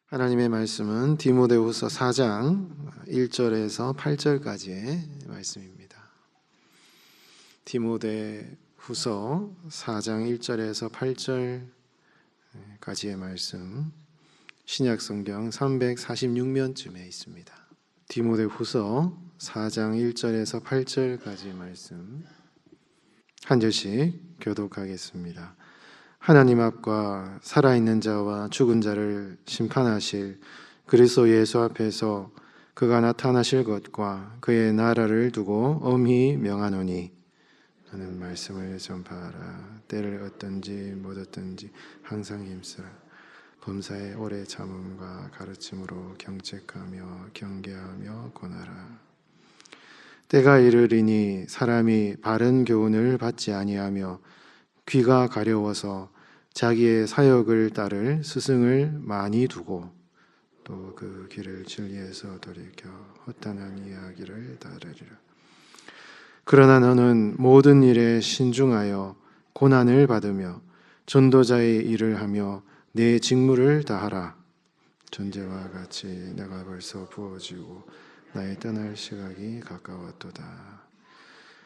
하나님의 말씀은 디모데후서 4장 1절에서 8절까지의 말씀입니다. 디모데후서 4장 1절에서 8절까지의 말씀, 신약성경 346면쯤에 있습니다. 디모데후서 4장 1절에서 8절까지의 말씀 한 절씩 교독하겠습니다. 하나님 앞과 살아있는 자와 죽은 자를 심판하실 그리스도 예수 앞에서 그가 나타나실 것과 그의 나라를 두고 엄히 명하노니 너는 말씀을 전파하라. 때를 얻든지 못 얻든지 항상 힘쓰라. 범사에 오래 참음과 가르침으로 경책하며 경계하며 권하라. 때가 이르리니 사람이 바른 교훈을 받지 아니하며 귀가 가려워서 자기의 사역을 따를 스승을 많이 두고 또 그 길을 진리에서 돌이켜 허탄한 이야기를 따르리라. 그러나 너는 모든 일에 신중하여 고난을 받으며 전도자의 일을 하며 내 직무를 다하라. 전제와 같이 내가 벌써 부어지고 나의 떠날 시각이 가까웠도다.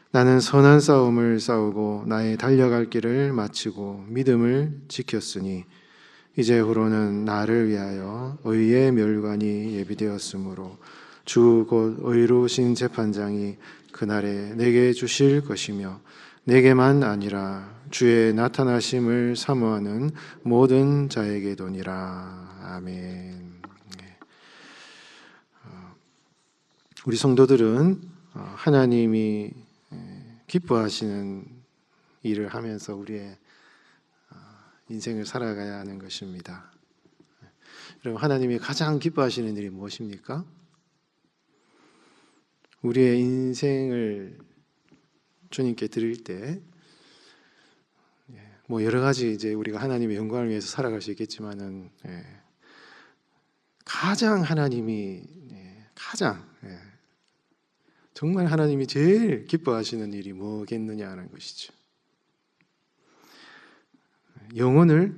나는 선한 싸움을 싸우고 나의 달려갈 길을 마치고 믿음을 지켰으니 이제후로는 나를 위하여 의의 멸관이 예비되었으므로 주 곧 의로우신 재판장이 그날에 내게 주실 것이며 내게만 아니라 주의 나타나심을 사모하는 모든 자에게도니라. 아멘. 우리 성도들은 하나님이 기뻐하시는 일을 하면서 우리의 인생을 살아가야 하는 것입니다. 여러분, 하나님이 가장 기뻐하시는 일이 무엇입니까? 우리의 인생을 주님께 드릴 때, 뭐 여러 가지 이제 우리가 하나님의 영광을 위해서 살아갈 수 있겠지만은, 가장 하나님이 정말 하나님이 제일 기뻐하시는 일이 뭐겠느냐 하는 것이죠. 영혼을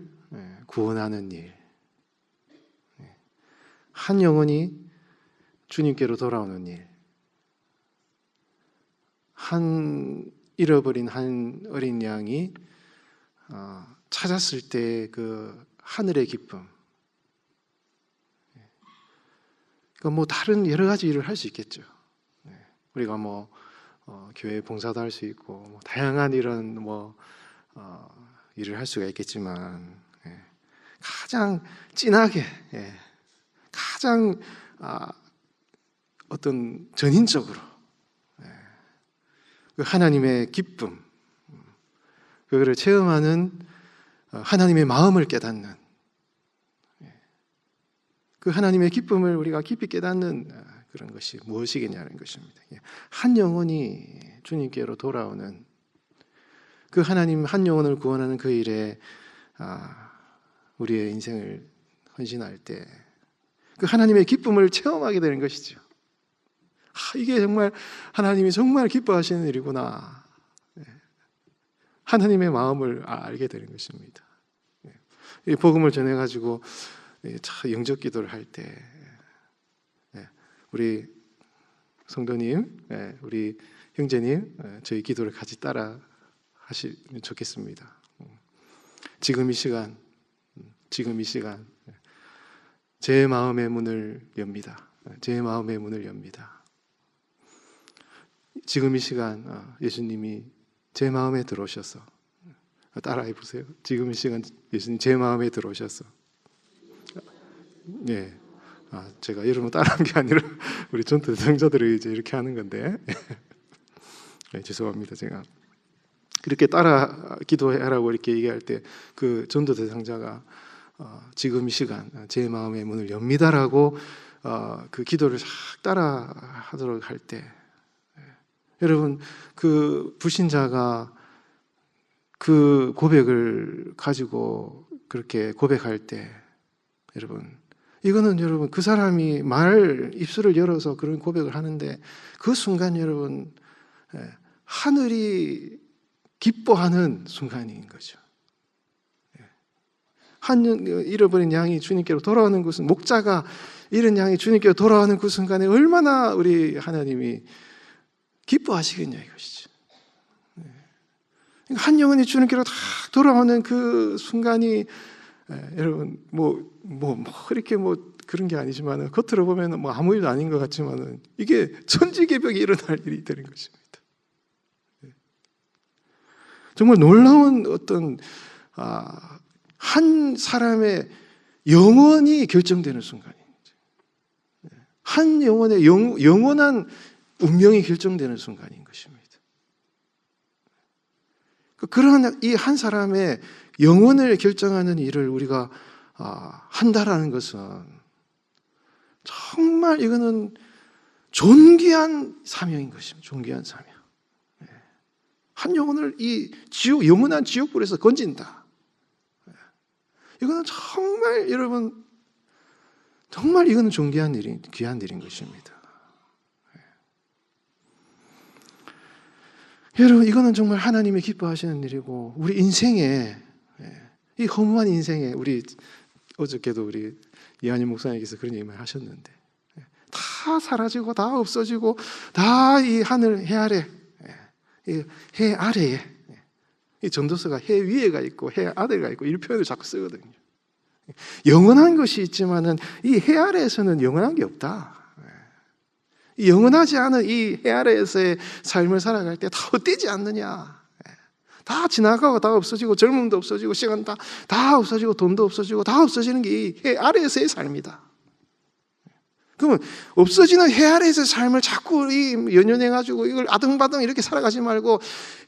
구원하는 일, 한 영혼이 주님께로 돌아오는 일, 잃어버린 한 어린 양이 찾았을 때 그 하늘의 기쁨. 그러니까 뭐 다른 여러 가지 일을 할 수 있겠죠. 우리가 교회 봉사도 할 수 있고 다양한 이런 일을 할 수가 있겠지만 가장 진하게 가장 어떤 전인적으로 그 하나님의 기쁨, 그거를 체험하는 하나님의 마음을 깨닫는 그 하나님의 기쁨을 우리가 깊이 깨닫는 그런 것이 무엇이겠냐는 것입니다. 한 영혼이 주님께로 돌아오는 그 하나님 한 영혼을 구원하는 그 일에 우리의 인생을 헌신할 때 그 하나님의 기쁨을 체험하게 되는 것이죠. 이게 정말 하나님이 정말 기뻐하시는 일이구나. 하나님의 마음을 알게 되는 것입니다. 이 복음을 전해가지고 영접 기도를 할 때 우리 성도님, 우리 형제님, 저희 기도를 같이 따라 하시면 좋겠습니다. 지금 이 시간 제 마음의 문을 엽니다. 제 마음의 문을 엽니다. 지금 이 시간 예수님이 제 마음에 들어오셔서 따라해 보세요. 지금 이 시간 예수님 제 마음에 들어오셔서 제가 여러분 따라한 게 아니라 우리 전도 대상자들이 이제 이렇게 하는 건데 죄송합니다. 제가 그렇게 따라 기도하라고 이렇게 얘기할 때 그 전도 대상자가 지금 이 시간 제 마음의 문을 엽니다라고 그 기도를 싹 따라 하도록 할 때 여러분 그 불신자가 그 고백을 가지고 그렇게 고백할 때 여러분 이거는 여러분 그 사람이 입술을 열어서 그런 고백을 하는데 그 순간 여러분 하늘이 기뻐하는 순간인 거죠. 잃어버린 양이 주님께로 돌아오는 그 목자가 잃은 양이 주님께로 돌아오는 그 순간에 얼마나 우리 하나님이 기뻐하시겠냐 이것이죠. 한 영혼이 주님께로 다 돌아오는 그 순간이 여러분 그렇게 그런 게 아니지만 겉으로 보면 아무 일도 아닌 것 같지만 이게 천지개벽이 일어날 일이 되는 것입니다. 정말 놀라운 어떤 한 사람의 영원이 결정되는 순간입니다. 한 영혼의 영원한 운명이 결정되는 순간인 것입니다. 그러한 이 한 사람의 영혼을 결정하는 일을 우리가 한다라는 것은 정말 이거는 존귀한 사명인 것입니다. 존귀한 사명. 한 영혼을 이 영원한 지옥불에서 건진다. 이거는 정말 여러분 정말 이거는 존귀한 일인 귀한 일인 것입니다. 여러분 이거는 정말 하나님이 기뻐하시는 일이고 우리 인생에 이 허무한 인생에 우리 어저께도 우리 이한희 목사님께서 그런 얘기를 하셨는데 다 사라지고 다 없어지고 다 이 하늘 해 아래 이 해 아래에 이 전도서가 해 위에가 있고 해 아래가 있고 이 표현을 자꾸 쓰거든요. 영원한 것이 있지만은 이 해 아래에서는 영원한 게 없다. 영원하지 않은 이 해 아래에서의 삶을 살아갈 때 다 헛되지 않느냐. 다 지나가고 다 없어지고 젊음도 없어지고 시간 다 없어지고 돈도 없어지고 다 없어지는 게 이 해 아래에서의 삶이다. 그러면 없어지는 해 아래에서의 삶을 자꾸 연연해가지고 이걸 아등바등 이렇게 살아가지 말고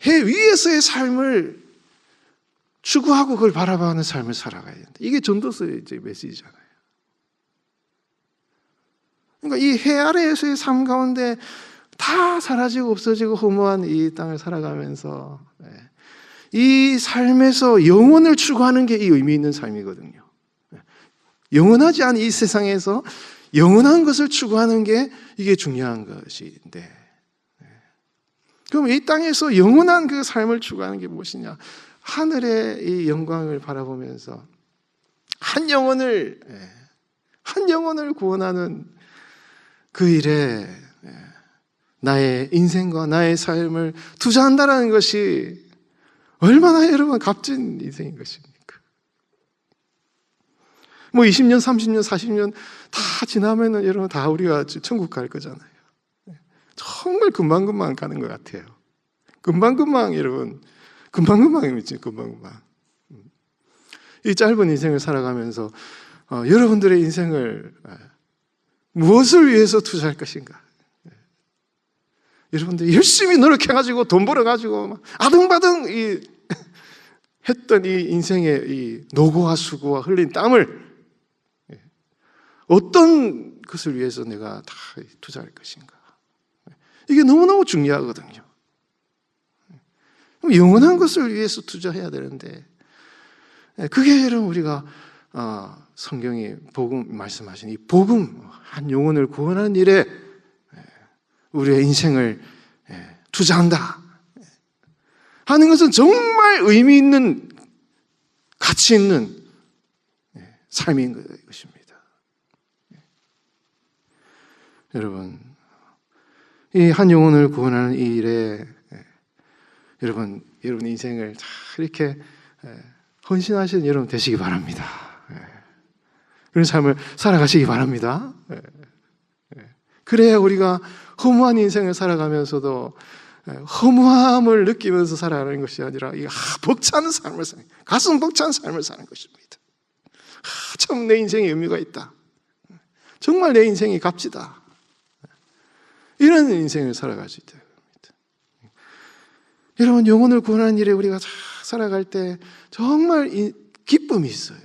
해 위에서의 삶을 추구하고 그걸 바라보는 삶을 살아가야 된다. 이게 전도서의 메시지잖아요. 그러니까 이 해 아래에서의 삶 가운데 다 사라지고 없어지고 허무한 이 땅을 살아가면서 이 삶에서 영혼을 추구하는 게 이 의미 있는 삶이거든요. 영원하지 않은 이 세상에서 영원한 것을 추구하는 게 이게 중요한 것인데, 그럼 이 땅에서 영원한 그 삶을 추구하는 게 무엇이냐? 하늘의 이 영광을 바라보면서 한 영혼을 구원하는 그 일에 나의 인생과 나의 삶을 투자한다는 것이 얼마나 여러분 값진 인생인 것입니까? 20년, 30년, 40년 다 지나면은 여러분 다 우리가 천국 갈 거잖아요. 정말 금방금방 가는 것 같아요. 금방금방 여러분, 금방금방이지, 금방금방. 이 짧은 인생을 살아가면서 여러분들의 인생을 무엇을 위해서 투자할 것인가? 여러분들이 열심히 노력해가지고 돈 벌어가지고 아등바등 했던 이 인생의 이 노고와 수고와 흘린 땀을 어떤 것을 위해서 내가 다 투자할 것인가? 이게 너무너무 중요하거든요. 영원한 것을 위해서 투자해야 되는데 그게 여러분 우리가 성경이 복음 말씀하신 이 복음 한 영혼을 구원하는 일에 우리의 인생을 투자한다 하는 것은 정말 의미 있는 가치 있는 삶인 것입니다. 여러분 이 한 영혼을 구원하는 이 일에 여러분 인생을 이렇게 헌신하시는 여러분 되시기 바랍니다. 그런 삶을 살아가시기 바랍니다. 그래야 우리가 허무한 인생을 살아가면서도 허무함을 느끼면서 살아가는 것이 아니라 벅찬 삶을 사는, 가슴 벅찬 삶을 사는 것입니다. 참 내 인생에 의미가 있다. 정말 내 인생이 값지다. 이런 인생을 살아갈 수 있다. 여러분 영혼을 구원하는 일에 우리가 살아갈 때 정말 기쁨이 있어요.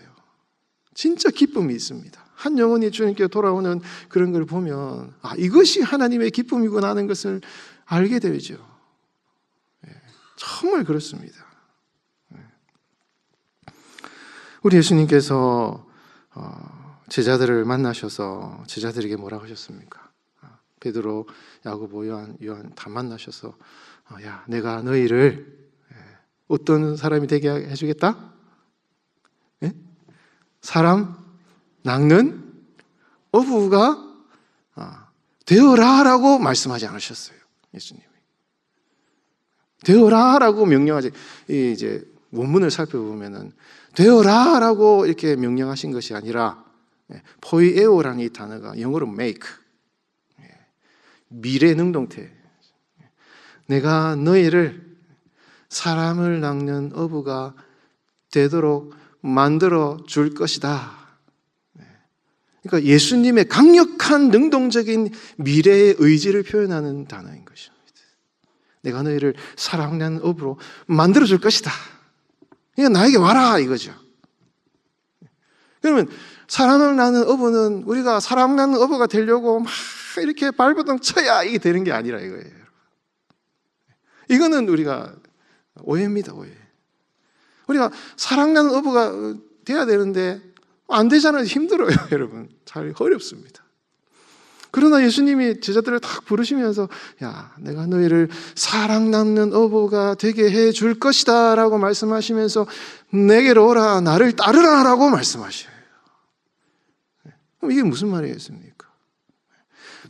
진짜 기쁨이 있습니다. 한 영혼이 주님께 돌아오는 그런 걸 보면 이것이 하나님의 기쁨이구나 하는 것을 알게 되죠. 정말 그렇습니다. 우리 예수님께서 제자들을 만나셔서 제자들에게 뭐라고 하셨습니까? 베드로, 야고보, 요한 다 만나셔서 야, 내가 너희를 어떤 사람이 되게 해주겠다? 사람 낚는 어부가 되어라라고 말씀하지 않으셨어요. 예수님이 되어라라고 명령하지. 이제 원문을 살펴보면은 되어라라고 이렇게 명령하신 것이 아니라 포이에오라는 이 단어가 영어로 make, 미래 능동태. 내가 너희를 사람을 낚는 어부가 되도록 만들어 줄 것이다. 그러니까 예수님의 강력한 능동적인 미래의 의지를 표현하는 단어인 것입니다. 내가 너희를 사람 낚는 어부로 만들어 줄 것이다. 그러니까 나에게 와라 이거죠. 그러면 사람을 낚는 어부는 우리가 사람 낚는 어부가 되려고 막 이렇게 발버둥 쳐야 이게 되는 게 아니라 이거예요. 이거는 우리가 오해입니다, 오해. 우리가 사람 낚는 어부가 돼야 되는데 안 되잖아요. 힘들어요, 여러분. 잘 어렵습니다. 그러나 예수님이 제자들을 딱 부르시면서 야, 내가 너희를 사랑 낚는 어부가 되게 해줄 것이다 라고 말씀하시면서 내게로 오라, 나를 따르라 라고 말씀하셔요. 그럼 이게 무슨 말이겠습니까?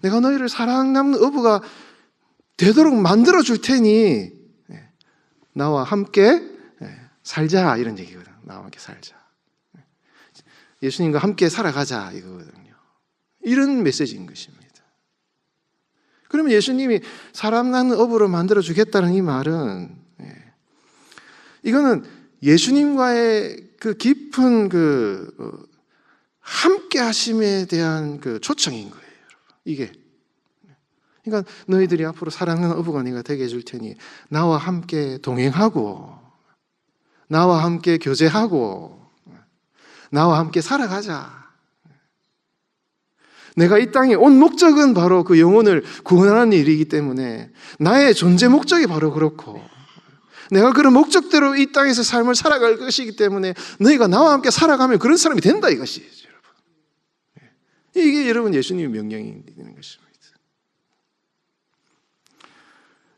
내가 너희를 사랑 낚는 어부가 되도록 만들어 줄 테니 나와 함께 살자 이런 얘기거든. 나와 함께 살자. 예수님과 함께 살아가자 이거거든요. 이런 메시지인 것입니다. 그러면 예수님이 사람 낚는 어부로 만들어 주겠다는 이 말은 이거는 예수님과의 그 깊은 그 함께 하심에 대한 그 초청인 거예요, 여러분. 이게 그러니까 너희들이 앞으로 사랑하는 어부가 네가 되게 해줄 테니 나와 함께 동행하고 나와 함께 교제하고 나와 함께 살아가자. 내가 이 땅에 온 목적은 바로 그 영혼을 구원하는 일이기 때문에 나의 존재 목적이 바로 그렇고 내가 그런 목적대로 이 땅에서 삶을 살아갈 것이기 때문에 너희가 나와 함께 살아가면 그런 사람이 된다 이것이죠, 여러분. 이게 여러분 예수님의 명령이 되는 것입니다.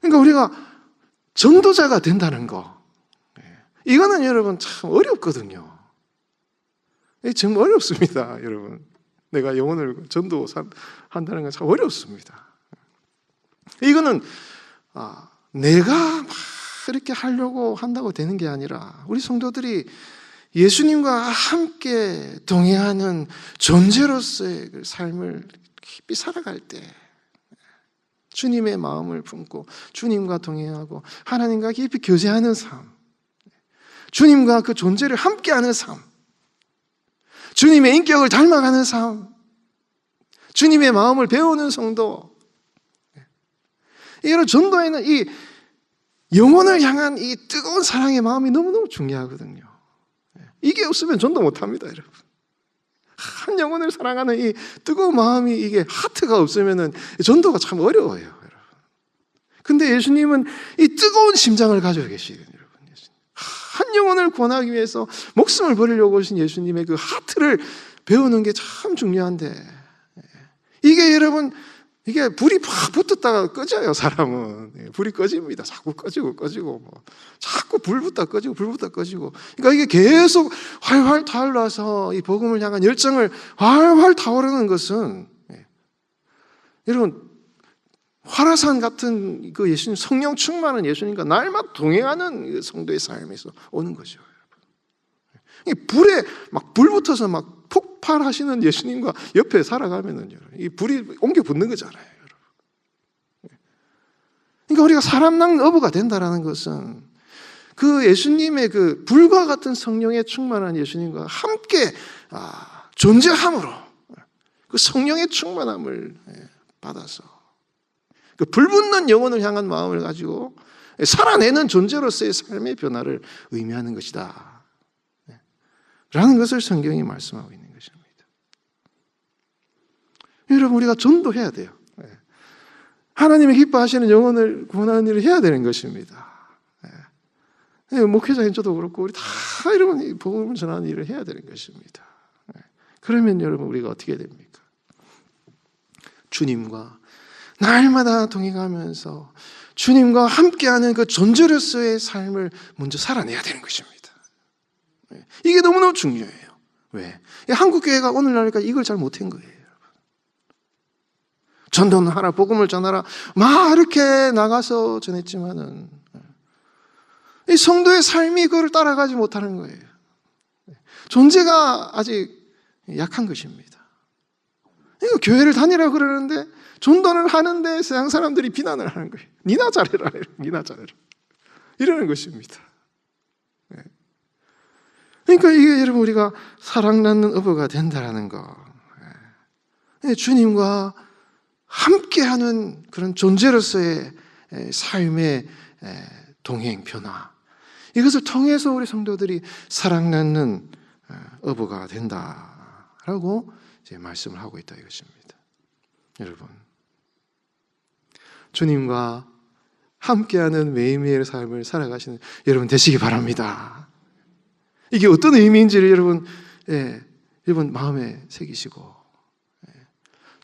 그러니까 우리가 전도자가 된다는 거, 이거는 여러분 참 어렵거든요. 정말 어렵습니다, 여러분. 내가 영혼을 전도한다는 건 참 어렵습니다. 이거는 내가 막 이렇게 하려고 한다고 되는 게 아니라 우리 성도들이 예수님과 함께 동행하는 존재로서의 그 삶을 깊이 살아갈 때 주님의 마음을 품고 주님과 동행하고 하나님과 깊이 교제하는 삶, 주님과 그 존재를 함께하는 삶, 주님의 인격을 닮아가는 삶, 주님의 마음을 배우는 성도. 이런 전도에는 이 영혼을 향한 이 뜨거운 사랑의 마음이 너무너무 중요하거든요. 이게 없으면 전도 못합니다, 여러분. 한 영혼을 사랑하는 이 뜨거운 마음이 이게 하트가 없으면 전도가 참 어려워요, 여러분. 근데 예수님은 이 뜨거운 심장을 가지고 계시거든요. 한 영혼을 구원하기 위해서 목숨을 버리려고 오신 예수님의 그 하트를 배우는 게 참 중요한데 이게 여러분 이게 불이 팍 붙었다가 꺼져요. 사람은 불이 꺼집니다. 자꾸 꺼지고 자꾸 불 붙다 꺼지고 그러니까 이게 계속 활활 타올라서 이 복음을 향한 열정을 활활 타오르는 것은 여러분 화라산 같은 그 예수님 성령 충만한 예수님과 날마다 동행하는 성도의 삶에서 오는 거죠, 여러분. 불에 막 불 붙어서 막 폭발하시는 예수님과 옆에 살아가면은 이 불이 옮겨 붙는 거잖아요, 여러분. 그러니까 우리가 사람 낚는 어부가 된다라는 것은 그 예수님의 그 불과 같은 성령에 충만한 예수님과 함께 존재함으로 그 성령의 충만함을 받아서 그 불붙는 영혼을 향한 마음을 가지고 살아내는 존재로서의 삶의 변화를 의미하는 것이다 라는 것을 성경이 말씀하고 있는 것입니다. 여러분, 우리가 전도해야 돼요. 하나님이 기뻐하시는 영혼을 구원하는 일을 해야 되는 것입니다. 목회자인 저도 그렇고 우리 다 여러분 복음을 전하는 일을 해야 되는 것입니다. 그러면 여러분 우리가 어떻게 됩니까? 주님과 날마다 동행하면서 주님과 함께하는 그 존재로서의 삶을 먼저 살아내야 되는 것입니다. 이게 너무너무 중요해요. 왜? 한국 교회가 오늘날까지 이걸 잘 못한 거예요. 전도는 하라, 복음을 전하라, 막 이렇게 나가서 전했지만은 이 성도의 삶이 그걸 따라가지 못하는 거예요. 존재가 아직 약한 것입니다. 이거 교회를 다니라 그러는데 전도를 하는데 세상 사람들이 비난을 하는 거예요. 니나 잘해라, 니나 잘해라, 이러는 것입니다. 그러니까 이게 여러분 우리가 사랑 낳는 어부가 된다라는 거, 주님과 함께하는 그런 존재로서의 삶의 동행 변화, 이것을 통해서 우리 성도들이 사랑 낳는 어부가 된다라고 이제 말씀을 하고 있다 이것입니다. 여러분, 주님과 함께하는 매일매일의 삶을 살아가시는 여러분 되시기 바랍니다. 이게 어떤 의미인지를 여러분 마음에 새기시고,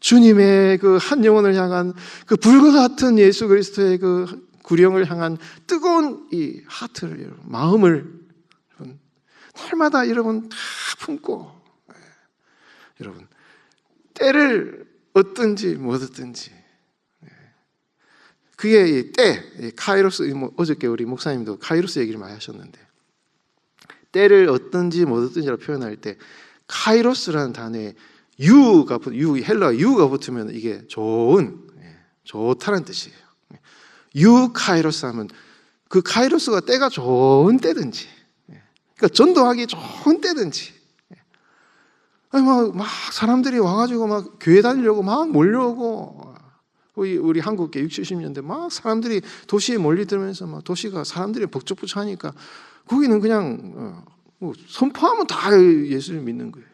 주님의 그 한 영혼을 향한 그 불과 같은 예수 그리스도의 그 구령을 향한 뜨거운 이 하트를, 여러분, 마음을 여러분 날마다 여러분 다 품고, 여러분 때를 얻든지 못 얻든지, 그게 이 때, 카이로스, 어저께 우리 목사님도 카이로스 얘기를 많이 하셨는데, 때를 얻든지 못 얻든지라고 표현할 때 카이로스라는 단어에 헬라 유가 붙으면 이게 좋다는 뜻이에요. 유 카이로스 하면 그 카이로스가 때가 좋은 때든지, 그러니까 전도하기 좋은 때든지, 막 사람들이 와가지고 막 교회 다니려고 막 몰려오고, 우리 한국계 60, 70년대 막 사람들이 도시에 몰리들면서 막 도시가 사람들이 벅적벅적하니까 거기는 그냥 선포하면 다 예수를 믿는 거예요.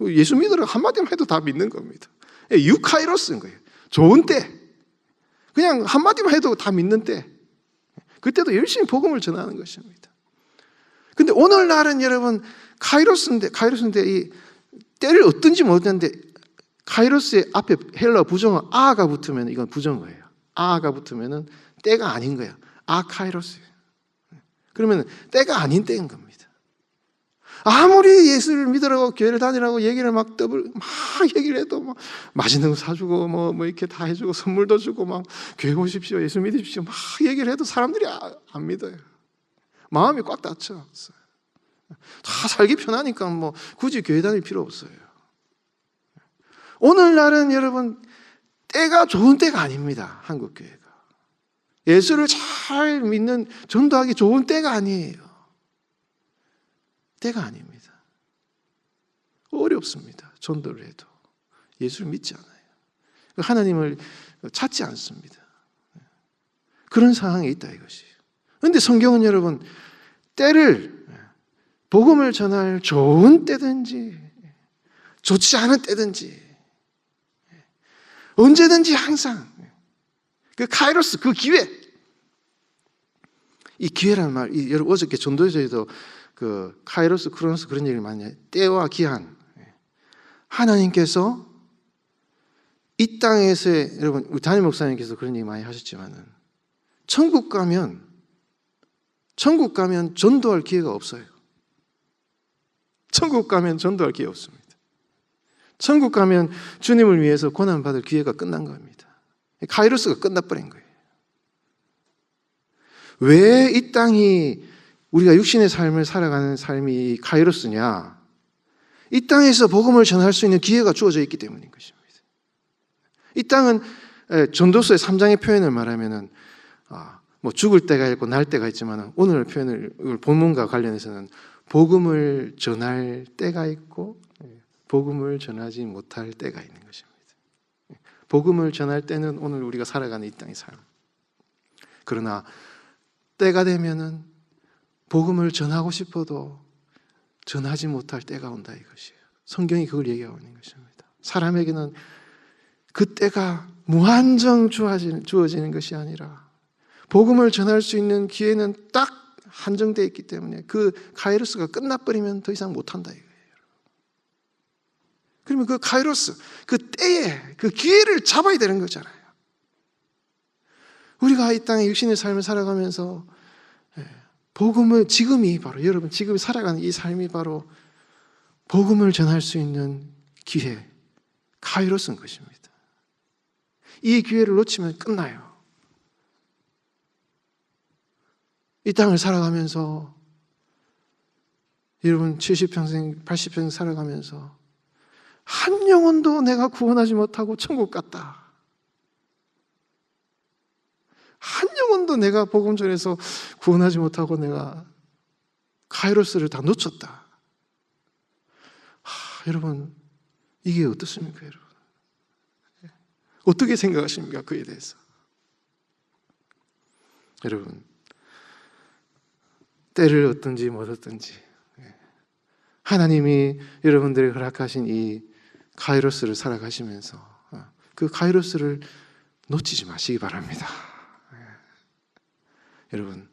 예수 믿으라고 한마디만 해도 다 믿는 겁니다. 유카이로스인 거예요. 좋은 때, 그냥 한마디만 해도 다 믿는 때, 그때도 열심히 복음을 전하는 것입니다. 근데 오늘날은 여러분 카이로스인데 이 때를 얻든지 못 얻는데, 카이로스의 앞에 헬라 부정어 아가 붙으면 이건 부정어예요. 아가 붙으면 때가 아닌 거예요. 카이로스예요. 그러면 때가 아닌 때인 겁니다. 아무리 예수를 믿으라고 교회를 다니라고 얘기를 막 얘기를 해도 막 맛있는 거 사주고 뭐 이렇게 다 해주고 선물도 주고 막 교회 오십시오, 예수 믿으십시오 막 얘기를 해도 사람들이 안 믿어요. 마음이 꽉 닫혀. 다 살기 편하니까 뭐 굳이 교회 다닐 필요 없어요. 오늘날은 여러분 때가 좋은 때가 아닙니다. 한국 교회가 예수를 잘 믿는, 전도하기 좋은 때가 아니에요. 때가 아닙니다. 어렵습니다. 전도를 해도 예수를 믿지 않아요. 하나님을 찾지 않습니다. 그런 상황에 있다 이것이에요. 그런데 성경은 여러분 때를, 복음을 전할 좋은 때든지 좋지 않은 때든지 언제든지 항상 그 카이로스, 그 기회, 이 기회라는 말, 여러분 어저께 전도에서도 그 카이로스, 크로노스 그런 얘기를 많이 해요. 때와 기한. 하나님께서 이 땅에서의, 여러분 우리 담임 목사님께서 그런 얘기 많이 하셨지만은 천국 가면 전도할 기회가 없어요. 천국 가면 전도할 기회 없습니다. 천국 가면 주님을 위해서 고난받을 기회가 끝난 겁니다. 카이로스가 끝나버린 거예요. 왜 이 땅이, 우리가 육신의 삶을 살아가는 삶이 카이로스냐? 이 땅에서 복음을 전할 수 있는 기회가 주어져 있기 때문인 것입니다. 이 땅은 전도서의 3장의 표현을 말하면은 뭐 죽을 때가 있고 날 때가 있지만, 오늘 표현을 본문과 관련해서는 복음을 전할 때가 있고 복음을 전하지 못할 때가 있는 것입니다. 복음을 전할 때는 오늘 우리가 살아가는 이 땅의 삶. 그러나 때가 되면은 복음을 전하고 싶어도 전하지 못할 때가 온다 이것이에요. 성경이 그걸 얘기하고 있는 것입니다. 사람에게는 그 때가 무한정 주어지는 것이 아니라 복음을 전할 수 있는 기회는 딱 한정되어 있기 때문에 그 카이로스가 끝나버리면 더 이상 못한다 이거예요. 그러면 그 카이로스, 그 때에 그 기회를 잡아야 되는 거잖아요. 우리가 이 땅에 육신의 삶을 살아가면서 복음을 지금이 바로, 여러분 지금 살아가는 이 삶이 바로 복음을 전할 수 있는 기회, 카이로스인 것입니다. 이 기회를 놓치면 끝나요. 이 땅을 살아가면서 여러분 70평생, 80평생 살아가면서 한 영혼도 내가 구원하지 못하고 천국 갔다. 한 영혼도 내가 복음 전해서 구원하지 못하고 내가 카이로스를 다 놓쳤다. 여러분, 이게 어떻습니까, 여러분? 어떻게 생각하십니까, 그에 대해서? 여러분, 때를 얻든지 못 얻든지 하나님이 여러분들에게 허락하신 이 카이로스를 살아가시면서 그 카이로스를 놓치지 마시기 바랍니다. 여러분,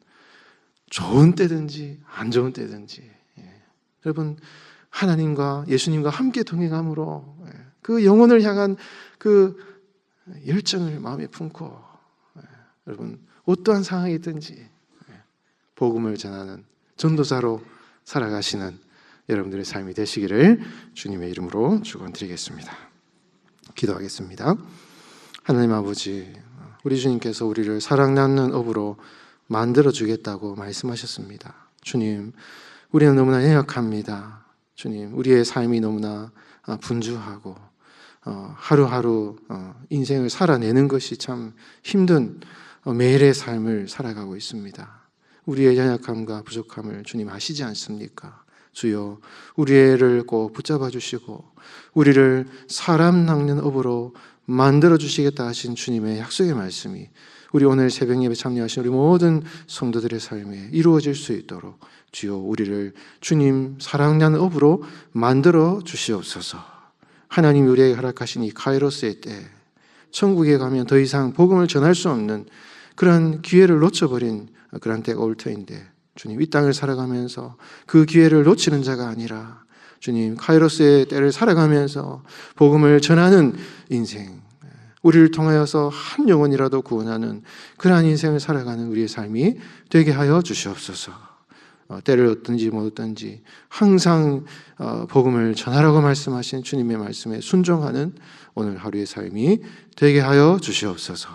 좋은 때든지 안 좋은 때든지 여러분, 하나님과 예수님과 함께 동행함으로 그 영혼을 향한 그 열정을 마음에 품고 여러분, 어떠한 상황이든지 복음을 전하는 전도자로 살아가시는 여러분들의 삶이 되시기를 주님의 이름으로 축원드리겠습니다. 기도하겠습니다. 하나님 아버지, 우리 주님께서 우리를 사랑 나누는 업으로 만들어 주겠다고 말씀하셨습니다. 주님, 우리는 너무나 연약합니다. 주님, 우리의 삶이 너무나 분주하고 하루하루 인생을 살아내는 것이 참 힘든 매일의 삶을 살아가고 있습니다. 우리의 연약함과 부족함을 주님 아시지 않습니까? 주여, 우리를 꼭 붙잡아 주시고 우리를 사람 낚는 업으로 만들어 주시겠다 하신 주님의 약속의 말씀이 우리 오늘 새벽 예배 참여하신 우리 모든 성도들의 삶에 이루어질 수 있도록 주여, 우리를 주님 사랑하는 업으로 만들어 주시옵소서. 하나님이 우리에게 허락하신 이 카이로스의 때, 천국에 가면 더 이상 복음을 전할 수 없는 그런 기회를 놓쳐버린 그런 때가 올 터인데, 주님, 이 땅을 살아가면서 그 기회를 놓치는 자가 아니라 주님, 카이로스의 때를 살아가면서 복음을 전하는 인생, 우리를 통하여서 한 영혼이라도 구원하는 그러한 인생을 살아가는 우리의 삶이 되게 하여 주시옵소서. 때를 얻든지 못 얻든지 항상 복음을 전하라고 말씀하신 주님의 말씀에 순종하는 오늘 하루의 삶이 되게 하여 주시옵소서.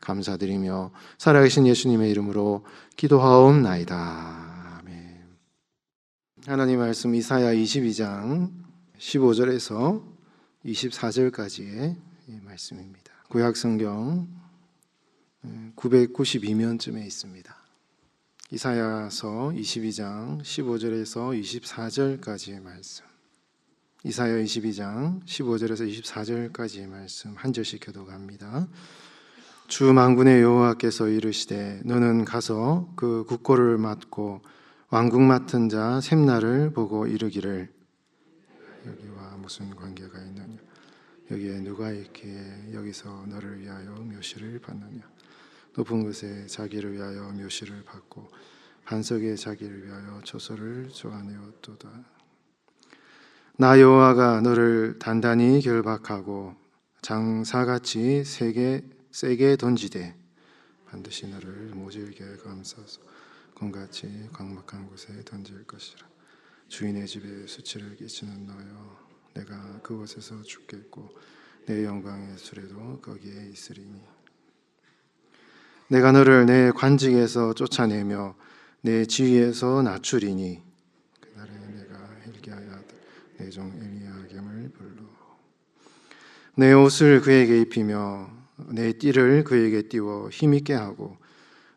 감사드리며 살아계신 예수님의 이름으로 기도하옵나이다. 아멘. 하나님 말씀 이사야 22장 15절에서 24절까지의 말씀입니다. 구약성경 992면쯤에 있습니다. 이사야서 22장 15절에서 24절까지의 말씀, 이사야 22장 15절에서 24절까지의 말씀 한 절씩 교독합니다. 주 만군의 여호와께서 이르시되 너는 가서 그 국고를 맡고 왕국 맡은 자 셈나를 보고 이르기를 여기와 무슨 관계가 있느냐, 여기에 누가 있기에 여기서 너를 위하여 묘시를 받느냐, 높은 곳에 자기를 위하여 묘시를 받고 반석에 자기를 위하여 초소를 쪼아내었도다. 나 여호와가 너를 단단히 결박하고 장사같이 세게 던지되 반드시 너를 모질게 감싸서 곰같이 광막한 곳에 던질 것이라. 주인의 집에 수치를 끼치는 너여, 내가 그곳에서 죽겠고 내 영광의 수레도 거기에 있으리니, 내가 너를 내 관직에서 쫓아내며 내 지위에서 낮추리니, 그날에 내가 hilki야의 아들 내 종 엘리야김을 불러 내 옷을 그에게 입히며 내 띠를 그에게 띄워 힘있게 하고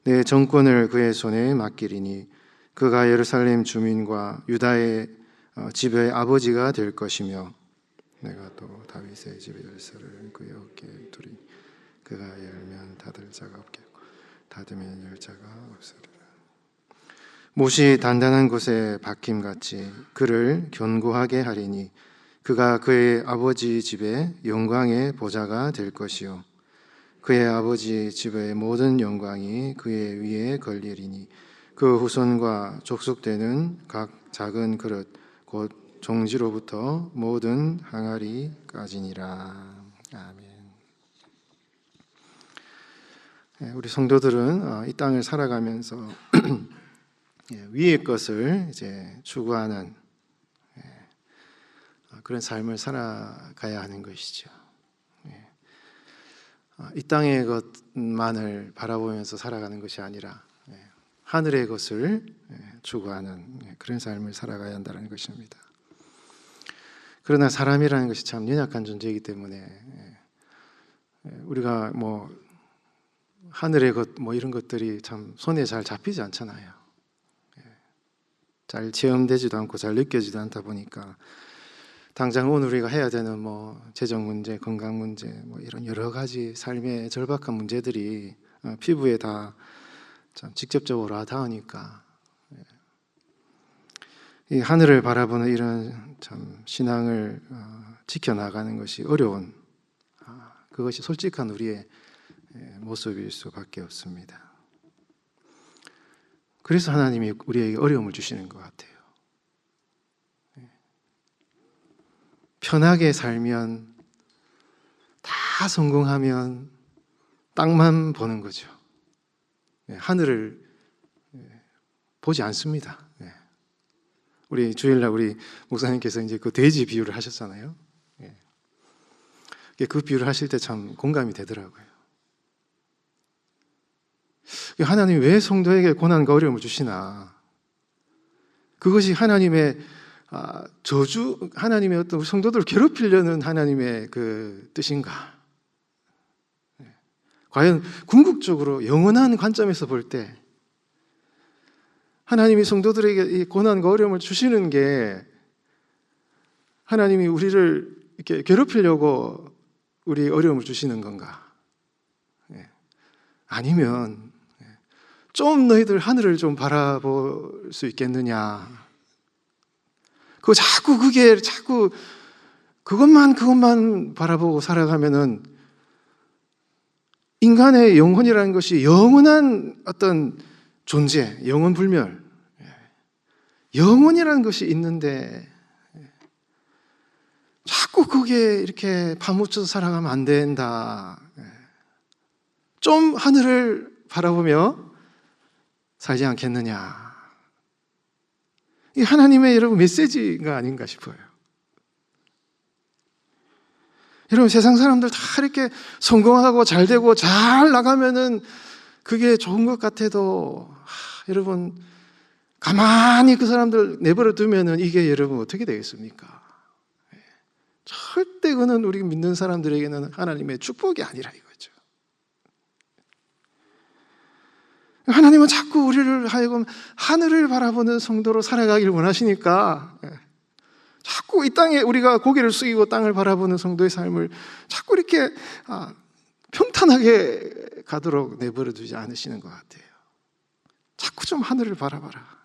내 정권을 그의 손에 맡기리니, 그가 예루살렘 주민과 유다의 집의 아버지가 될 것이며 내가 또 다윗의 집의 열쇠를 그의 어깨에 두리니, 그가 열면 닫을 자가 없겠고 닫으면 열 자가 없으리라. 못이 단단한 곳에 박힘같이 그를 견고하게 하리니, 그가 그의 아버지 집의 영광의 보좌가 될 것이요 그의 아버지 집의 모든 영광이 그의 위에 걸리리니, 그 후손과 족속되는 각 작은 그릇 곧 종지로부터 모든 항아리까지니라. 아멘. 우리 성도들은 이 땅을 살아가면서 위의 것을 이제 추구하는 그런 삶을 살아가야 하는 것이죠. 이 땅의 것만을 바라보면서 살아가는 것이 아니라 하늘의 것을 추구하는 그런 삶을 살아가야 한다는 것입니다. 그러나 사람이라는 것이 참 연약한 존재이기 때문에 우리가 뭐 하늘의 것 뭐 이런 것들이 참 손에 잘 잡히지 않잖아요. 잘 체험되지도 않고 잘 느껴지도 않다 보니까 당장 오늘 우리가 해야 되는 뭐 재정 문제, 건강 문제, 뭐 이런 여러 가지 삶의 절박한 문제들이 피부에 다 참 직접적으로 와닿으니까 이 하늘을 바라보는 이런 참 신앙을 지켜나가는 것이 어려운 그것이 솔직한 우리의 모습일 수밖에 없습니다. 그래서 하나님이 우리에게 어려움을 주시는 것 같아요. 편하게 살면 다 성공하면 땅만 보는 거죠. 하늘을 보지 않습니다. 우리 주일날 우리 목사님께서 이제 그 돼지 비유를 하셨잖아요. 그 비유를 하실 때 참 공감이 되더라고요. 하나님이 왜 성도에게 고난과 어려움을 주시나? 그것이 하나님의 저주, 하나님의 어떤 성도들을 괴롭히려는 하나님의 그 뜻인가? 과연 궁극적으로 영원한 관점에서 볼 때 하나님이 성도들에게 이 고난과 어려움을 주시는 게 하나님이 우리를 이렇게 괴롭히려고 우리 어려움을 주시는 건가? 아니면 좀 너희들 하늘을 좀 바라볼 수 있겠느냐? 자꾸 그것만 바라보고 살아가면은 인간의 영혼이라는 것이 영원한 어떤 존재, 영원불멸, 영혼이라는 것이 있는데 자꾸 거기에 이렇게 파묻혀서 살아가면 안 된다. 좀 하늘을 바라보며 살지 않겠느냐. 이 하나님의 여러분 메시지가 아닌가 싶어요. 여러분 세상 사람들 다 이렇게 성공하고 잘 되고 잘 나가면은 그게 좋은 것 같아도 여러분 가만히 그 사람들 내버려 두면은 이게 여러분 어떻게 되겠습니까? 절대 그는 우리 믿는 사람들에게는 하나님의 축복이 아니라 이거죠. 하나님은 자꾸 우리를 하여금 하늘을 바라보는 성도로 살아가길 원하시니까 자꾸 이 땅에 우리가 고개를 숙이고 땅을 바라보는 성도의 삶을 자꾸 이렇게 평탄하게 가도록 내버려 두지 않으시는 것 같아요. 자꾸 좀 하늘을 바라봐라.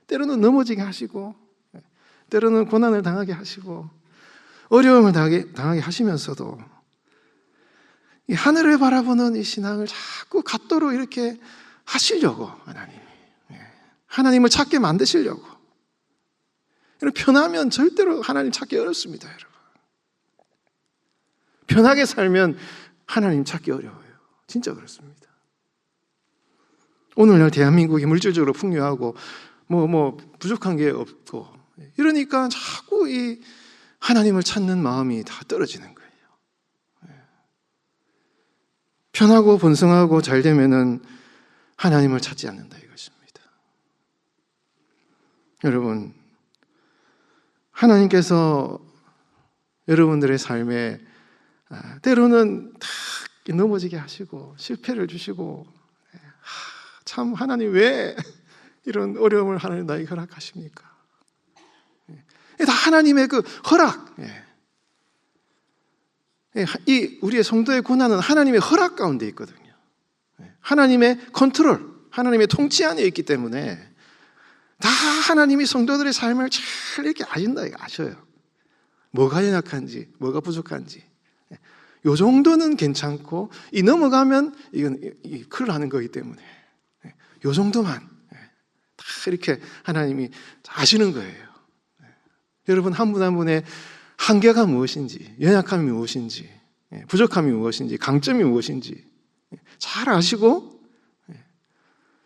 때로는 넘어지게 하시고 때로는 고난을 당하게 하시고 어려움을 당하게 하시면서도 이 하늘을 바라보는 이 신앙을 자꾸 갖도록 이렇게 하시려고 하나님을 찾게 만드시려고. 편하면 절대로 하나님 찾기 어렵습니다, 여러분. 편하게 살면 하나님 찾기 어려워요. 진짜 그렇습니다. 오늘날 대한민국이 물질적으로 풍요하고 뭐 부족한 게 없고 이러니까 자꾸 이 하나님을 찾는 마음이 다 떨어지는 거예요. 편하고 번성하고 잘 되면은 하나님을 찾지 않는다 이것입니다. 여러분, 하나님께서 여러분들의 삶에 때로는 다 넘어지게 하시고 실패를 주시고 참 하나님 왜 이런 어려움을 하나님 나에게 허락하십니까? 다 하나님의 그 허락. 이 우리의 성도의 고난은 하나님의 허락 가운데 있거든요. 하나님의 컨트롤, 하나님의 통치 안에 있기 때문에 다 하나님이 성도들의 삶을 잘 이렇게 아신다, 아셔요. 뭐가 연약한지, 뭐가 부족한지. 요 정도는 괜찮고, 이 넘어가면 이건 큰일 나는 거기 때문에 요 정도만 다 이렇게 하나님이 아시는 거예요. 여러분 한 분 한 분의 한계가 무엇인지, 연약함이 무엇인지, 부족함이 무엇인지, 강점이 무엇인지 잘 아시고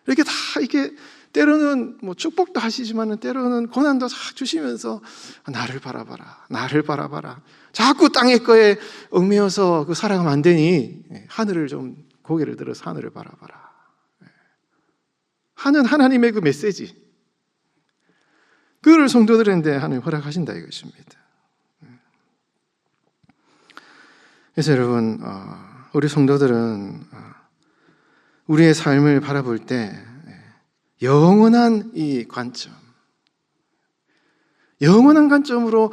이렇게 다 이렇게 때로는 뭐 축복도 하시지만 때로는 고난도 싹 주시면서 나를 바라봐라, 나를 바라봐라. 자꾸 땅의 거에 얽매여서 그 살아가면 안 되니 하늘을 좀 고개를 들어서 하늘을 바라봐라 하는 하나님의 그 메시지, 그걸 성도들한테 하나님 허락하신다 이것입니다. 그래서 여러분, 우리 성도들은 우리의 삶을 바라볼 때 영원한 이 관점, 영원한 관점으로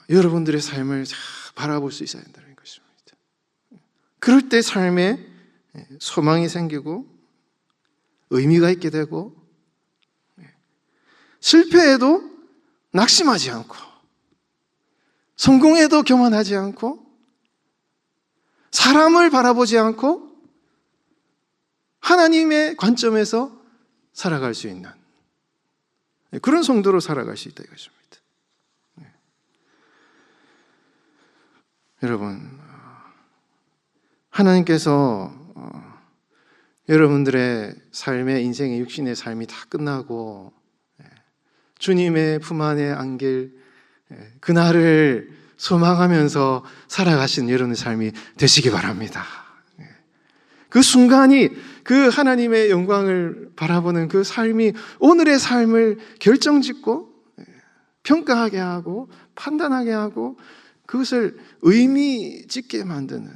여러분들의 삶을 바라볼 수 있어야 된다는 것입니다. 그럴 때 삶에 소망이 생기고 의미가 있게 되고, 실패해도 낙심하지 않고 성공해도 교만하지 않고 사람을 바라보지 않고 하나님의 관점에서 살아갈 수 있는 그런 성도로 살아갈 수 있다 이것입니다. 여러분, 하나님께서 여러분들의 삶의 인생의 육신의 삶이 다 끝나고 주님의 품 안에 안길 그날을 소망하면서 살아가신 여러분의 삶이 되시기 바랍니다. 그 순간이 그 하나님의 영광을 바라보는 그 삶이 오늘의 삶을 결정짓고 평가하게 하고 판단하게 하고 그것을 의미 짓게 만드는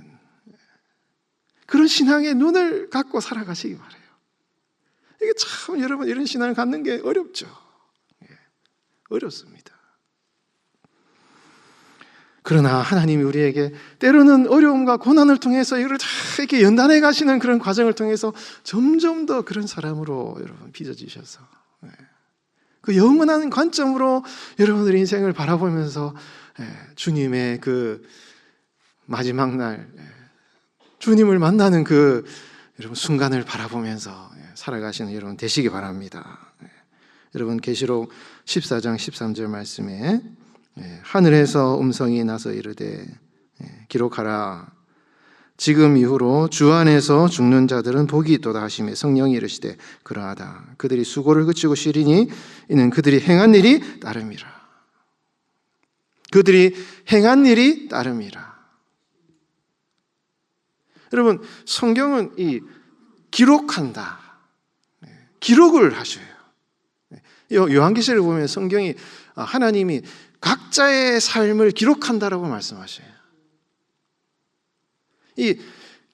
그런 신앙의 눈을 갖고 살아가시기 바라요. 이게 참 여러분, 이런 신앙을 갖는 게 어렵죠. 어렵습니다. 그러나 하나님이 우리에게 때로는 어려움과 고난을 통해서 이걸 다 이렇게 연단해 가시는 그런 과정을 통해서 점점 더 그런 사람으로 여러분 빚어지셔서 그 영원한 관점으로 여러분들의 인생을 바라보면서 주님의 그 마지막 날 주님을 만나는 그 여러분 순간을 바라보면서 살아가시는 여러분 되시기 바랍니다. 여러분, 계시록 14장 13절 말씀에 하늘에서 음성이 나서 이르되 기록하라. 지금 이후로 주 안에서 죽는 자들은 복이 있도다 하시며 성령이 이르시되 그러하다. 그들이 수고를 그치고 쉬리니 이는 그들이 행한 일이 따름이라. 그들이 행한 일이 따름이라. 여러분, 성경은 이 기록한다, 기록을 하셔요. 요한계시를 보면 성경이 하나님이 각자의 삶을 기록한다라고 말씀하셔요. 이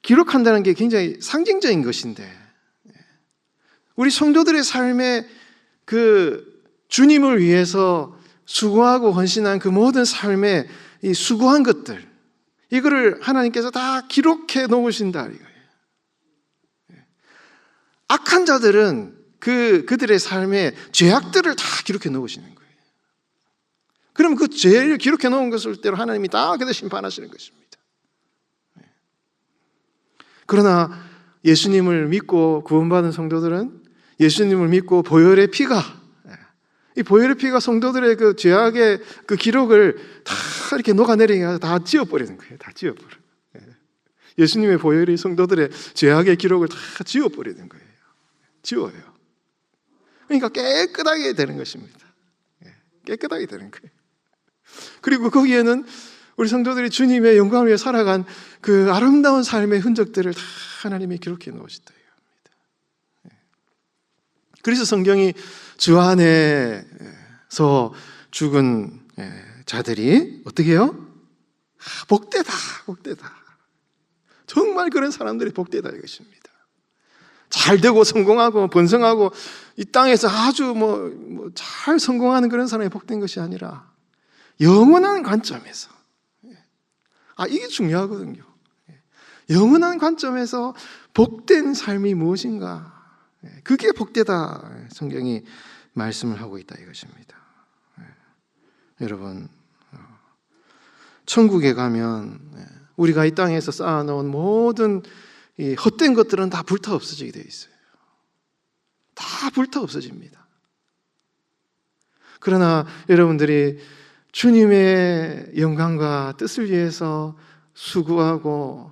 기록한다는 게 굉장히 상징적인 것인데 우리 성도들의 삶에 그 주님을 위해서 수고하고 헌신한 그 모든 삶에 이 수고한 것들, 이거를 하나님께서 다 기록해 놓으신다 이거예요. 악한 자들은 그들의 삶에 죄악들을 다 기록해 놓으시는 거예요. 그럼 그 죄를 기록해 놓은 것을 대로 하나님이 다 그대로 심판하시는 것입니다. 그러나 예수님을 믿고 구원받은 성도들은 예수님을 믿고 보혈의 피가, 이 보혈의 피가 성도들의 그 죄악의 그 기록을 다 이렇게 녹아내리게 해서 다 지워버리는 거예요. 다 지워버려. 예수님의 보혈이 성도들의 죄악의 기록을 다 지워버리는 거예요. 지워요. 그러니까 깨끗하게 되는 것입니다. 깨끗하게 되는 거예요. 그리고 거기에는 우리 성도들이 주님의 영광을 위해 살아간 그 아름다운 삶의 흔적들을 다 하나님이 기록해 놓으셨다. 그래서 성경이 주 안에서 죽은 자들이 어떻게 해요? 복되다, 복되다. 정말 그런 사람들이 복되다 이것입니다. 잘 되고 성공하고 번성하고 이 땅에서 아주 잘 성공하는 그런 사람이 복된 것이 아니라 영원한 관점에서, 이게 중요하거든요. 영원한 관점에서 복된 삶이 무엇인가, 그게 복되다 성경이 말씀을 하고 있다 이것입니다. 여러분, 천국에 가면 우리가 이 땅에서 쌓아놓은 모든 이 헛된 것들은 다 불타 없어지게 되어 있어요. 다 불타 없어집니다. 그러나 여러분들이 주님의 영광과 뜻을 위해서 수고하고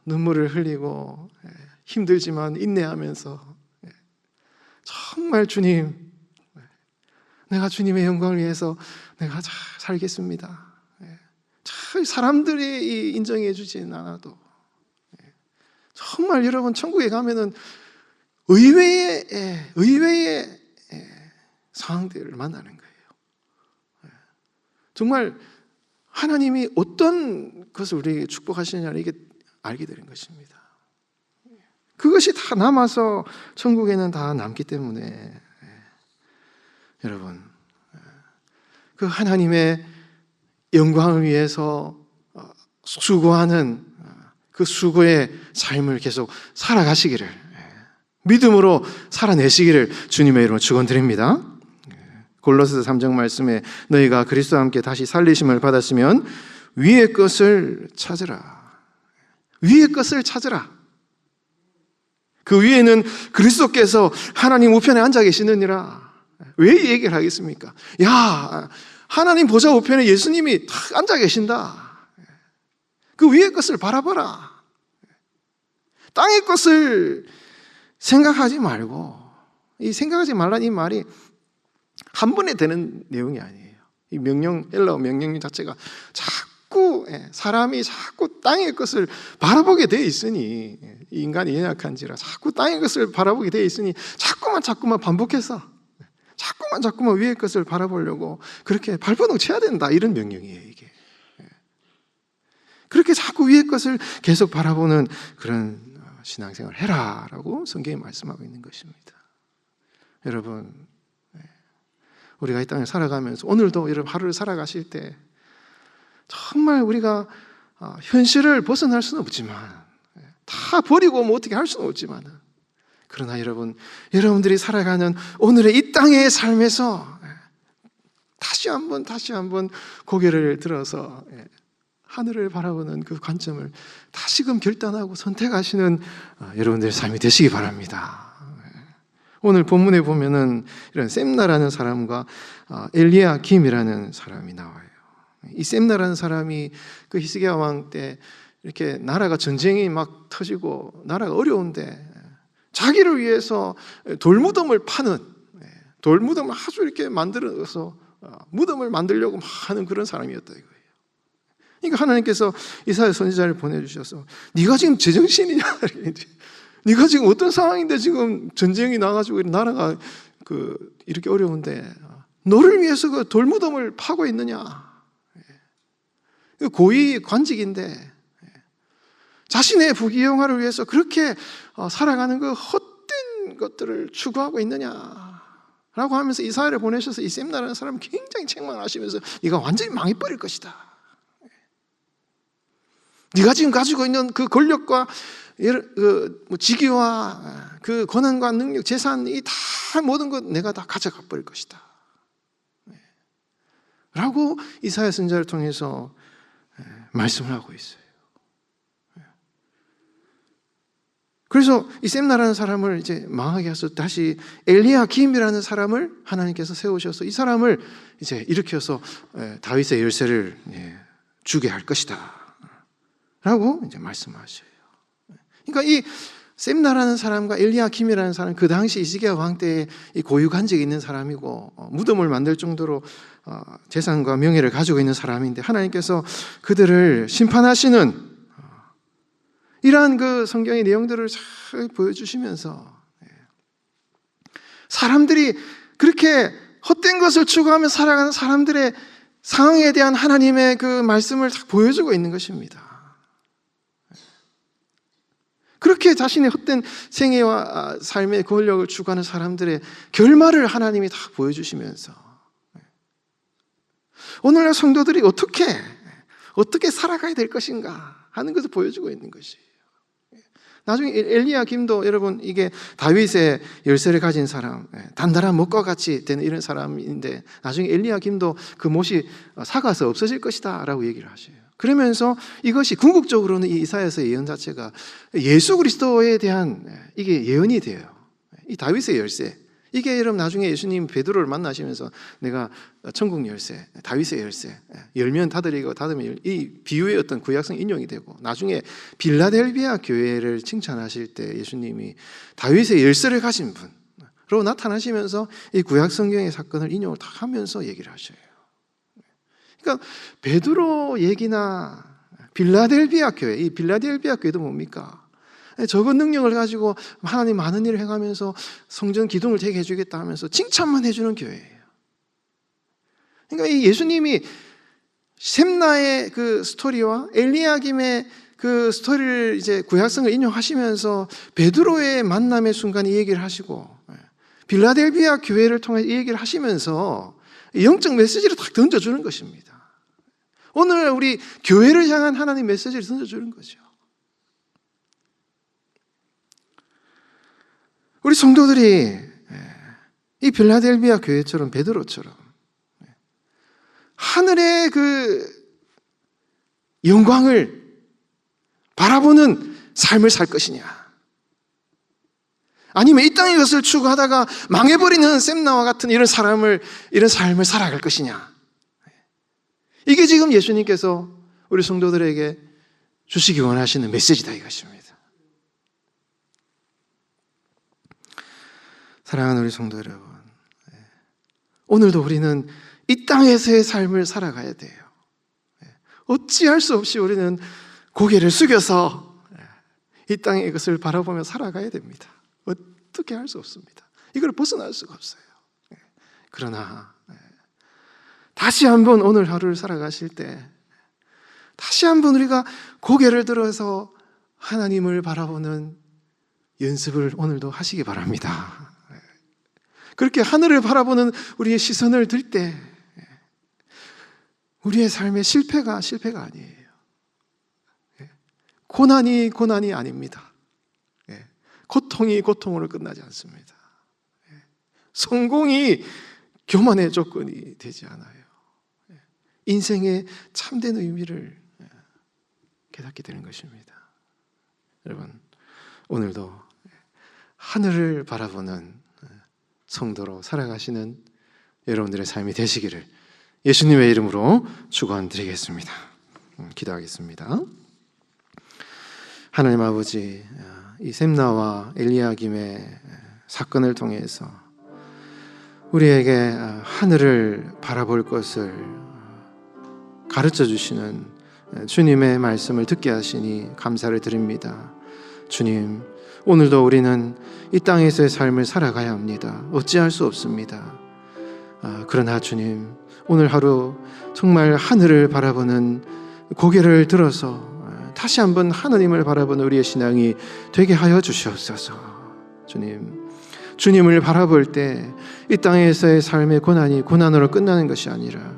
눈물을 흘리고 힘들지만 인내하면서 정말 주님, 내가 주님의 영광을 위해서 내가 잘 살겠습니다. 잘 사람들이 인정해 주진 않아도 정말 여러분 천국에 가면은 의외의 상황들을 만나는 거예요. 정말 하나님이 어떤 것을 우리에게 축복하시느냐를 이게 알게 되는 것입니다. 그것이 다 남아서 천국에는 다 남기 때문에 여러분, 그 하나님의 영광을 위해서 수고하는 그 수고의 삶을 계속 살아가시기를, 믿음으로 살아내시기를 주님의 이름으로 축원드립니다. 골로새서 3장 말씀에 너희가 그리스도와 함께 다시 살리심을 받았으면 위의 것을 찾으라. 위의 것을 찾으라. 그 위에는 그리스도께서 하나님 우편에 앉아 계시느니라. 왜 이 얘기를 하겠습니까? 야, 하나님 보좌 우편에 예수님이 딱 앉아 계신다. 그 위의 것을 바라봐라. 땅의 것을 생각하지 말고, 이 생각하지 말라는 이 말이 한 번에 되는 내용이 아니에요. 이 명령, 헬라어 명령 자체가 사람이 자꾸 땅의 것을 바라보게 돼 있으니, 인간이 연약한지라 자꾸 땅의 것을 바라보게 돼 있으니 자꾸만 반복해서 자꾸만 위의 것을 바라보려고 그렇게 발버둥 쳐야 된다, 이런 명령이에요, 이게. 그렇게 자꾸 위의 것을 계속 바라보는 그런 신앙생활을 해라라고 성경이 말씀하고 있는 것입니다. 여러분, 우리가 이 땅을 살아가면서 오늘도 여러분 하루를 살아가실 때 정말 우리가 현실을 벗어날 수는 없지만, 다 버리고 뭐 어떻게 할 수는 없지만, 그러나 여러분들이 살아가는 오늘의 이 땅의 삶에서 다시 한번 고개를 들어서 하늘을 바라보는 그 관점을 다시금 결단하고 선택하시는 여러분들의 삶이 되시기 바랍니다. 오늘 본문에 보면은 이런 셈나라는 사람과 엘리야김이라는 사람이 나와요. 이 셈나라는 사람이 그 히스기야 왕 때 이렇게 나라가 전쟁이 막 터지고 나라가 어려운데 자기를 위해서 돌무덤을 파는, 돌무덤을 아주 이렇게 만들어서 무덤을 만들려고 하는 그런 사람이었다 이거예요. 그러니까 하나님께서 이사야 선지자를 보내주셔서 네가 지금 제정신이냐? 네가 지금 어떤 상황인데 지금 전쟁이 나가지고 나라가 이렇게 어려운데 너를 위해서 그 돌무덤을 파고 있느냐? 고위 관직인데 자신의 부귀영화를 위해서 그렇게 살아가는 그 헛된 것들을 추구하고 있느냐라고 하면서 이사야를 보내셔서 이 셈나라는 사람을 굉장히 책망하시면서 네가 완전히 망해버릴 것이다. 네가 지금 가지고 있는 그 권력과 직위와 그 권한과 능력, 재산, 이 다 모든 것 내가 다 가져가 버릴 것이다. 라고 이사야 선지자를 통해서 말씀을 하고 있어요. 그래서 이 셈나라는 사람을 이제 망하게 해서 다시 엘리야김이라는 사람을 하나님께서 세우셔서 이 사람을 이제 일으켜서 다윗의 열쇠를 주게 할 것이다. 라고 이제 말씀하셔요. 그러니까 이 셈나라는 사람과 엘리야김이라는 사람, 그 당시 히스기야 왕 때에 이 고유관직이 있는 사람이고 무덤을 만들 정도로 재산과 명예를 가지고 있는 사람인데 하나님께서 그들을 심판하시는 이러한 그 성경의 내용들을 잘 보여주시면서 사람들이 그렇게 헛된 것을 추구하며 살아가는 사람들의 상황에 대한 하나님의 그 말씀을 딱 보여주고 있는 것입니다. 그렇게 자신의 헛된 생애와 삶의 권력을 추구하는 사람들의 결말을 하나님이 다 보여주시면서 오늘날 성도들이 어떻게 살아가야 될 것인가 하는 것을 보여주고 있는 것이에요. 나중에 엘리야김도 여러분 이게 다윗의 열쇠를 가진 사람, 단단한 못과 같이 되는 이런 사람인데 나중에 엘리야김도 그 못이 삭아서 없어질 것이다 라고 얘기를 하셔요. 그러면서 이것이 궁극적으로는 이 이사야서의 예언 자체가 예수 그리스도에 대한 이게 예언이 돼요. 이 다윗의 열쇠, 이게 여러분 나중에 예수님 베드로를 만나시면서 내가 천국 열쇠, 다윗의 열쇠, 열면 닫으리고 닫으면 이 비유의 어떤 구약성 인용이 되고 나중에 빌라델비아 교회를 칭찬하실 때 예수님이 다윗의 열쇠를 가진 분, 나타나시면서 이 구약 성경의 사건을 인용을 다 하면서 얘기를 하셔요. 그러니까 베드로 얘기나 빌라델비아 교회, 이 빌라델비아 교회도 뭡니까? 적은 능력을 가지고 하나님 많은 일을 행하면서 성전 기둥을 되게 해주겠다 하면서 칭찬만 해주는 교회예요. 그러니까 이 예수님이 셈나의 그 스토리와 엘리야김의 그 스토리를 이제 구약성을 인용하시면서 베드로의 만남의 순간 이 얘기를 하시고 빌라델비아 교회를 통해 이 얘기를 하시면서 영적 메시지를 딱 던져주는 것입니다. 오늘 우리 교회를 향한 하나님 메시지를 던져주는 거죠. 우리 성도들이 이 빌라델비아 교회처럼 베드로처럼 하늘의 그 영광을 바라보는 삶을 살 것이냐, 아니면 이 땅의 것을 추구하다가 망해버리는 셈나와 같은 이런 삶을 살아갈 것이냐. 이게 지금 예수님께서 우리 성도들에게 주시기 원하시는 메시지다 이것입니다. 사랑하는 우리 성도 여러분, 오늘도 우리는 이 땅에서의 삶을 살아가야 돼요. 어찌할 수 없이 우리는 고개를 숙여서 이 땅의 것을 바라보며 살아가야 됩니다. 어떻게 할 수 없습니다. 이걸 벗어날 수가 없어요. 그러나 다시 한번 오늘 하루를 살아가실 때 다시 한번 우리가 고개를 들어서 하나님을 바라보는 연습을 오늘도 하시기 바랍니다. 그렇게 하늘을 바라보는 우리의 시선을 들 때 우리의 삶의 실패가 아니에요. 고난이 아닙니다. 고통이 고통으로 끝나지 않습니다. 성공이 교만의 조건이 되지 않아요. 인생의 참된 의미를 깨닫게 되는 것입니다. 여러분, 오늘도 하늘을 바라보는 성도로 살아가시는 여러분들의 삶이 되시기를 예수님의 이름으로 축원드리겠습니다. 기도하겠습니다. 하나님 아버지, 이 셈나와 엘리야김의 사건을 통해서 우리에게 하늘을 바라볼 것을 가르쳐 주시는 주님의 말씀을 듣게 하시니 감사를 드립니다. 주님, 오늘도 우리는 이 땅에서의 삶을 살아가야 합니다. 어찌할 수 없습니다. 그러나 주님, 오늘 하루 정말 하늘을 바라보는 고개를 들어서 다시 한번 하나님을 바라보는 우리의 신앙이 되게 하여 주시옵소서. 주님을 바라볼 때 이 땅에서의 삶의 고난이 고난으로 끝나는 것이 아니라,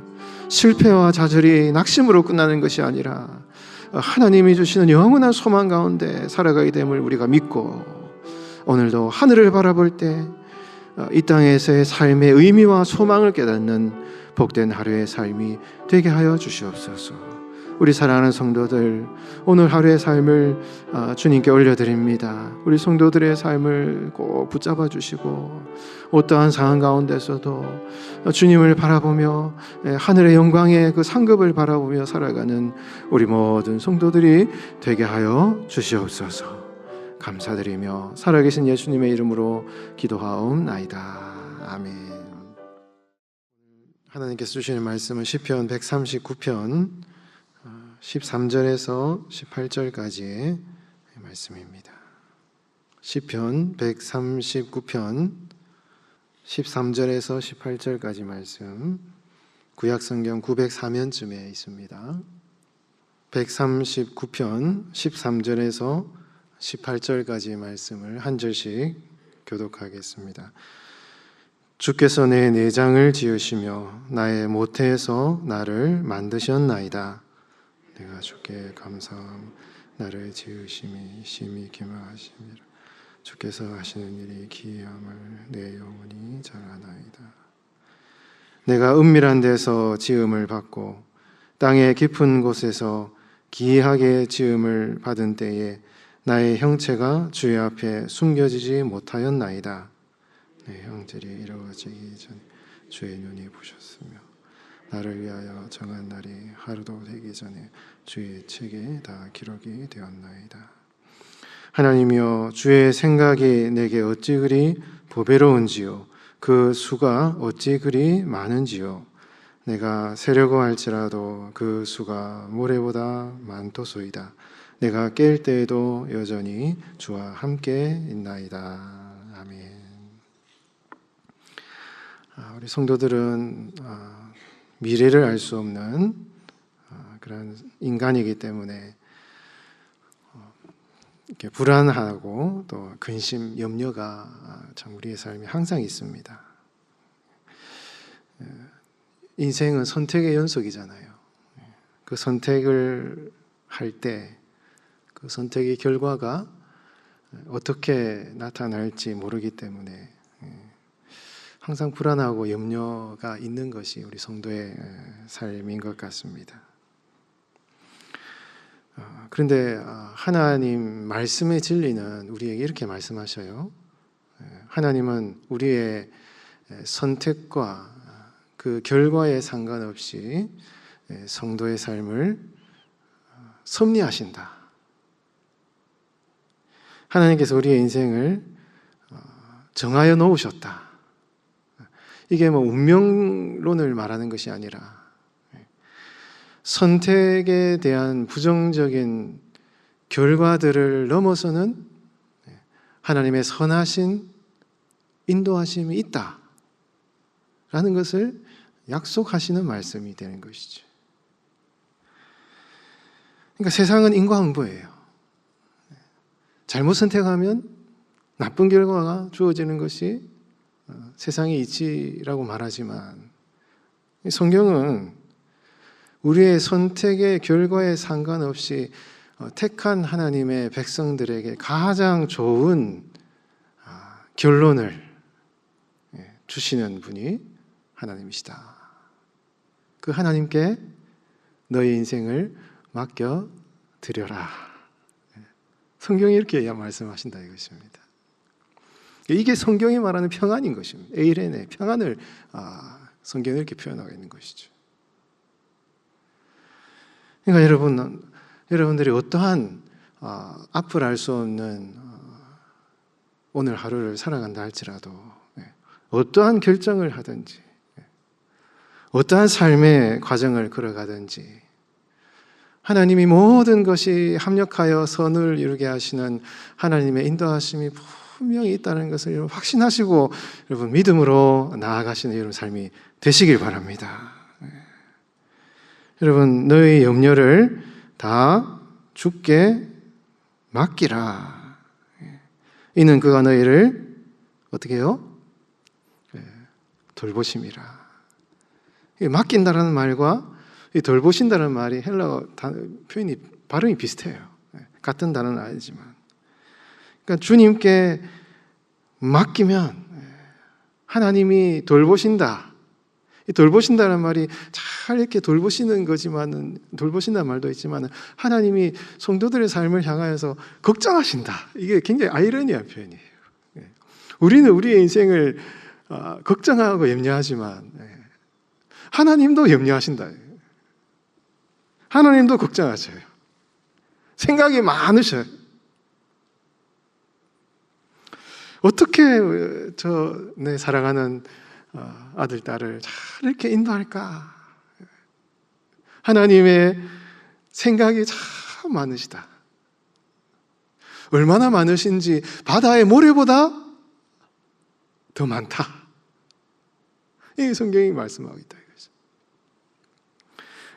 실패와 좌절이 낙심으로 끝나는 것이 아니라 하나님이 주시는 영원한 소망 가운데 살아가게 됨을 우리가 믿고, 오늘도 하늘을 바라볼 때 이 땅에서의 삶의 의미와 소망을 깨닫는 복된 하루의 삶이 되게 하여 주시옵소서. 우리 사랑하는 성도들, 오늘 하루의 삶을 주님께 올려드립니다. 우리 성도들의 삶을 꼭 붙잡아 주시고, 어떠한 상황 가운데서도 주님을 바라보며 하늘의 영광의 그 상급을 바라보며 살아가는 우리 모든 성도들이 되게 하여 주시옵소서. 감사드리며 살아계신 예수님의 이름으로 기도하옵나이다. 아멘. 하나님께서 주시는 말씀은 시편 139편 13절에서 18절까지의 말씀입니다. 시편 139편 13절에서 18절까지 말씀, 구약성경 904면쯤에 있습니다. 139편 13절에서 18절까지의 말씀을 한 절씩 교독하겠습니다. 주께서 내 내장을 지으시며 나의 모태에서 나를 만드셨나이다. 내가 주께 감사함. 나를 지으심이 심히 기뻐하심이라. 주께서 하시는 일이 기이함을 내 영혼이 잘 아나이다. 내가 은밀한 데서 지음을 받고 땅의 깊은 곳에서 기이하게 지음을 받은 때에 나의 형체가 주의 앞에 숨겨지지 못하였나이다. 내 형들이 이루어지기 전에 주의 눈이 보셨으며 나를 위하여 정한 날이 하루도 되기 전에 주의 책에 다 기록이 되었나이다. 하나님이여, 주의 생각이 내게 어찌 그리 보배로운지요 그 수가 어찌 그리 많은지요 내가 세려고 할지라도 그 수가 모래보다 많도소이다 내가 깰 때에도 여전히 주와 함께 있나이다. 아멘. 우리 성도들은 미래를 알 수 없는 그런 인간이기 때문에 이렇게 불안하고 또 근심, 염려가 참 우리의 삶에 항상 있습니다. 인생은 선택의 연속이잖아요. 그 선택을 할 때 그 선택의 결과가 어떻게 나타날지 모르기 때문에 항상 불안하고 염려가 있는 것이 우리 성도의 삶인 것 같습니다. 그런데 하나님 말씀의 진리는 우리에게 이렇게 말씀하셔요. 하나님은 우리의 선택과 그 결과에 상관없이 성도의 삶을 섭리하신다. 하나님께서 우리의 인생을 정하여 놓으셨다. 이게 뭐 운명론을 말하는 것이 아니라 선택에 대한 부정적인 결과들을 넘어서는 하나님의 선하신 인도하심이 있다라는 것을 약속하시는 말씀이 되는 것이죠. 그러니까 세상은 인과응보예요. 잘못 선택하면 나쁜 결과가 주어지는 것이 세상의 이치라고 말하지만 성경은 우리의 선택의 결과에 상관없이 택한 하나님의 백성들에게 가장 좋은 결론을 주시는 분이 하나님이시다. 그 하나님께 너의 인생을 맡겨 드려라. 성경이 이렇게 말씀하신다 이것입니다. 이게 성경이 말하는 평안인 것입니다. 에이렌의 평안을 성경이 이렇게 표현하고 있는 것이죠. 그러니까 여러분들이 어떠한 앞을 알 수 없는 오늘 하루를 살아간다 할지라도 어떠한 결정을 하든지 어떠한 삶의 과정을 걸어가든지 하나님이 모든 것이 합력하여 선을 이루게 하시는 하나님의 인도하심이 분명히 있다는 것을 여러분 확신하시고 여러분 믿음으로 나아가시는 여러분 삶이 되시길 바랍니다. 여러분 너의 염려를 다 주께 맡기라. 이는 그가 너희를 어떻게 해요? 돌보심이라. 맡긴다라는 말과 이 돌보신다는 말이 헬라어 표현이 발음이 비슷해요. 같은 단어는 아니지만, 그러니까 주님께 맡기면 하나님이 돌보신다. 이 돌보신다는 말이 잘 이렇게 돌보시는 거지만은 돌보신다는 말도 있지만은 하나님이 성도들의 삶을 향하여서 걱정하신다. 이게 굉장히 아이러니한 표현이에요. 우리는 우리의 인생을 걱정하고 염려하지만 하나님도 염려하신다. 하나님도 걱정하셔요. 생각이 많으셔요. 어떻게 내 사랑하는 아들, 딸을 잘 이렇게 인도할까? 하나님의 생각이 참 많으시다. 얼마나 많으신지 바다의 모래보다 더 많다. 이 성경이 말씀하고 있다.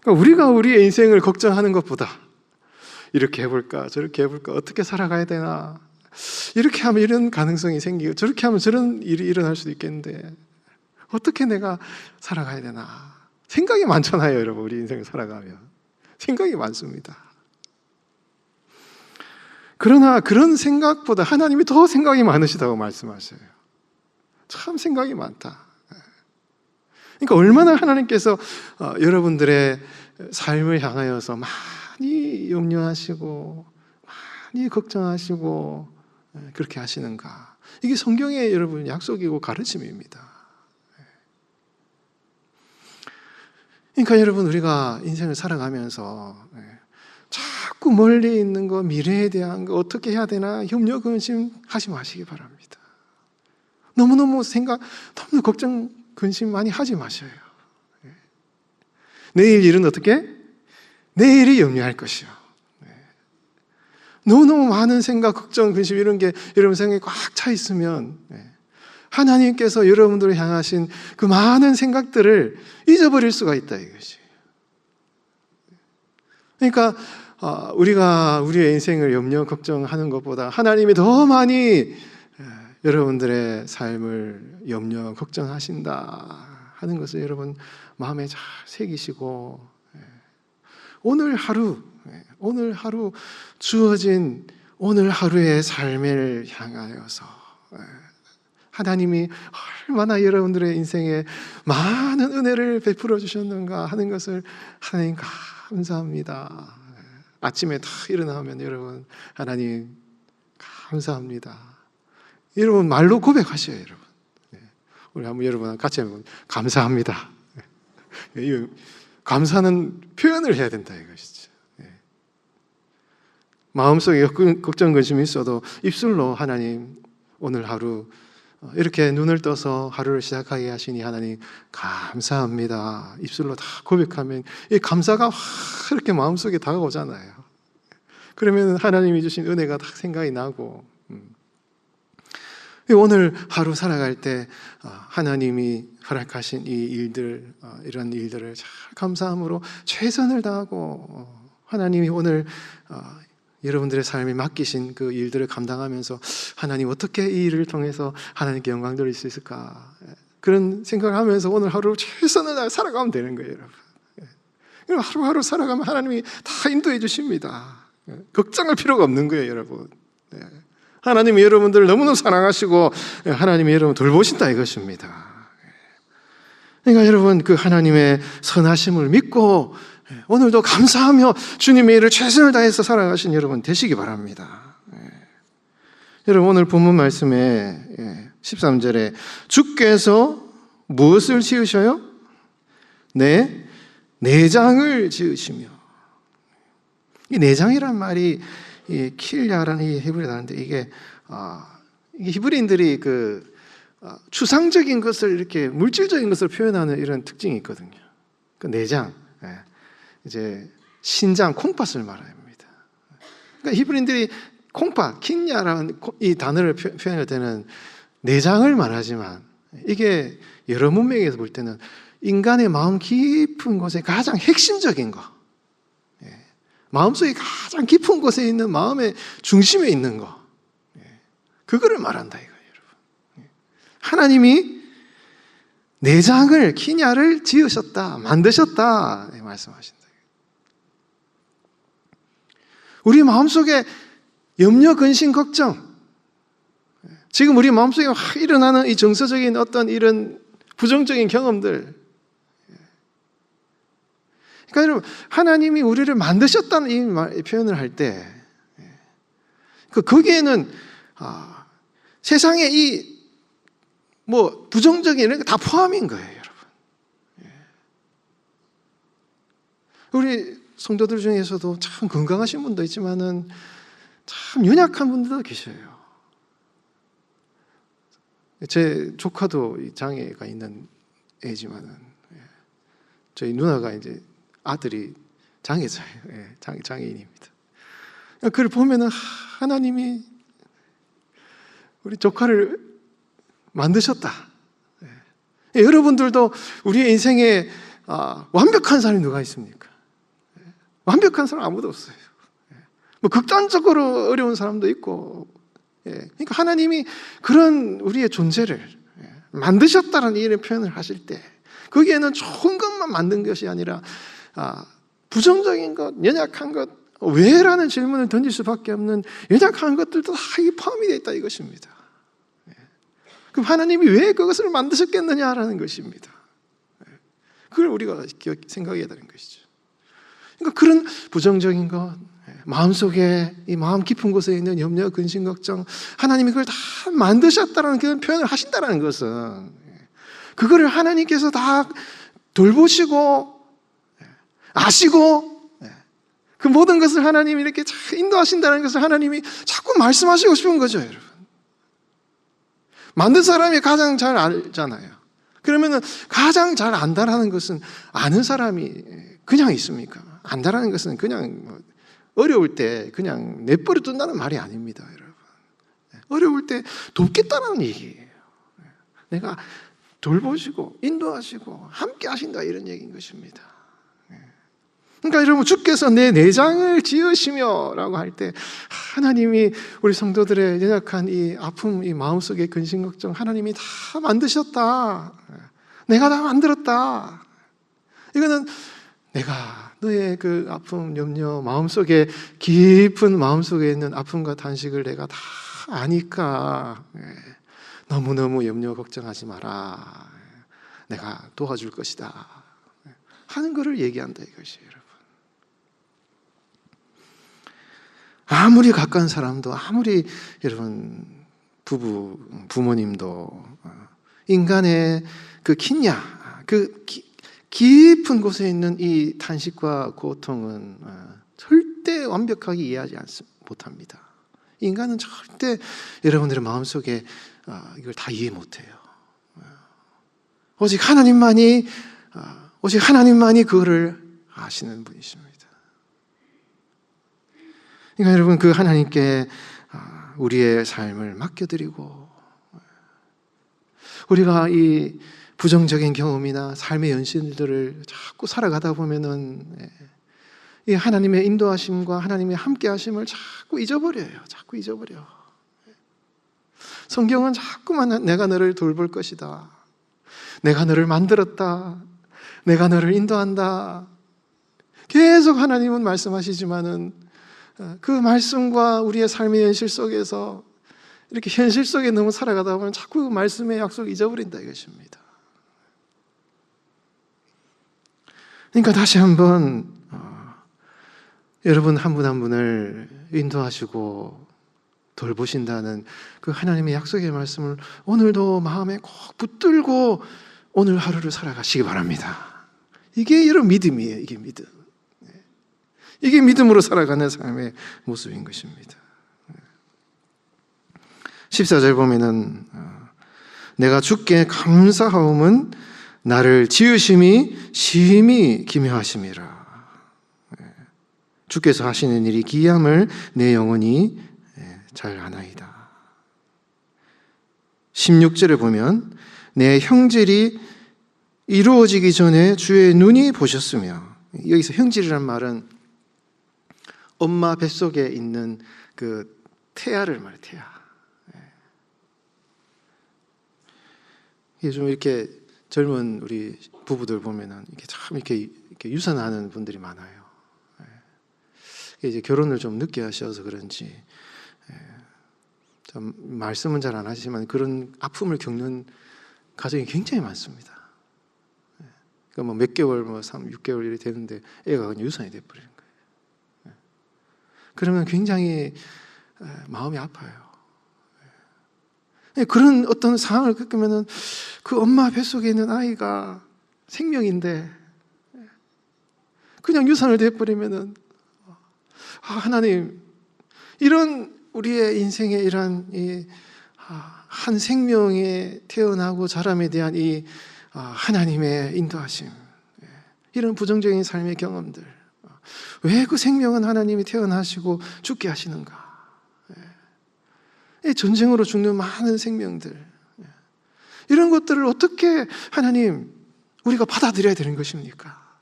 그러니까 우리가 우리의 인생을 걱정하는 것보다 이렇게 해볼까 저렇게 해볼까 어떻게 살아가야 되나 이렇게 하면 이런 가능성이 생기고 저렇게 하면 저런 일이 일어날 수도 있겠는데 어떻게 내가 살아가야 되나 생각이 많잖아요. 여러분 우리 인생을 살아가면 생각이 많습니다. 그러나 그런 생각보다 하나님이 더 생각이 많으시다고 말씀하셔요. 참 생각이 많다. 그러니까 얼마나 하나님께서 여러분들의 삶을 향하여서 많이 염려하시고 많이 걱정하시고 그렇게 하시는가. 이게 성경의 여러분 약속이고 가르침입니다. 그러니까 여러분 우리가 인생을 살아가면서 자꾸 멀리 있는 거 미래에 대한 거 어떻게 해야 되나 염려 근심 하지 마시기 바랍니다. 너무너무 너무 걱정, 근심 많이 하지 마셔요. 내일 일은 어떻게? 내일이 염려할 것이요. 너무너무 많은 생각, 걱정, 근심 이런 게 여러분 생각에 꽉 차 있으면 하나님께서 여러분들을 향하신 그 많은 생각들을 잊어버릴 수가 있다 이것이. 그러니까 우리가 우리의 인생을 염려, 걱정하는 것보다 하나님이 더 많이 여러분들의 삶을 염려, 걱정하신다 하는 것을 여러분 마음에 잘 새기시고, 오늘 하루 주어진 오늘 하루의 삶을 향하여서 하나님이 얼마나 여러분들의 인생에 많은 은혜를 베풀어 주셨는가 하는 것을 하나님 감사합니다. 아침에 다 일어나면 여러분 하나님 감사합니다. 여러분 말로 고백하셔요. 여러분 우리 한번 여러분 같이 한번 감사합니다. 감사는 표현을 해야 된다 이것이죠. 마음속에 걱정 근심이 있어도 입술로 하나님 오늘 하루 이렇게 눈을 떠서 하루를 시작하게 하시니 하나님 감사합니다. 입술로 다 고백하면 이 감사가 확 이렇게 마음속에 다가오잖아요. 그러면 하나님이 주신 은혜가 딱 생각이 나고, 오늘 하루 살아갈 때 하나님이 허락하신 이 일들, 이런 일들을 잘 감사함으로 최선을 다하고, 하나님이 오늘 여러분들의 삶에 맡기신 그 일들을 감당하면서 하나님 어떻게 이 일을 통해서 하나님께 영광 돌릴 수 있을까, 그런 생각을 하면서 오늘 하루 최선을 다해 살아가면 되는 거예요. 여러분 하루하루 살아가면 하나님이 다 인도해 주십니다. 걱정할 필요가 없는 거예요. 여러분 하나님이 여러분들을 너무너무 사랑하시고 하나님이 여러분 돌보신다 이것입니다. 그러니까 여러분 그 하나님의 선하심을 믿고 오늘도 감사하며 주님의 일을 최선을 다해서 살아가신 여러분 되시기 바랍니다. 여러분 오늘 본문 말씀에 13절에 주께서 무엇을 지으셔요? 네, 내장을 지으시며, 이 내장이란 말이 이 킬야라는 이 히브리 단어인데 이게 히브리인들이 그 추상적인 것을 이렇게 물질적인 것을 표현하는 이런 특징이 있거든요. 그 내장, 이제 신장, 콩팥을 말합니다. 그러니까 히브리인들이 콩팥, 킨야라는 이 단어를 표현할 때는 내장을 말하지만 이게 여러 문맥에서 볼 때는 인간의 마음 깊은 곳에 가장 핵심적인 거, 마음속에 가장 깊은 곳에 있는 마음의 중심에 있는 거, 그거를 말한다 이거예요. 여러분 하나님이 내장을, 키냐를 지으셨다, 만드셨다 말씀하신다. 우리 마음속에 염려, 근심, 걱정, 지금 우리 마음속에 확 일어나는 이 정서적인 어떤 이런 부정적인 경험들, 그러니까 여러분 하나님이 우리를 만드셨다는 이 표현을 할 때 거기에는 세상의 이 뭐 부정적인 이런 거 다 포함인 거예요, 여러분. 우리 성도들 중에서도 참 건강하신 분도 있지만은 참 연약한 분들도 계셔요. 제 조카도 장애가 있는 애지만은 저희 누나가 이제 아들이 장애자예요. 장애인입니다. 그걸 보면은 하나님이 우리 조카를 만드셨다. 여러분들도 우리의 인생에 완벽한 사람이 누가 있습니까? 완벽한 사람 아무도 없어요. 뭐 극단적으로 어려운 사람도 있고, 그러니까 하나님이 그런 우리의 존재를 만드셨다는 이런 표현을 하실 때 거기에는 좋은 것만 만든 것이 아니라 부정적인 것, 연약한 것, 왜? 라는 질문을 던질 수밖에 없는 연약한 것들도 다 포함이 되어 있다 이것입니다. 그럼 하나님이 왜 그것을 만드셨겠느냐라는 것입니다. 그걸 우리가 생각해야 되는 것이죠. 그러니까 그런 부정적인 것, 마음속에 이 마음 깊은 곳에 있는 염려, 근심, 걱정, 하나님이 그걸 다 만드셨다는 그런 표현을 하신다는 것은 그거를 하나님께서 다 돌보시고 아시고 그 모든 것을 하나님이 이렇게 인도하신다는 것을 하나님이 자꾸 말씀하시고 싶은 거죠, 여러분. 만든 사람이 가장 잘 알잖아요. 그러면은 가장 잘 안다라는 것은 아는 사람이 그냥 있습니까? 안다라는 것은 그냥 어려울 때 그냥 내버려 둔다는 말이 아닙니다, 여러분. 어려울 때 돕겠다는 얘기예요. 내가 돌보시고 인도하시고 함께 하신다, 이런 얘기인 것입니다. 그러니까 여러분, 주께서 내 내장을 지으시며 라고 할 때 하나님이 우리 성도들의 연약한 이 아픔, 이 마음속의 근심 걱정 하나님이 다 만드셨다. 내가 다 만들었다. 이거는 내가 너의 그 아픔, 염려, 마음속에 깊은 마음속에 있는 아픔과 단식을 내가 다 아니까 너무너무 염려 걱정하지 마라. 내가 도와줄 것이다 하는 것을 얘기한다, 이것이. 여러분, 아무리 가까운 사람도, 아무리 여러분 부모님도 인간의 그 기냐, 그 깊은 곳에 있는 이 탄식과 고통은 절대 완벽하게 이해하지 못합니다. 인간은 절대 여러분들의 마음속에 이걸 다 이해 못해요. 오직 하나님만이 그거를 아시는 분이십니다. 그러니까 여러분, 그 하나님께 우리의 삶을 맡겨드리고, 우리가 이 부정적인 경험이나 삶의 연신들을 자꾸 살아가다 보면은 이 하나님의 인도하심과 하나님의 함께하심을 자꾸 잊어버려요. 자꾸 잊어버려. 성경은 자꾸만 내가 너를 돌볼 것이다, 내가 너를 만들었다, 내가 너를 인도한다, 계속 하나님은 말씀하시지만은 그 말씀과 우리의 삶의 현실 속에서 이렇게 현실 속에 너무 살아가다 보면 자꾸 그 말씀의 약속을 잊어버린다, 이것입니다. 그러니까 다시 한번 여러분 한 분 한 분을 인도하시고 돌보신다는 그 하나님의 약속의 말씀을 오늘도 마음에 꼭 붙들고 오늘 하루를 살아가시기 바랍니다. 이게 여러분 믿음이에요. 이게 믿음. 이게 믿음으로 살아가는 삶의 모습인 것입니다. 14절 보면은 내가 주께 감사하옴은 나를 지으심이 심히 기묘하심이라. 주께서 하시는 일이 기이함을 내 영혼이 잘 아나이다. 16절에 보면 내 형질이 이루어지기 전에 주의 눈이 보셨으며, 여기서 형질이란 말은 엄마 뱃속에 있는 그 태아를 말해요. 태아. 이게 좀 이렇게 젊은 우리 부부들 보면은 이게 참 이렇게 유산하는 분들이 많아요. 이제 결혼을 좀 늦게 하셔서 그런지 좀 말씀은 잘 안 하시지만 그런 아픔을 겪는 가정이 굉장히 많습니다. 그러니까 뭐 몇 개월, 6개월 이렇게 되는데 애가 그냥 유산이 돼버리는 거예요. 그러면 굉장히 마음이 아파요. 그런 어떤 상황을 겪으면은 그 엄마 뱃속에 있는 아이가 생명인데 그냥 유산을 돼버리면은 하나님, 이런 우리의 인생의 이런 한 생명에 태어나고 자람에 대한 이 하나님의 인도하심, 이런 부정적인 삶의 경험들, 왜 그 생명은 하나님이 태어나시고 죽게 하시는가? 전쟁으로 죽는 많은 생명들, 이런 것들을 어떻게 하나님 우리가 받아들여야 되는 것입니까?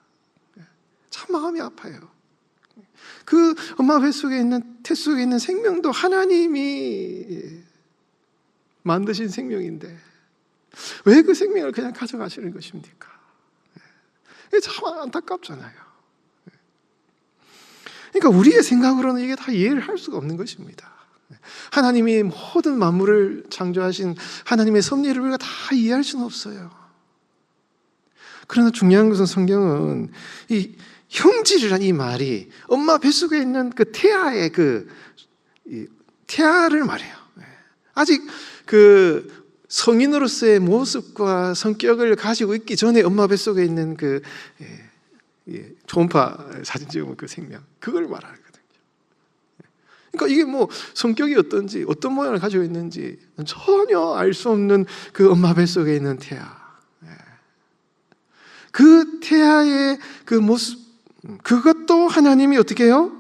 참 마음이 아파요. 그 엄마 뱃속에 있는 태 속에 있는 생명도 하나님이 만드신 생명인데 왜 그 생명을 그냥 가져가시는 것입니까? 참 안타깝잖아요. 그러니까 우리의 생각으로는 이게 다 이해를 할 수가 없는 것입니다. 하나님이 모든 만물을 창조하신 하나님의 섭리를 우리가 다 이해할 수는 없어요. 그러나 중요한 것은 성경은 이 형질이라는 이 말이 엄마 뱃속에 있는 그 태아의 태아를 말해요. 아직 그 성인으로서의 모습과 성격을 가지고 있기 전에 엄마 뱃속에 있는 그 초음파 사진 찍으면 그 생명, 그걸 말하거든요. 그러니까 이게 뭐 성격이 어떤지, 어떤 모양을 가지고 있는지 전혀 알 수 없는 그 엄마 뱃속에 있는 태아. 그 태아의 그 모습, 그것도 하나님이 어떻게 해요?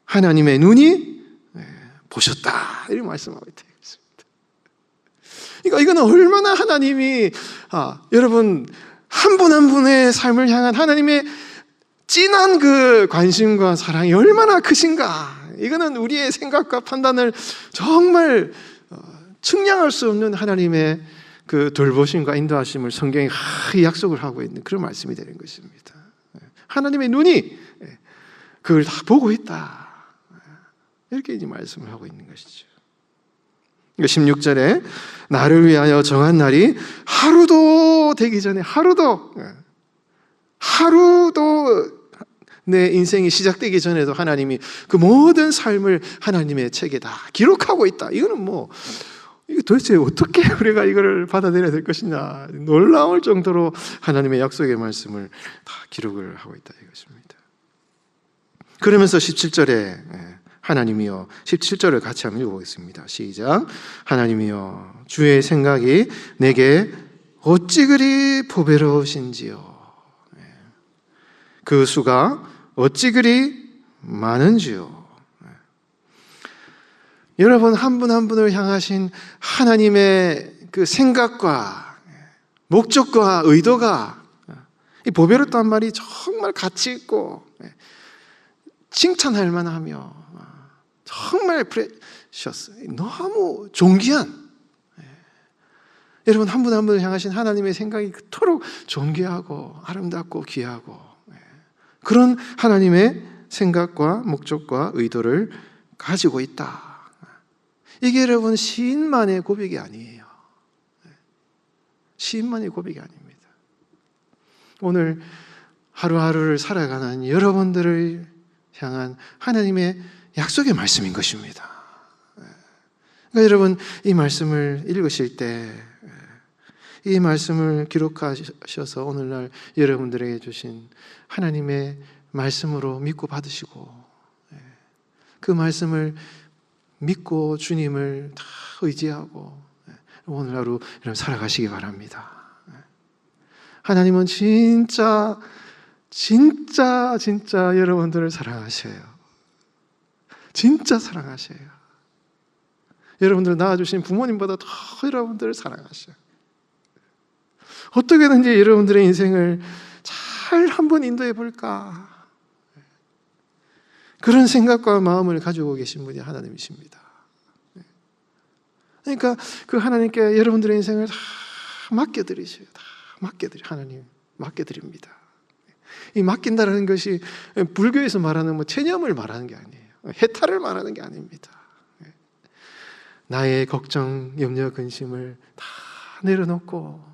하나님의 눈이 보셨다, 이렇게 말씀하고 있습니다. 그러니까 이거는 얼마나 하나님이 여러분 한 분 한 분의 삶을 향한 하나님의 진한 그 관심과 사랑이 얼마나 크신가. 이거는 우리의 생각과 판단을 정말 측량할 수 없는 하나님의 그 돌보심과 인도하심을 성경이 약속을 하고 있는 그런 말씀이 되는 것입니다. 하나님의 눈이 그걸 다 보고 있다, 이렇게 이제 말씀을 하고 있는 것이죠. 16절에 나를 위하여 정한 날이 하루도 되기 전에, 하루도 내 인생이 시작되기 전에도 하나님이 그 모든 삶을 하나님의 책에 다 기록하고 있다. 이거는 뭐 이거 도대체 어떻게 우리가 이걸 받아들여야 될 것이냐, 놀라울 정도로 하나님의 약속의 말씀을 다 기록을 하고 있다 이것입니다. 그러면서 17절에 하나님이여, 17절을 같이 한번 읽어보겠습니다. 시작. 하나님이여, 주의 생각이 내게 어찌 그리 보배로우신지요, 그 수가 어찌 그리 많은지요. 여러분 한 분 한 분을 향하신 하나님의 그 생각과 목적과 의도가, 이 보배롭다는 말이 정말 가치 있고 칭찬할 만하며 정말 프레셔스, 너무 존귀한, 여러분 한 분 한 분을 향하신 하나님의 생각이 그토록 존귀하고 아름답고 귀하고 그런 하나님의 생각과 목적과 의도를 가지고 있다. 이게 여러분 시인만의 고백이 아니에요. 시인만의 고백이 아닙니다. 오늘 하루하루를 살아가는 여러분들을 향한 하나님의 약속의 말씀인 것입니다. 그러니까 여러분 이 말씀을 읽으실 때, 이 말씀을 기록하셔서 오늘날 여러분들에게 주신 하나님의 말씀으로 믿고 받으시고, 그 말씀을 믿고 주님을 다 의지하고 오늘 하루 여러분 살아가시기 바랍니다. 하나님은 진짜 여러분들을 사랑하셔요. 진짜 사랑하셔요. 여러분들을 낳아주신 부모님보다 더 여러분들을 사랑하셔요. 어떻게든지 여러분들의 인생을 잘 한번 인도해 볼까, 그런 생각과 마음을 가지고 계신 분이 하나님이십니다. 그러니까 그 하나님께 여러분들의 인생을 다 맡겨드리셔요. 다 하나님 맡겨드립니다. 이 맡긴다는 것이 불교에서 말하는 뭐 체념을 말하는 게 아니에요. 해탈을 말하는 게 아닙니다. 나의 걱정, 염려, 근심을 다 내려놓고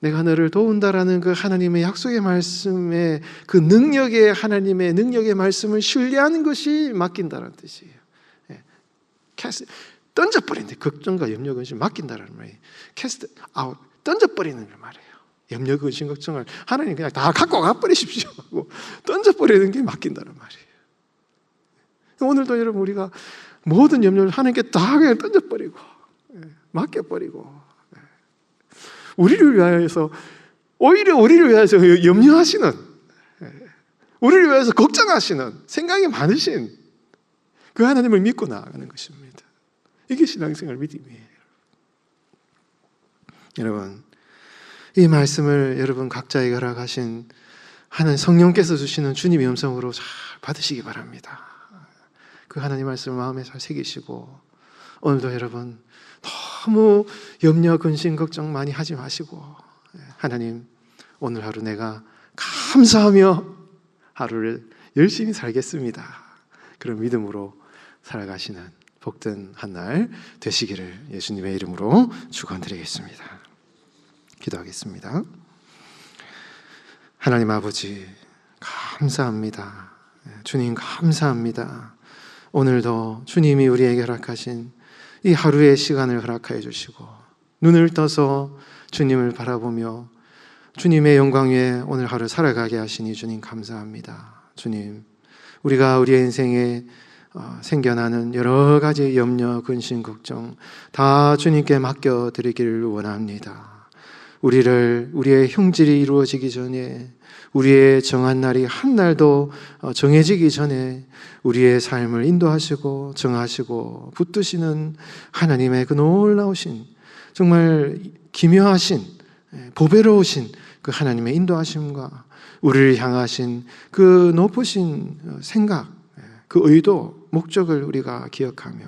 내가 너를 도운다라는 그 하나님의 약속의 말씀에, 그 능력의, 하나님의 능력의 말씀을 신뢰하는 것이 맡긴다는 뜻이에요. 던져버린다. 걱정과 염려, 근심 맡긴다라는 말이에요. 캐스트 아웃, 던져버리는 걸 말해요. 염려, 근심, 걱정을 하나님 그냥 다 갖고 가버리십시오 하고 던져버리는 게 맡긴다는 말이에요. 오늘도 여러분 우리가 모든 염려를 하나님께 다 그냥 던져버리고 맡겨버리고, 우리를 위하여서, 오히려 우리를 위해서 염려하시는, 우리를 위해서 걱정하시는, 생각이 많으신 그 하나님을 믿고 나아가는 것입니다. 이게 신앙생활 믿음이에요. 여러분 이 말씀을 여러분 각자에게 허락하신 하나님 성령께서 주시는 주님의 음성으로 잘 받으시기 바랍니다. 그 하나님 말씀을 마음에 잘 새기시고, 오늘도 여러분 너무 염려, 근심, 걱정 많이 하지 마시고, 하나님 오늘 하루 내가 감사하며 하루를 열심히 살겠습니다, 그런 믿음으로 살아가시는 복된 한 날 되시기를 예수님의 이름으로 축원드리겠습니다. 기도하겠습니다. 하나님 아버지 감사합니다. 주님 감사합니다. 오늘도 주님이 우리에게 허락하신 이 하루의 시간을 허락하여 주시고, 눈을 떠서 주님을 바라보며 주님의 영광 위에 오늘 하루 살아가게 하시니 주님 감사합니다. 주님, 우리가 우리의 인생에 생겨나는 여러 가지 염려, 근심, 걱정 다 주님께 맡겨드리기를 원합니다. 우리의 형질이 이루어지기 전에, 우리의 정한 날이 한 날도 정해지기 전에 우리의 삶을 인도하시고 정하시고 붙드시는 하나님의 그 놀라우신, 정말 기묘하신, 보배로우신 그 하나님의 인도하심과 우리를 향하신 그 높으신 생각, 그 의도, 목적을 우리가 기억하며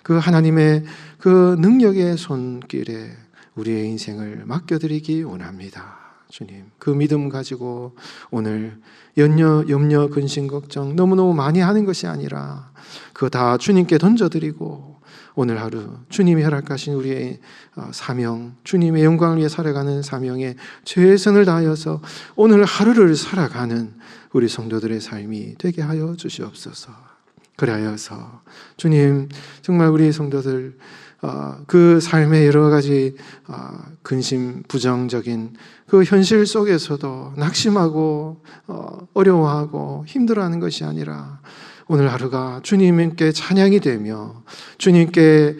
그 하나님의 그 능력의 손길에 우리의 인생을 맡겨드리기 원합니다. 주님, 그 믿음 가지고 오늘 염려, 근심, 걱정 너무너무 많이 하는 것이 아니라 그거 다 주님께 던져드리고 오늘 하루 주님이 허락하신 우리의 사명, 주님의 영광을 위해 살아가는 사명에 최선을 다하여서 오늘 하루를 살아가는 우리 성도들의 삶이 되게 하여 주시옵소서. 그리하여서 주님, 정말 우리 성도들 그 삶의 여러 가지 근심, 부정적인 그 현실 속에서도 낙심하고 어려워하고 힘들어하는 것이 아니라 오늘 하루가 주님께 찬양이 되며 주님께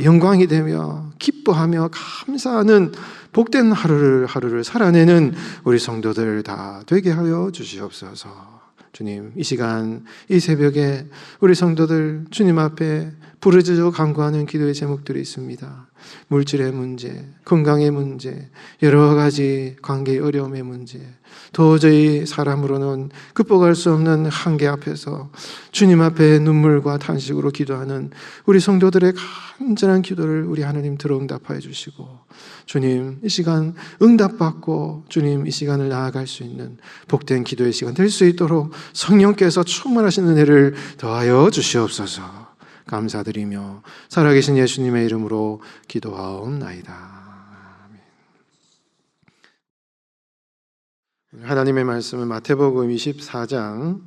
영광이 되며 기뻐하며 감사하는 복된 하루를 살아내는 우리 성도들 다 되게 하여 주시옵소서. 주님, 이 시간 이 새벽에 우리 성도들 주님 앞에 부르짖어 간구하는 기도의 제목들이 있습니다. 물질의 문제, 건강의 문제, 여러 가지 관계의 어려움의 문제, 도저히 사람으로는 극복할 수 없는 한계 앞에서 주님 앞에 눈물과 탄식으로 기도하는 우리 성도들의 간절한 기도를 우리 하나님 들어 응답하여 주시고, 주님 이 시간 응답받고 주님 이 시간을 나아갈 수 있는 복된 기도의 시간 될 수 있도록 성령께서 충만하신 은혜를 더하여 주시옵소서. 감사드리며 살아계신 예수님의 이름으로 기도하옵나이다. 하나님의 말씀은 마태복음 24장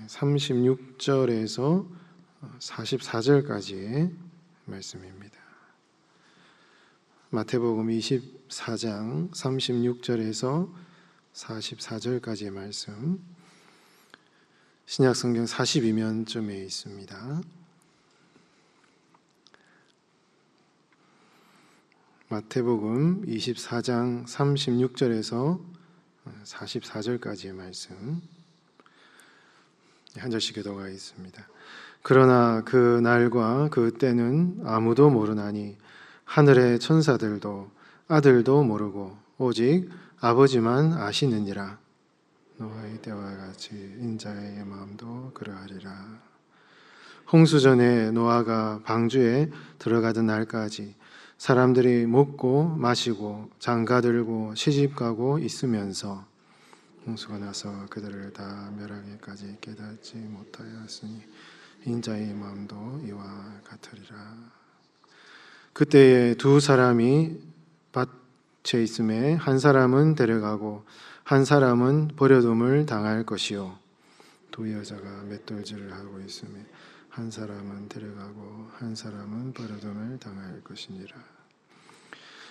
36절에서 44절까지의 말씀입니다. 마태복음 24장 36절에서 44절까지의 말씀, 신약성경 42면쯤에 있습니다. 마태복음 24장 36절에서 44절까지의 말씀, 한 절씩 교독하겠습니다. 그러나 그 날과 그 때는 아무도 모르나니 하늘의 천사들도 아들도 모르고 오직 아버지만 아시느니라. 노아의 때와 같이 인자의 마음도 그러하리라. 홍수전에 노아가 방주에 들어가던 날까지 사람들이 먹고 마시고 장가들고 시집가고 있으면서 홍수가 나서 그들을 다 멸하기까지 깨닫지 못하였으니 인자의 마음도 이와 같으리라. 그때에 두 사람이 밭에 있음에 한 사람은 데려가고 한 사람은 버려둠을 당할 것이요, 두 여자가 맷돌질을 하고 있음에 한 사람은 데려가고 한 사람은 버려둠을 당할 것이니라.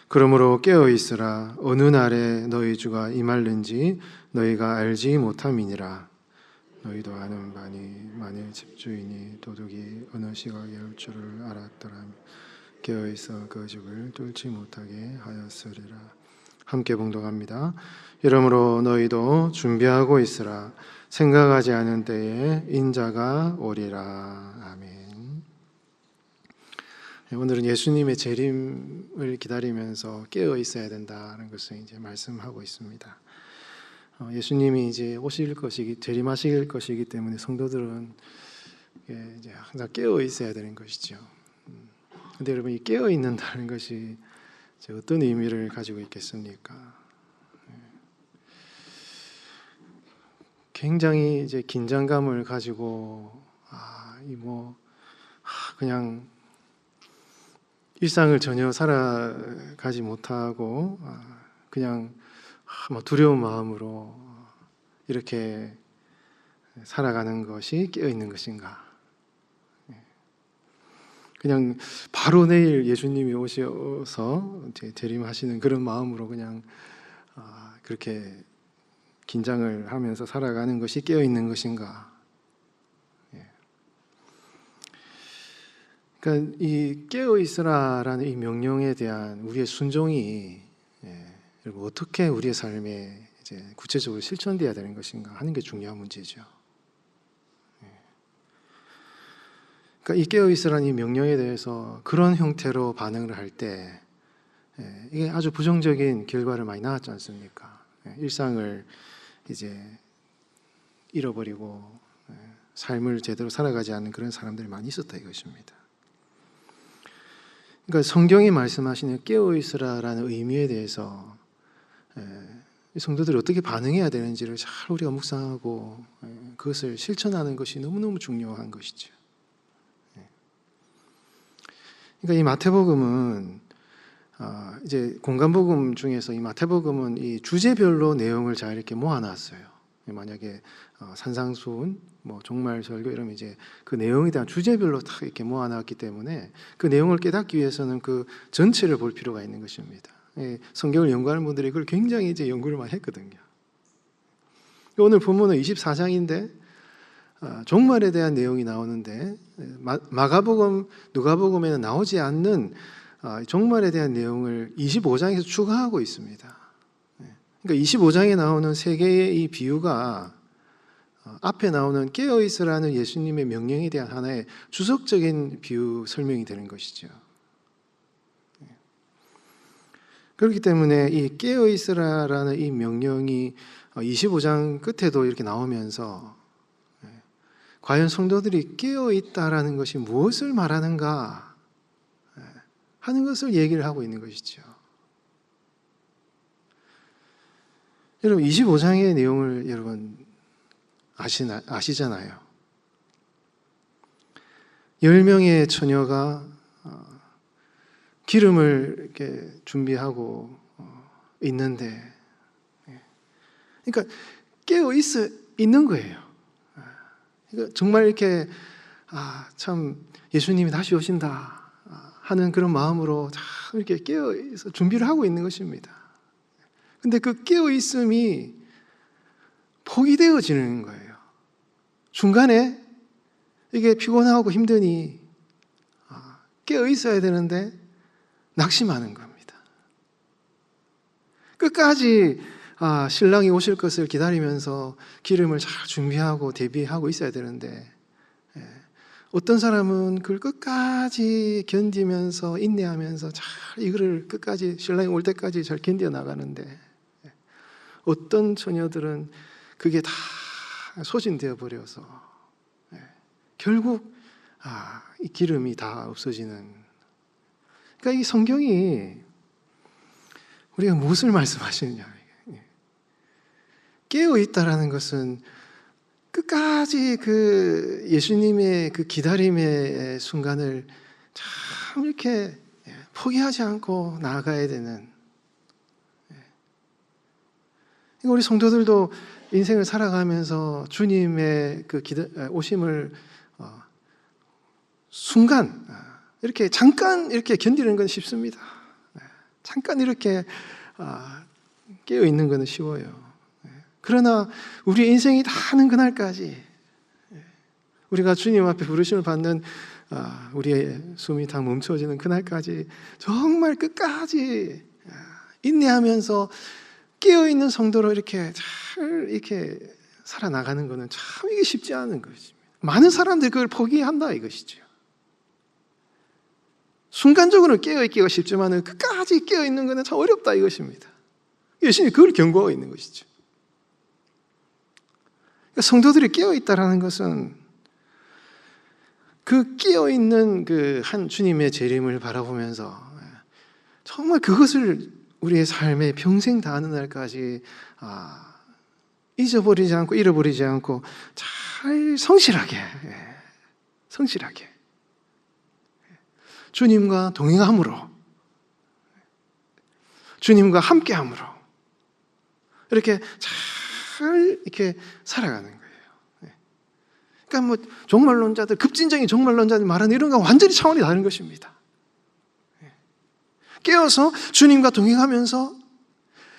그러므로 깨어 있으라. 어느 날에 너희 주가 임할는지 너희가 알지 못함이니라. 너희도 아는 바니 만일 집주인이 도둑이 어느 시각에 올 줄을 알았더라면 깨어 있어 그 집을 뚫지 못하게 하였으리라. 함께 봉독합니다. 이러므로 너희도 준비하고 있으라. 생각하지 않은 때에 인자가 오리라. 아멘. 오늘은 예수님의 재림을 기다리면서 깨어 있어야 된다는 것을 이제 말씀하고 있습니다. 예수님이 이제 오실 것이기, 재림하실 것이기 때문에 성도들은 이제 항상 깨어 있어야 되는 것이죠. 근데 여러분, 이 깨어 있는다는 것이 어떤 의미를 가지고 있겠습니까? 굉장히 이제 긴장감을 가지고 그냥 일상을 전혀 살아가지 못하고 그냥 두려운 마음으로 이렇게 살아가는 것이 깨어 있는 것인가? 그냥 바로 내일 예수님이 오셔서 재림하시는 그런 마음으로 그냥 그렇게 긴장을 하면서 살아가는 것이 깨어 있는 것인가? 그러니까 이 깨어 있으라라는 이 명령에 대한 우리의 순종이 그리고 어떻게 우리의 삶에 이제 구체적으로 실천돼야 되는 것인가 하는 게 중요한 문제죠. 그러니까 이 깨어 있으라는 이 명령에 대해서 그런 형태로 반응을 할 때 이게 아주 부정적인 결과를 많이 낳았지 않습니까? 일상을 이제 잃어버리고 삶을 제대로 살아가지 않는 그런 사람들이 많이 있었다 이것입니다. 그러니까 성경이 말씀하시는 깨어 있으라라는 의미에 대해서 성도들이 어떻게 반응해야 되는지를 잘 우리가 묵상하고 그것을 실천하는 것이 너무너무 중요한 것이죠. 그러니까 이 마태복음은 이제 공간복음 중에서 이 마태복음은 이 주제별로 내용을 잘 이렇게 모아놨어요. 만약에 산상수훈, 뭐 종말설교 이러면 이제 그 내용에 대한 주제별로 딱 이렇게 모아놨기 때문에 그 내용을 깨닫기 위해서는 그 전체를 볼 필요가 있는 것입니다. 성경을 연구하는 분들이 그걸 굉장히 이제 연구를 많이 했거든요. 오늘 본문은 24장인데 종말에 대한 내용이 나오는데 마가복음, 누가복음에는 나오지 않는 종말에 대한 내용을 25장에서 추가하고 있습니다. 그러니까 25장에 나오는 세 개의 이 비유가 앞에 나오는 깨어있으라는 예수님의 명령에 대한 하나의 주석적인 비유 설명이 되는 것이죠. 그렇기 때문에 이 깨어있으라라는 이 명령이 25장 끝에도 이렇게 나오면서 과연 성도들이 깨어있다라는 것이 무엇을 말하는가 하는 것을 얘기를 하고 있는 것이죠. 여러분 25장의 내용을 여러분 아시잖아요. 10명의 처녀가 기름을 이렇게 준비하고 있는데, 그러니까 깨어 있는 거예요. 그러니까 정말 이렇게 참 예수님이 다시 오신다 하는 그런 마음으로 참 이렇게 깨어 있어 준비를 하고 있는 것입니다. 근데 그 깨어 있음이 포기되어지는 거예요. 중간에 이게 피곤하고 힘드니 깨어 있어야 되는데 낙심하는 겁니다. 끝까지 신랑이 오실 것을 기다리면서 기름을 잘 준비하고 대비하고 있어야 되는데 어떤 사람은 그걸 끝까지 견디면서 인내하면서 잘 이거를 끝까지 신랑이 올 때까지 잘 견뎌 나가는데 어떤 처녀들은 그게 다 소진되어 버려서 결국 이 기름이 다 없어지는. 그러니까 이 성경이 우리가 무엇을 말씀하시느냐. 깨어 있다라는 것은 끝까지 그 예수님의 그 기다림의 순간을 참 이렇게 포기하지 않고 나아가야 되는. 우리 성도들도 인생을 살아가면서 주님의 그 오심을 순간 이렇게 잠깐 이렇게 견디는 건 쉽습니다. 잠깐 이렇게 깨어 있는 건 쉬워요. 그러나 우리 인생이 다 하는 그날까지 우리가 주님 앞에 부르심을 받는 우리의 숨이 다 멈춰지는 그날까지 정말 끝까지 인내하면서 깨어 있는 성도로 이렇게 잘 이렇게 살아나가는 것은 참 이게 쉽지 않은 것입니다. 많은 사람들이 그걸 포기한다 이것이죠. 순간적으로 깨어있기가 쉽지만 끝까지 깨어있는 것은 참 어렵다 이것입니다. 예수님이 그걸 경고하고 있는 것이죠. 성도들이 깨어있다라는 것은 그 깨어있는 그 한 주님의 재림을 바라보면서 정말 그것을 우리의 삶에 평생 다하는 날까지 잊어버리지 않고 잃어버리지 않고 잘 성실하게 주님과 동행함으로 주님과 함께함으로 이렇게 잘 이렇게 살아가는 거예요. 그러니까 뭐 종말론자들 급진적인 종말론자들 말하는 이런 거 완전히 차원이 다른 것입니다. 깨어서 주님과 동행하면서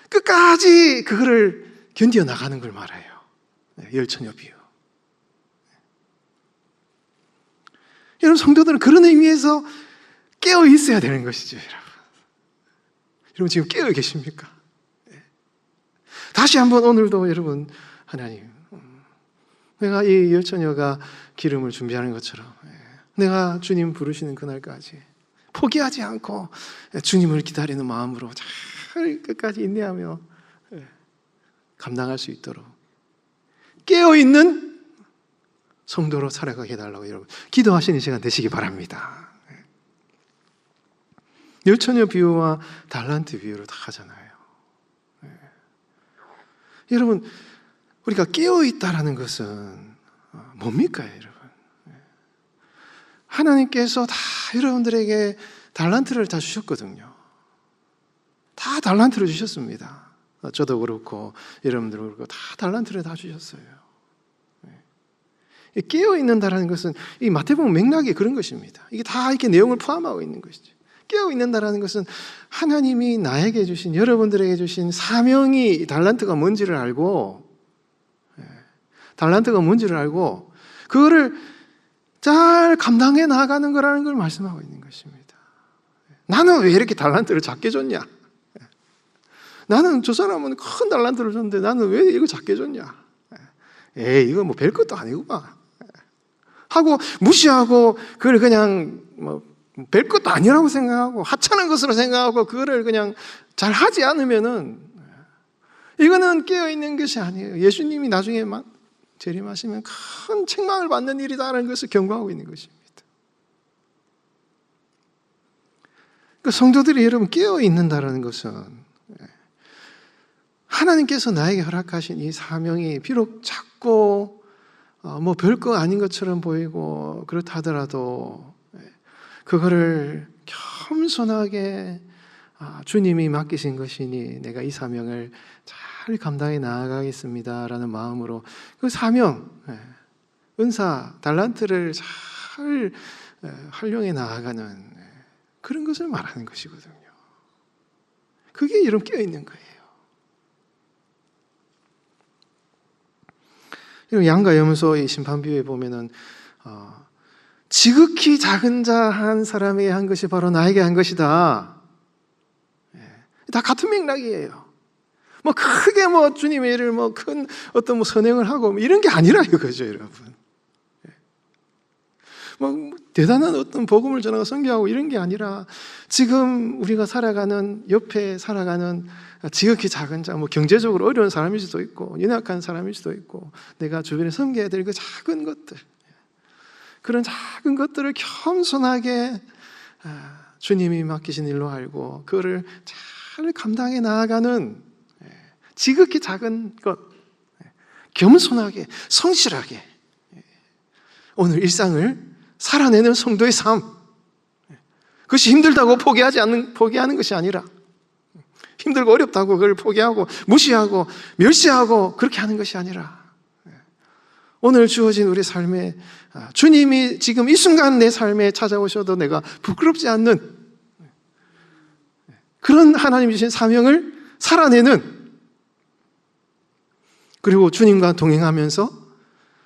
끝까지 그거를 견디어 나가는 걸 말해요. 열처녀 비유. 여러분, 성도들은 그런 의미에서 깨어 있어야 되는 것이죠, 여러분. 여러분, 지금 깨어 계십니까? 다시 한번 오늘도 여러분, 하나님, 내가 이 열처녀가 기름을 준비하는 것처럼 내가 주님 부르시는 그날까지 포기하지 않고 주님을 기다리는 마음으로 잘 끝까지 인내하며 감당할 수 있도록 깨어있는 성도로 살아가게 해달라고 여러분 기도하시는 시간 되시기 바랍니다. 열처녀 비유와 달란트 비유를 다 하잖아요. 여러분, 우리가 깨어있다라는 것은 뭡니까, 여러분? 하나님께서 다 여러분들에게 달란트를 다 주셨거든요. 다 달란트를 주셨습니다. 저도 그렇고 여러분들 그렇고 다 달란트를 다 주셨어요. 깨어있는다라는 것은 이 마태복음 맥락이 그런 것입니다. 이게 다 이렇게 내용을 포함하고 있는 것이죠. 깨어있는다라는 것은 하나님이 나에게 주신, 여러분들에게 주신 사명이 달란트가 뭔지를 알고, 달란트가 뭔지를 알고 그거를 잘 감당해 나가는 거라는 걸 말씀하고 있는 것입니다. 나는 왜 이렇게 달란트를 작게 줬냐? 나는 저 사람은 큰 달란트를 줬는데 나는 왜 이거 작게 줬냐? 에이, 이거 뭐 별것도 아니구만 하고 무시하고 그걸 그냥 뭐 별것도 아니라고 생각하고 하찮은 것으로 생각하고 그거를 그냥 잘 하지 않으면은 이거는 깨어있는 것이 아니에요. 예수님이 나중에 재림하시면 큰 책망을 받는 일이다라는 것을 경고하고 있는 것입니다. 그러니까 성도들이 여러분 깨어있는다라는 것은 하나님께서 나에게 허락하신 이 사명이 비록 작고 뭐 별거 아닌 것처럼 보이고 그렇다 하더라도 그거를 겸손하게 주님이 맡기신 것이니 내가 이 사명을 잘 감당해 나아가겠습니다라는 마음으로 그 사명, 은사, 달란트를 잘 활용해 나아가는 그런 것을 말하는 것이거든요. 그게 여러분 깨어있는 거예요. 양과 염소의 심판 비유에 보면은 지극히 작은 자 한 사람에게 한 것이 바로 나에게 한 것이다. 다 같은 맥락이에요. 뭐 크게 뭐 주님의 일을 뭐 큰 어떤 뭐 선행을 하고 뭐 이런 게 아니라 이거죠, 여러분. 뭐 대단한 어떤 복음을 전하고 선교하고 이런 게 아니라 지금 우리가 살아가는 옆에 살아가는 지극히 작은 자, 뭐 경제적으로 어려운 사람일 수도 있고 연약한 사람일 수도 있고 내가 주변에 섬겨야 될 그 작은 것들, 그런 작은 것들을 겸손하게 주님이 맡기신 일로 알고 그거를 잘 감당해 나아가는 지극히 작은 것, 겸손하게 성실하게 오늘 일상을 살아내는 성도의 삶, 그것이 힘들다고 포기하는 것이 아니라 힘들고 어렵다고 그걸 포기하고 무시하고 멸시하고 그렇게 하는 것이 아니라 오늘 주어진 우리 삶에 주님이 지금 이 순간 내 삶에 찾아오셔도 내가 부끄럽지 않는 그런 하나님이 주신 사명을 살아내는, 그리고 주님과 동행하면서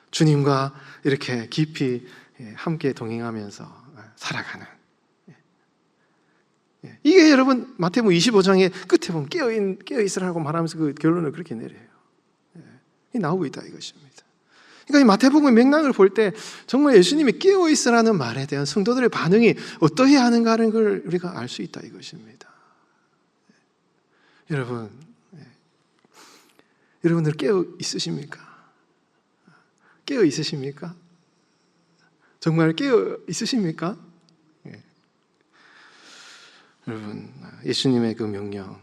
주님과 이렇게 깊이 함께 동행하면서 살아가는, 이게 여러분 마태복음 25장의 끝에 보면 깨어있으라고 말하면서 그 결론을 그렇게 내려요. 이 나오고 있다 이것입니다. 그러니까 이 마태복음의 맥락을 볼 때 정말 예수님이 깨어있으라는 말에 대한 성도들의 반응이 어떠해야 하는가를 걸 우리가 알 수 있다 이것입니다. 여러분, 여러분들 깨어 있으십니까? 깨어 있으십니까? 정말 깨어 있으십니까? 여러분, 예수님의 그 명령,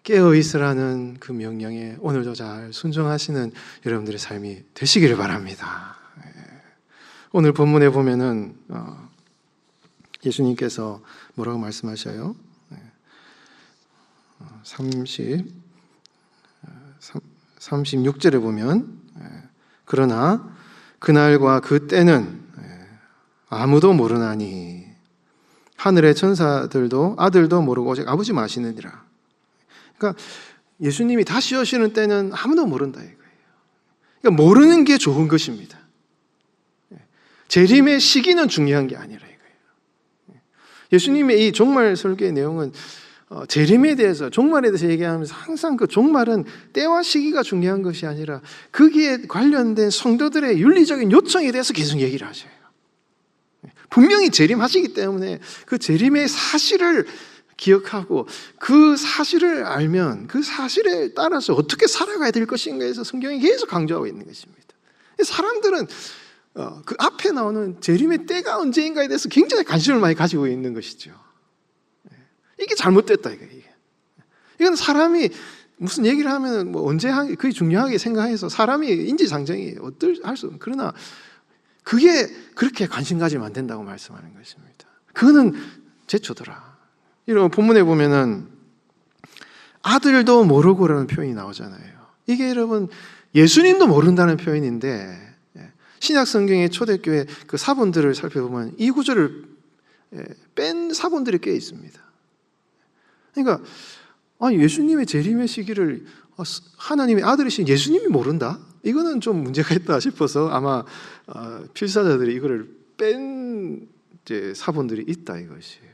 깨어 있으라는 그 명령에 오늘도 잘 순종하시는 여러분들의 삶이 되시기를 바랍니다. 오늘 본문에 보면은 예수님께서 뭐라고 말씀하셔요? 36절에 보면 그러나 그날과 그 때는 아무도 모르나니 하늘의 천사들도 아들도 모르고 오직 아버지 마시느니라. 그러니까 예수님이 다시 오시는 때는 아무도 모른다 이거예요. 그러니까 모르는 게 좋은 것입니다. 재림의 시기는 중요한 게 아니라 이거예요. 예수님의 이 종말 설교의 내용은 재림에 대해서, 종말에 대해서 얘기하면서 항상 그 종말은 때와 시기가 중요한 것이 아니라 거기에 관련된 성도들의 윤리적인 요청에 대해서 계속 얘기를 하셔요. 분명히 재림하시기 때문에 그 재림의 사실을 기억하고 그 사실을 알면 그 사실에 따라서 어떻게 살아가야 될 것인가에서 성경이 계속 강조하고 있는 것입니다. 사람들은 그 앞에 나오는 재림의 때가 언제인가에 대해서 굉장히 관심을 많이 가지고 있는 것이죠. 이게 잘못됐다 이게. 이건 사람이 무슨 얘기를 하면 뭐 언제 그게 중요하게 생각해서 사람이 인지상정이 할 수 없는, 그러나 그게 그렇게 관심 가지면 안 된다고 말씀하는 것입니다. 그거는 제초더라. 이런 본문에 보면은 아들도 모르고라는 표현이 나오잖아요. 이게 여러분 예수님도 모른다는 표현인데 신약 성경의 초대교회 그 사본들을 살펴보면 이 구절을 뺀 사본들이 꽤 있습니다. 그러니까 예수님의 재림의 시기를 하나님의 아들이신 예수님이 모른다? 이거는 좀 문제가 있다 싶어서 아마 필사자들이 이거를 뺀 사본들이 있다 이것이에요.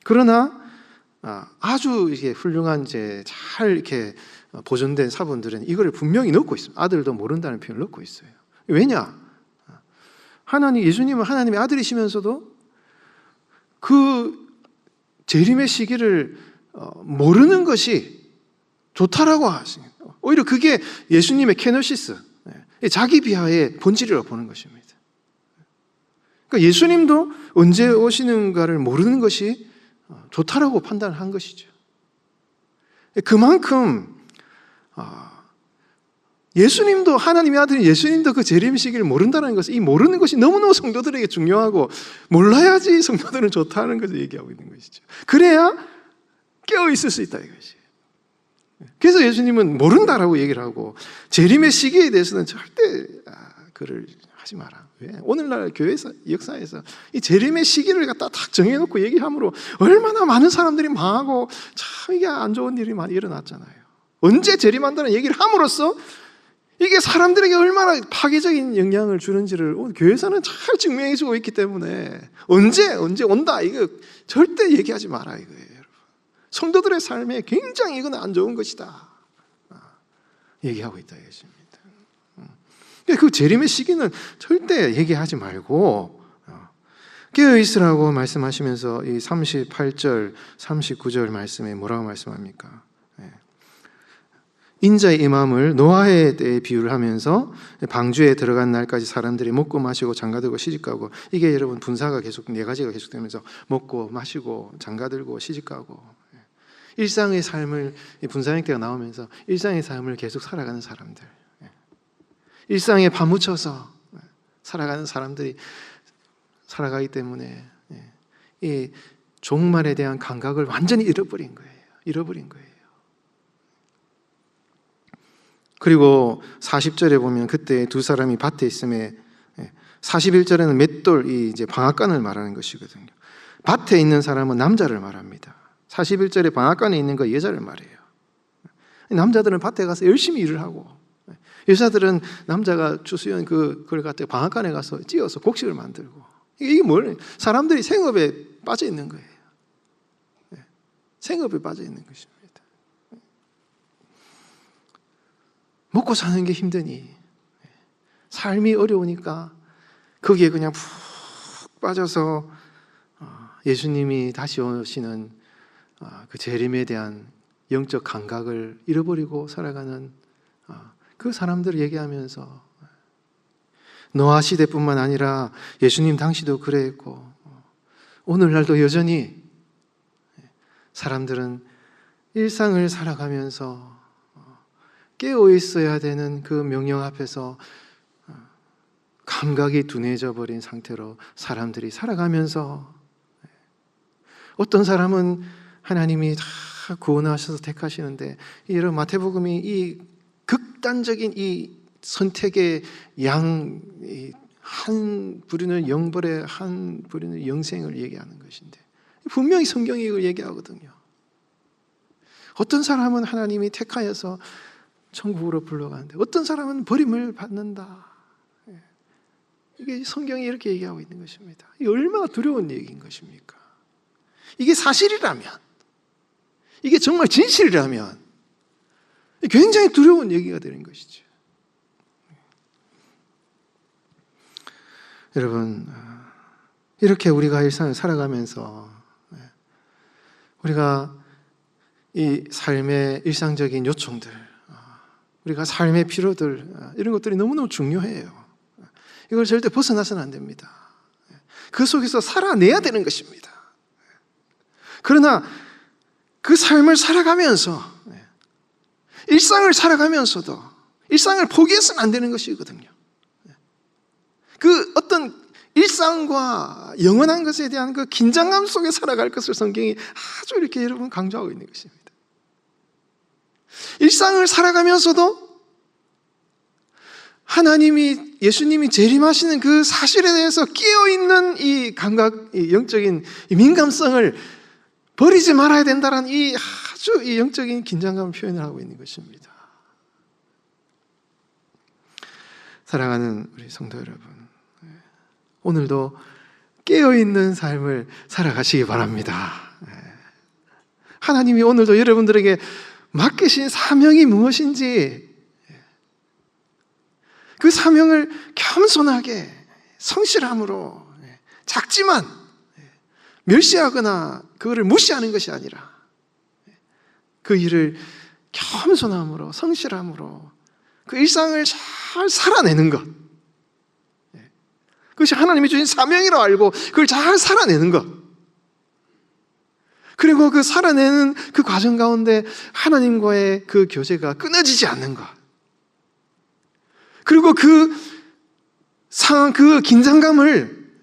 그러나 아주 이게 훌륭한 잘 이렇게 보존된 사본들은 이거를 분명히 넣고 있습니다. 아들도 모른다는 표현을 넣고 있어요. 왜냐? 예수님은 하나님의 아들이시면서도 그 재림의 시기를 모르는 것이 좋다라고 하십니다. 오히려 그게 예수님의 케노시스, 자기 비하의 본질이라고 보는 것입니다. 그러니까 예수님도 언제 오시는가를 모르는 것이 좋다라고 판단한 것이죠. 그만큼 예수님도, 하나님의 아들인 예수님도 그 재림 시기를 모른다는 것은, 이 모르는 것이 너무너무 성도들에게 중요하고 몰라야지 성도들은 좋다는 것을 얘기하고 있는 것이죠. 그래야 깨어 있을 수 있다 이것이에요. 그래서 예수님은 모른다라고 얘기를 하고 재림의 시기에 대해서는 절대 그를 하지 마라. 왜? 오늘날 교회 역사에서 이 재림의 시기를 갖다 딱 정해놓고 얘기함으로 얼마나 많은 사람들이 망하고 참 이게 안 좋은 일이 많이 일어났잖아요. 언제 재림한다는 얘기를 함으로써 이게 사람들에게 얼마나 파괴적인 영향을 주는지를 오늘 교회에서는 잘 증명해주고 있기 때문에 언제 온다 이거 절대 얘기하지 마라 이거예요. 여러분. 성도들의 삶에 굉장히 이건 안 좋은 것이다 얘기하고 있다 이것입니다. 그 재림의 시기는 절대 얘기하지 말고 깨어있으라고 말씀하시면서 이 38절 39절 말씀에 뭐라고 말씀합니까? 인자의 임함을 노아의 때에 비유를 하면서 방주에 들어간 날까지 사람들이 먹고 마시고 장가들고 시집가고, 이게 여러분 분사가 계속 4가지가 계속되면서 먹고 마시고 장가들고 시집가고, 일상의 삶을, 분사 형태가 나오면서 일상의 삶을 계속 살아가는 사람들, 일상에 파묻혀서 살아가는 사람들이 살아가기 때문에 이 종말에 대한 감각을 완전히 잃어버린 거예요. 그리고 40절에 보면 그때 두 사람이 밭에 있음에, 41절에는 맷돌, 이제 방앗간을 말하는 것이거든요. 밭에 있는 사람은 남자를 말합니다. 41절에 방앗간에 있는 거 여자를 말해요. 남자들은 밭에 가서 열심히 일을 하고, 여자들은 남자가 주수연 그걸 갖다 방앗간에 가서 찧어서 곡식을 만들고, 이게 뭘, 사람들이 생업에 빠져 있는 거예요. 생업에 빠져 있는 것입니다. 먹고 사는 게 힘드니, 삶이 어려우니까 거기에 그냥 푹 빠져서 예수님이 다시 오시는 그 재림에 대한 영적 감각을 잃어버리고 살아가는 그 사람들을 얘기하면서, 노아 시대뿐만 아니라 예수님 당시도 그랬고 오늘날도 여전히 사람들은 일상을 살아가면서 깨어 있어야 되는 그 명령 앞에서 감각이 둔해져 버린 상태로 사람들이 살아가면서, 어떤 사람은 하나님이 다 구원하셔서 택하시는데, 여러분 마태복음이 이 극단적인 이 선택의 한 부류는 영벌에 한 부류는 영생을 얘기하는 것인데, 분명히 성경이 이걸 얘기하거든요. 어떤 사람은 하나님이 택하여서 천국으로 불러가는데 어떤 사람은 버림을 받는다. 이게 성경이 이렇게 얘기하고 있는 것입니다. 이게 얼마나 두려운 얘기인 것입니까? 이게 사실이라면, 이게 정말 진실이라면 굉장히 두려운 얘기가 되는 것이죠. 여러분, 이렇게 우리가 일상을 살아가면서 우리가 이 삶의 일상적인 요청들, 우리가 삶의 필요들, 이런 것들이 너무너무 중요해요. 이걸 절대 벗어나서는 안 됩니다. 그 속에서 살아내야 되는 것입니다. 그러나 그 삶을 살아가면서, 일상을 살아가면서도 일상을 포기해서는 안 되는 것이거든요. 그 어떤 일상과 영원한 것에 대한 그 긴장감 속에 살아갈 것을 성경이 아주 이렇게 여러분 강조하고 있는 것입니다. 일상을 살아가면서도 하나님이, 예수님이 재림하시는 그 사실에 대해서 깨어있는 이 감각, 이 영적인 이 민감성을 버리지 말아야 된다는 이 아주 이 영적인 긴장감을 표현을 하고 있는 것입니다. 사랑하는 우리 성도 여러분, 오늘도 깨어있는 삶을 살아가시기 바랍니다. 하나님이 오늘도 여러분들에게 맡기신 사명이 무엇인지 그 사명을 겸손하게 성실함으로, 작지만 멸시하거나 그거를 무시하는 것이 아니라 그 일을 겸손함으로 성실함으로 그 일상을 잘 살아내는 것, 그것이 하나님이 주신 사명이라고 알고 그걸 잘 살아내는 것, 그리고 그 살아내는 그 과정 가운데 하나님과의 그 교제가 끊어지지 않는 것, 그리고 그 상황, 그 긴장감을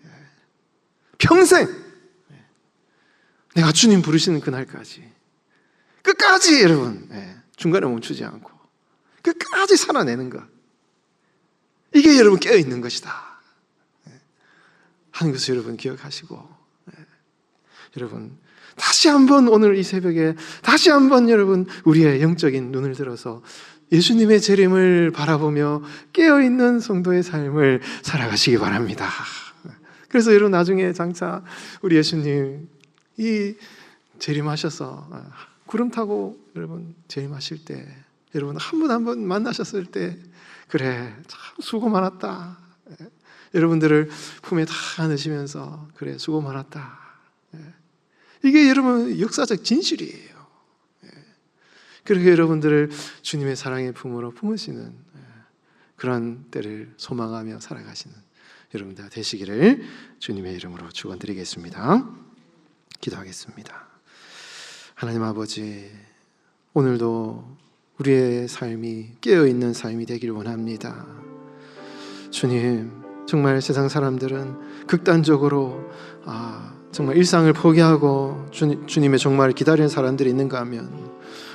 평생 내가 주님 부르시는 그날까지 끝까지, 여러분, 중간에 멈추지 않고 끝까지 살아내는 것, 이게 여러분 깨어있는 것이다 하는 것을 여러분 기억하시고, 여러분 다시 한번 오늘 이 새벽에 다시 한번 여러분 우리의 영적인 눈을 들어서 예수님의 재림을 바라보며 깨어있는 성도의 삶을 살아가시기 바랍니다. 그래서 여러분 나중에 장차 우리 예수님 이 재림하셔서 구름 타고 여러분 재림하실 때, 여러분 한 분 한 분 만나셨을 때, 그래 참 수고 많았다, 여러분들을 품에 다 안으시면서 그래 수고 많았다, 이게 여러분 역사적 진실이에요. 그렇게 여러분들을 주님의 사랑의 품으로 품으시는 그런 때를 소망하며 살아가시는 여러분 다 되시기를 주님의 이름으로 축원드리겠습니다. 기도하겠습니다. 하나님 아버지, 오늘도 우리의 삶이 깨어있는 삶이 되길 원합니다. 주님, 정말 세상 사람들은 극단적으로 정말 일상을 포기하고 주님의 종말을 기다리는 사람들이 있는가 하면,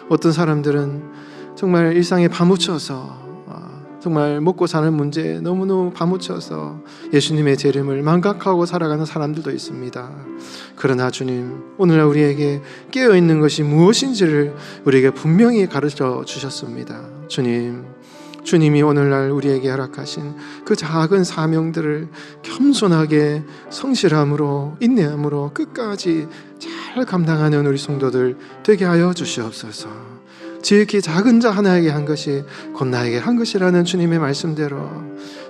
어떤 사람들은 정말 일상에 파묻혀서 정말 먹고 사는 문제에 너무너무 파묻혀서 예수님의 재림을 망각하고 살아가는 사람들도 있습니다. 그러나 주님, 오늘날 우리에게 깨어있는 것이 무엇인지를 우리에게 분명히 가르쳐 주셨습니다. 주님이 오늘날 우리에게 허락하신 그 작은 사명들을 겸손하게 성실함으로 인내함으로 끝까지 잘 감당하는 우리 성도들 되게 하여 주시옵소서. 지극히 작은 자 하나에게 한 것이 곧 나에게 한 것이라는 주님의 말씀대로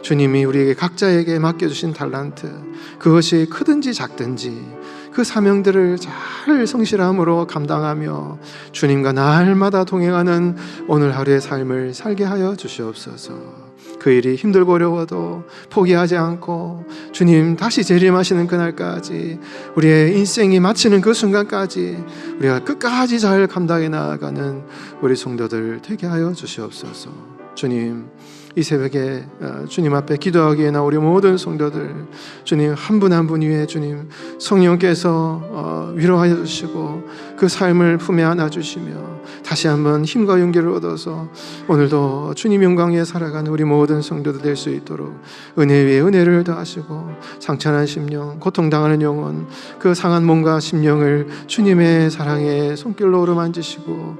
주님이 우리에게 각자에게 맡겨주신 달란트, 그것이 크든지 작든지 그 사명들을 잘 성실함으로 감당하며 주님과 날마다 동행하는 오늘 하루의 삶을 살게 하여 주시옵소서. 그 일이 힘들고 어려워도 포기하지 않고 주님 다시 재림하시는 그날까지, 우리의 인생이 마치는 그 순간까지 우리가 끝까지 잘 감당해 나아가는 우리 성도들 되게 하여 주시옵소서. 주님, 이 새벽에 주님 앞에 기도하기에 나온 우리 모든 성도들, 주님 한 분 한 분 위에 주님 성령께서 위로하여 주시고 그 삶을 품에 안아주시며 다시 한번 힘과 용기를 얻어서 오늘도 주님 영광 위에 살아가는 우리 모든 성도들 될 수 있도록 은혜 위에 은혜를 더하시고 상처난 심령, 고통당하는 영혼, 그 상한 몸과 심령을 주님의 사랑의 손길로 어루만지시고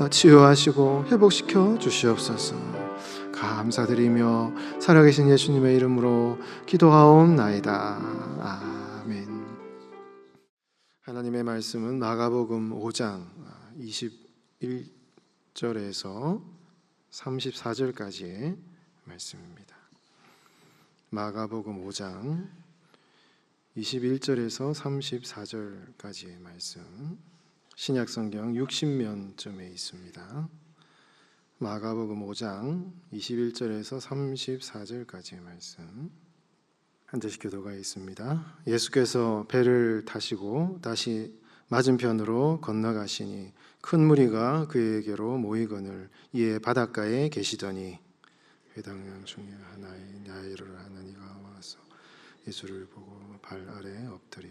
치유하시고 회복시켜 주시옵소서. 감사드리며 살아계신 예수님의 이름으로 기도하옵나이다. 아멘. 하나님의 말씀은 마가복음 5장 21절에서 34절까지의 말씀입니다. 마가복음 5장 21절에서 34절까지의 말씀, 신약성경 60면쯤에 있습니다. 마가복음 5장 21절에서 34절까지의 말씀, 한 절씩 교도가 있습니다. 예수께서 배를 타시고 다시 맞은편으로 건너가시니 큰 무리가 그에게로 모이거늘 이에 바닷가에 계시더니 회당장 중에 하나의 야이로를 하는 이가 와서 예수를 보고 발 아래 엎드려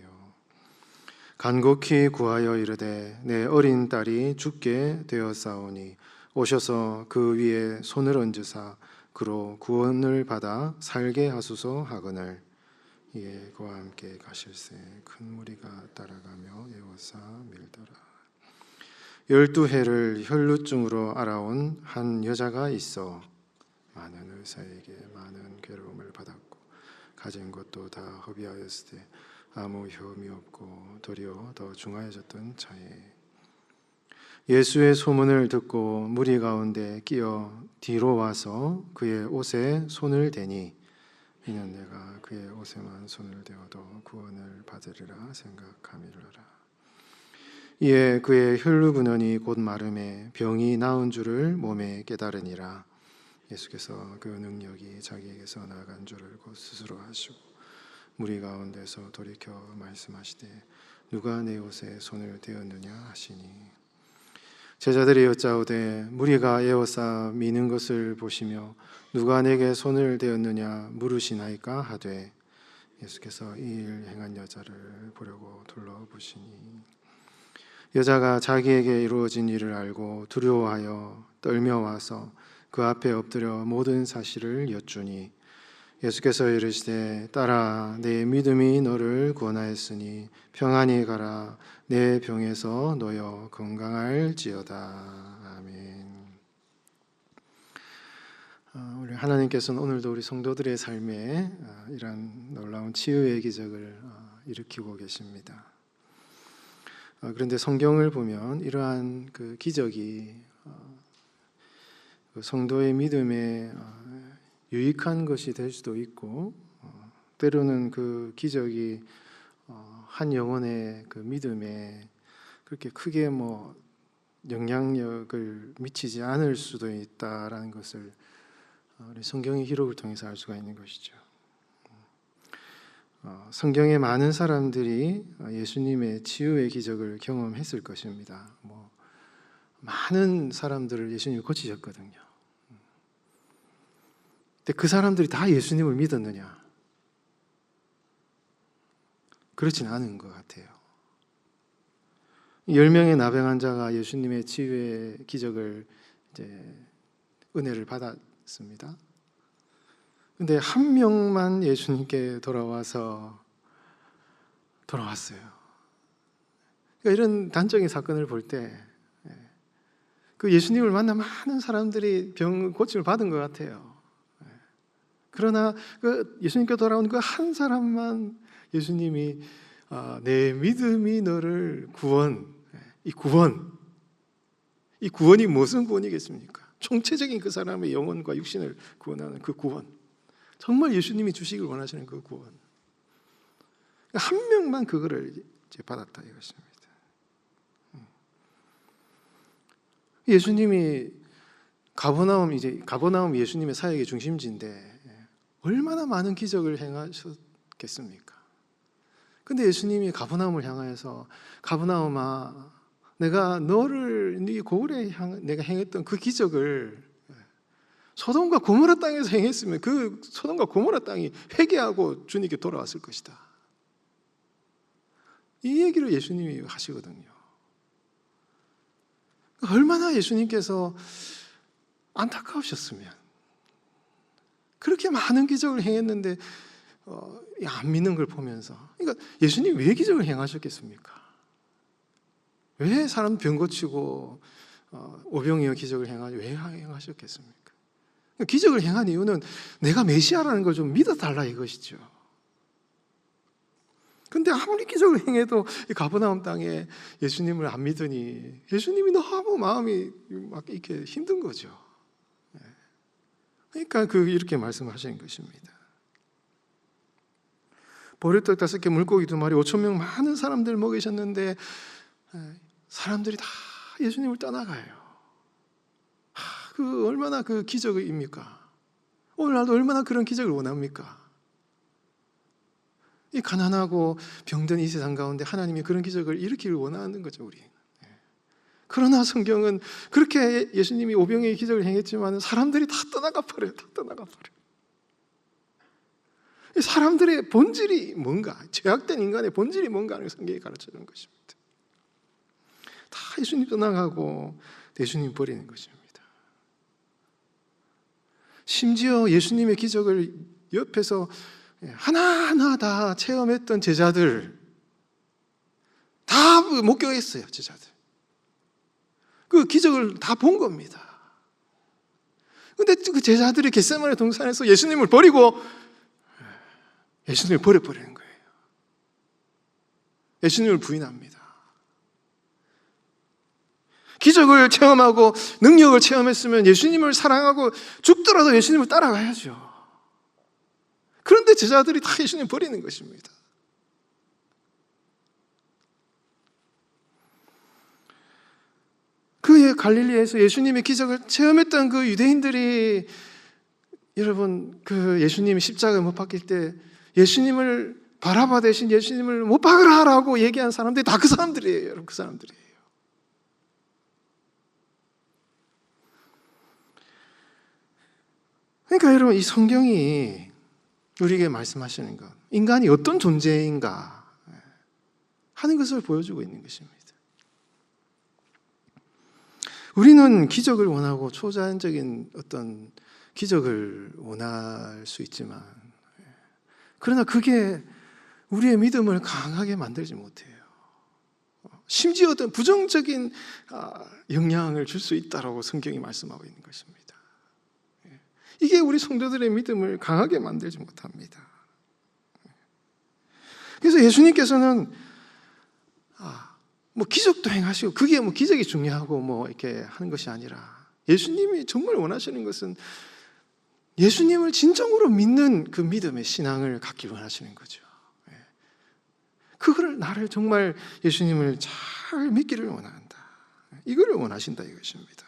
간곡히 구하여 이르되 내 어린 딸이 죽게 되었사오니 오셔서 그 위에 손을 얹으사 그로 구원을 받아 살게 하소서 하거늘 이에 그와 함께 가실새 큰 무리가 따라가며 애워싸 밀더라. 12해를 혈루증으로 알아온 한 여자가 있어 많은 의사에게 많은 괴로움을 받았고 가진 것도 다 허비하였을 때 아무 효험이 없고 도리어 더 중하여졌던 차에 예수의 소문을 듣고 무리 가운데 끼어 뒤로 와서 그의 옷에 손을 대니 이는 내가 그의 옷에만 손을 대어도 구원을 받으리라 생각함이로라. 이에 그의 혈루근원이 곧 마름에 병이 나은 줄을 몸에 깨달으니라. 예수께서 그 능력이 자기에게서 나간 줄을 곧 스스로 하시고 무리 가운데서 돌이켜 말씀하시되 누가 내 옷에 손을 대었느냐 하시니 제자들이 여짜오되 무리가 에워싸 미는 것을 보시며 누가 내게 손을 대었느냐 물으시나이까 하되 예수께서 이 일 행한 여자를 보려고 둘러보시니 여자가 자기에게 이루어진 일을 알고 두려워하여 떨며 와서 그 앞에 엎드려 모든 사실을 여쭈니 예수께서 이르시되 딸아 내 믿음이 너를 구원하였으니 평안히 가라 내 병에서 놓여 건강할지어다. 아멘. 우리 하나님께서는 오늘도 우리 성도들의 삶에 이러한 놀라운 치유의 기적을 일으키고 계십니다. 그런데 성경을 보면 이러한 그 기적이 성도의 믿음에 유익한 것이 될 수도 있고 때로는 그 기적이 한 영혼의 그 믿음에 그렇게 크게 영향력을 미치지 않을 수도 있다라는 것을 우리 성경의 기록을 통해서 알 수가 있는 것이죠. 성경에 많은 사람들이 예수님의 치유의 기적을 경험했을 것입니다. 많은 사람들을 예수님이 고치셨거든요. 근데 그 사람들이 다 예수님을 믿었느냐? 그렇진 않은 것 같아요. 10명의 나병 환자가 예수님의 치유의 기적을 은혜를 받았습니다. 근데 한 명만 예수님께 돌아왔어요. 그러니까 이런 단적인 사건을 볼 때 그 예수님을 만나 많은 사람들이 병 고침을 받은 것 같아요. 그러나 그 예수님께 돌아온 그 한 사람만 예수님이 내 믿음이 너를 이 구원이 무슨 구원이겠습니까? 총체적인 그 사람의 영혼과 육신을 구원하는 그 구원, 정말 예수님이 주시길 원하시는 그 구원, 한 명만 그거를 받았다 이것입니다. 예수님이 가버나움 예수님의 사역의 중심지인데 얼마나 많은 기적을 행하셨겠습니까? 근데 예수님이 가버나움을 향하여서 가버나움아 내가 너를 네 고을에 내가 행했던 그 기적을 소돔과 고모라 땅에서 행했으면 그 소돔과 고모라 땅이 회개하고 주님께 돌아왔을 것이다. 이 얘기를 예수님이 하시거든요. 얼마나 예수님께서 안타까우셨으면 그렇게 많은 기적을 행했는데 안 믿는 걸 보면서 그러니까 예수님 왜 기적을 행하셨겠습니까? 왜 사람 병 고치고 오병이어 기적을 왜 행하셨겠습니까? 기적을 행한 이유는 내가 메시아라는 걸 좀 믿어달라 이것이죠. 근데 아무리 기적을 행해도 이 가버나움 땅에 예수님을 안 믿으니 예수님이 너무 마음이 막 이렇게 힘든 거죠. 그러니까 이렇게 말씀하시는 것입니다. 보리떡 5개, 물고기 2마리, 5,000명 많은 사람들 먹이셨는데 사람들이 다 예수님을 떠나가요. 얼마나 기적입니까? 오늘날도 얼마나 그런 기적을 원합니까? 이 가난하고 병든 이 세상 가운데 하나님이 그런 기적을 일으키길 원하는 거죠, 우리. 그러나 성경은 그렇게 예수님이 오병이의 기적을 행했지만 사람들이 다 떠나가 버려요. 다 떠나가 버려요. 사람들의 본질이 뭔가, 죄악된 인간의 본질이 뭔가 하는 성경이 가르쳐주는 것입니다. 다 예수님 떠나가고 예수님 버리는 것입니다. 심지어 예수님의 기적을 옆에서 하나하나 다 체험했던 제자들 다 목격했어요. 제자들 그 기적을 다 본 겁니다. 그런데 그 제자들이 겟세마네 동산에서 예수님을 버리고 예수님을 버려버리는 거예요. 예수님을 부인합니다. 기적을 체험하고 능력을 체험했으면 예수님을 사랑하고 죽더라도 예수님을 따라가야죠. 그런데 제자들이 다 예수님을 버리는 것입니다. 그 갈릴리에서 예수님의 기적을 체험했던 그 유대인들이 여러분 예수님이 십자가에 못 박힐 때 예수님을 바라바 대신 예수님을 못 박으라라고 얘기한 사람들이 다 그 사람들이에요. 여러분 그 사람들이에요. 그러니까 여러분 이 성경이 우리에게 말씀하시는 것, 인간이 어떤 존재인가 하는 것을 보여주고 있는 것입니다. 우리는 기적을 원하고 초자연적인 어떤 기적을 원할 수 있지만 그러나 그게 우리의 믿음을 강하게 만들지 못해요. 심지어 어떤 부정적인 영향을 줄 수 있다고 성경이 말씀하고 있는 것입니다. 이게 우리 성도들의 믿음을 강하게 만들지 못합니다. 그래서 예수님께서는 기적도 행하시고 그게 기적이 중요하고 이렇게 하는 것이 아니라 예수님이 정말 원하시는 것은 예수님을 진정으로 믿는 그 믿음의 신앙을 갖기 원하시는 거죠. 그거를 나를 정말 예수님을 잘 믿기를 원한다. 이거를 원하신다 이것입니다.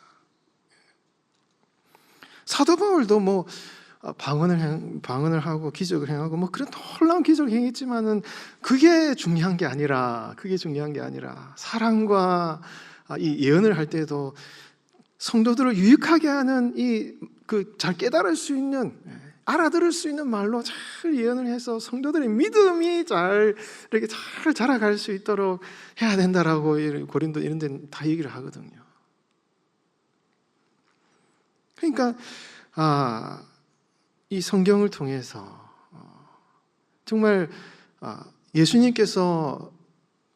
사도 바울도 방언을 하고 기적을 행하고 그런 놀라운 기적을 행했지만은 그게 중요한 게 아니라 사랑과 이 예언을 할 때도 성도들을 유익하게 하는 잘 깨달을 수 있는 알아들을 수 있는 말로 잘 예언을 해서 성도들의 믿음이 이렇게 잘 자라갈 수 있도록 해야 된다라고 고린도 이런 데는 다 얘기를 하거든요. 그러니까 이 성경을 통해서 정말 예수님께서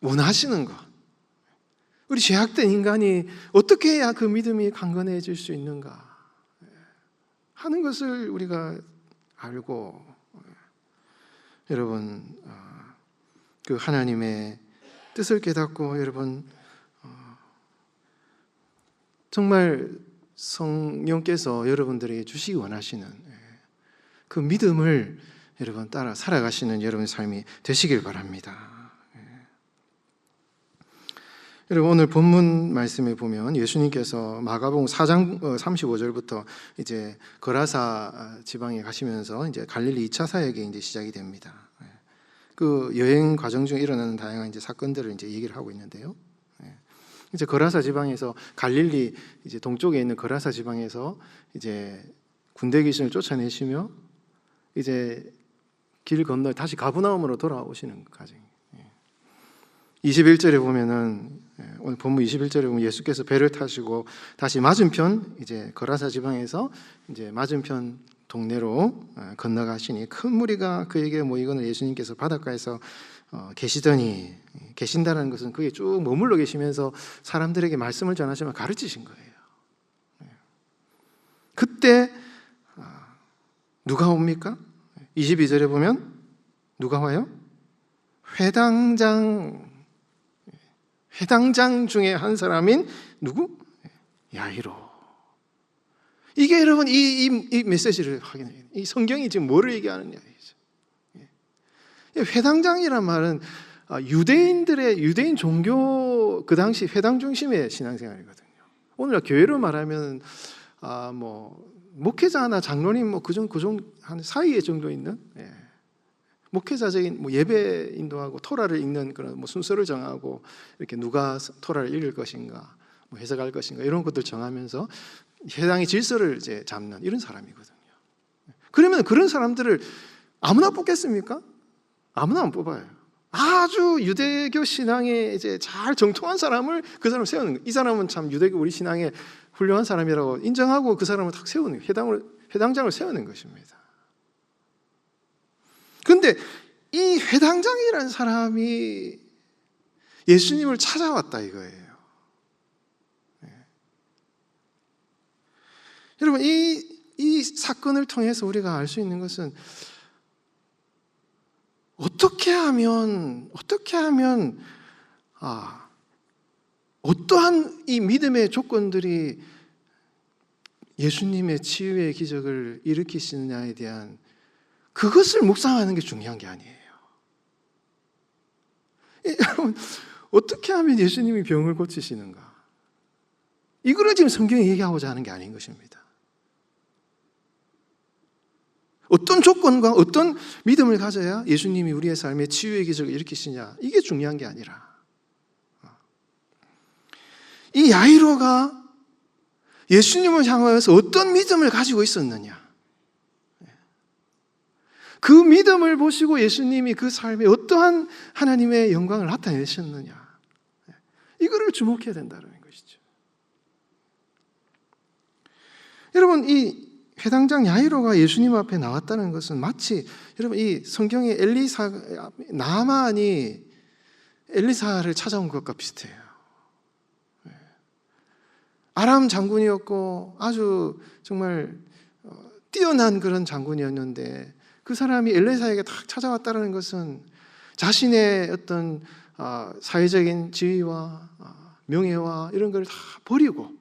원하시는 것, 우리 죄악된 인간이 어떻게 해야 그 믿음이 강건해질 수 있는가 하는 것을 우리가 알고 여러분 그 하나님의 뜻을 깨닫고 여러분 정말 성령께서 여러분들에게 주시기 원하시는 그 믿음을 여러분 따라 살아가시는 여러분의 삶이 되시길 바랍니다. 여러분 오늘 본문 말씀에 보면 예수님께서 마가복음 4장 35절부터 이제 거라사 지방에 가시면서 이제 갈릴리 2차 사역이 이제 시작이 됩니다. 그 여행 과정 중에 일어나는 다양한 이제 사건들을 이제 얘기를 하고 있는데요. 이제 거라사 지방에서 갈릴리 이제 동쪽에 있는 거라사 지방에서 이제 군대 귀신을 쫓아내시며 이제 길 건너 다시 가버나움으로 돌아오시는 과정. 21절에 보면은 오늘 본문 21절에 보면 예수께서 배를 타시고 다시 맞은편 이제 거라사 지방에서 이제 맞은편 동네로 건너가시니 큰 무리가 그에게 모이거늘 예수님께서 바닷가에서 계신다는 것은 그게 쭉 머물러 계시면서 사람들에게 말씀을 전하시며 가르치신 거예요. 그때 누가 옵니까? 22절에 보면 누가 와요? 회당장 중에 한 사람인 누구? 야이로. 이게 여러분 이 메시지를 확인해요. 이 성경이 지금 뭐를 얘기하느냐. 회당장이란 말은 유대인 종교 그 당시 회당 중심의 신앙생활이거든요. 오늘날 교회로 말하면 목회자나 장로님 한 사이에 정도 있는 목회자적인 예배 인도하고 토라를 읽는 그런 순서를 정하고 이렇게 누가 토라를 읽을 것인가 해석할 것인가 이런 것들 정하면서 회당의 질서를 이제 잡는 이런 사람이거든요. 그러면 그런 사람들을 아무나 뽑겠습니까? 아무나 안 뽑아요. 아주 유대교 신앙에 이제 잘 정통한 사람을 그 사람을 세우는 거예요. 이 사람은 참 유대교 우리 신앙에 훌륭한 사람이라고 인정하고 그 사람을 딱 세우는 거예요. 회당장을 세우는 것입니다. 그런데 이 회당장이라는 사람이 예수님을 찾아왔다 이거예요. 여러분 이 사건을 통해서 우리가 알 수 있는 것은 어떻게 하면 어떠한 이 믿음의 조건들이 예수님의 치유의 기적을 일으키시느냐에 대한 그것을 묵상하는 게 중요한 게 아니에요. 여러분 어떻게 하면 예수님이 병을 고치시는가? 이거를 지금 성경이 얘기하고자 하는 게 아닌 것입니다. 어떤 조건과 어떤 믿음을 가져야 예수님이 우리의 삶에 치유의 기적을 일으키시냐 이게 중요한 게 아니라 이 야이로가 예수님을 향하여서 어떤 믿음을 가지고 있었느냐 그 믿음을 보시고 예수님이 그 삶에 어떠한 하나님의 영광을 나타내셨느냐 이거를 주목해야 된다는 것이죠. 여러분 이 회당장 야이로가 예수님 앞에 나왔다는 것은 마치 여러분 이 성경에 나아만이 엘리사를 찾아온 것과 비슷해요. 아람 장군이었고 아주 정말 뛰어난 그런 장군이었는데 그 사람이 엘리사에게 딱 찾아왔다는 것은 자신의 어떤 사회적인 지위와 명예와 이런 걸 다 버리고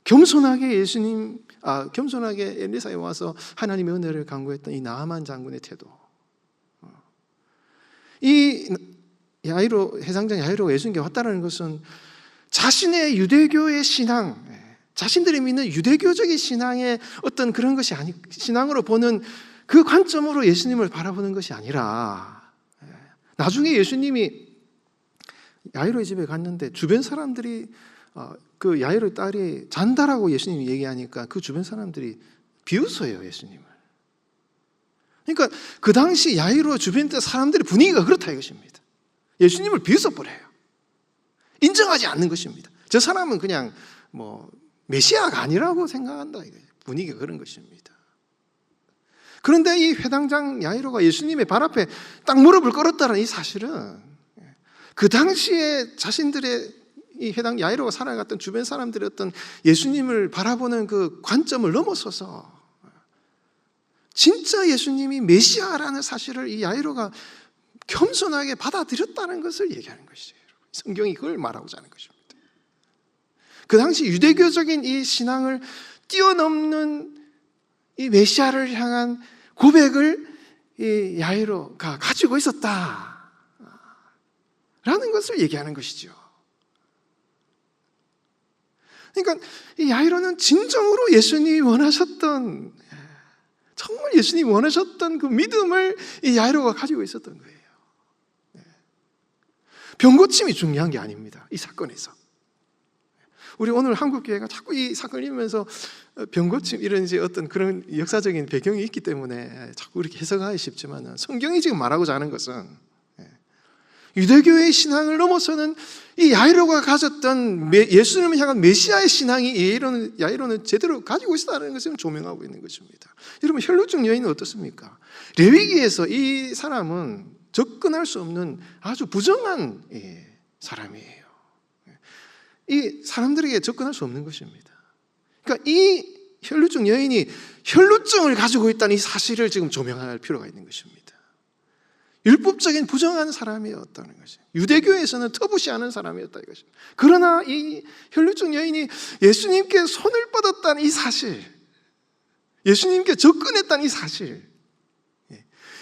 겸손하게 엘리사에 와서 하나님의 은혜를 간구했던 이 나아만 장군의 태도. 이 회당장 야이로가 예수님께 왔다는 것은 자신의 유대교의 신앙, 자신들이 믿는 유대교적인 신앙의 어떤 그런 것이 신앙으로 보는 그 관점으로 예수님을 바라보는 것이 아니라 나중에 예수님이 야이로의 집에 갔는데 주변 사람들이 그 야이로의 딸이 잔다라고 예수님이 얘기하니까 그 주변 사람들이 비웃어요 예수님을. 그러니까 그 당시 야이로 주변 사람들의 분위기가 그렇다 이것입니다. 예수님을 비웃어버려요. 인정하지 않는 것입니다. 저 사람은 그냥 메시아가 아니라고 생각한다. 분위기가 그런 것입니다. 그런데 이 회당장 야이로가 예수님의 발 앞에 딱 무릎을 꿇었다는 이 사실은 그 당시에 자신들의 이 회당 야이로가 살아갔던 주변 사람들의 어떤 예수님을 바라보는 그 관점을 넘어서서 진짜 예수님이 메시아라는 사실을 이 야이로가 겸손하게 받아들였다는 것을 얘기하는 것이죠. 성경이 그걸 말하고자 하는 것입니다. 그 당시 유대교적인 이 신앙을 뛰어넘는 이 메시아를 향한 고백을 이 야이로가 가지고 있었다라는 것을 얘기하는 것이죠. 그러니까 이 야이로는 진정으로 예수님이 원하셨던 정말 예수님이 원하셨던 그 믿음을 이 야이로가 가지고 있었던 거예요. 병고침이 중요한 게 아닙니다. 이 사건에서 우리 오늘 한국교회가 자꾸 이 사건을 읽으면서 병고침 이런 이제 어떤 그런 역사적인 배경이 있기 때문에 자꾸 이렇게 해석하기 쉽지만 성경이 지금 말하고자 하는 것은 유대교의 신앙을 넘어서는 이 야이로가 가졌던 예수님을 향한 메시아의 신앙이 야이로는 제대로 가지고 있다는 것을 조명하고 있는 것입니다. 여러분 혈루증 여인은 어떻습니까? 레위기에서 이 사람은 접근할 수 없는 아주 부정한 사람이에요. 이 사람들에게 접근할 수 없는 것입니다. 그러니까 이 혈루증 여인이 혈루증을 가지고 있다는 이 사실을 지금 조명할 필요가 있는 것입니다. 율법적인 부정한 사람이었다는 것이에요. 유대교에서는 터부시하는 사람이었다 이것입니다. 그러나 이 혈루증 여인이 예수님께 손을 뻗었다는 이 사실, 예수님께 접근했다는 이 사실,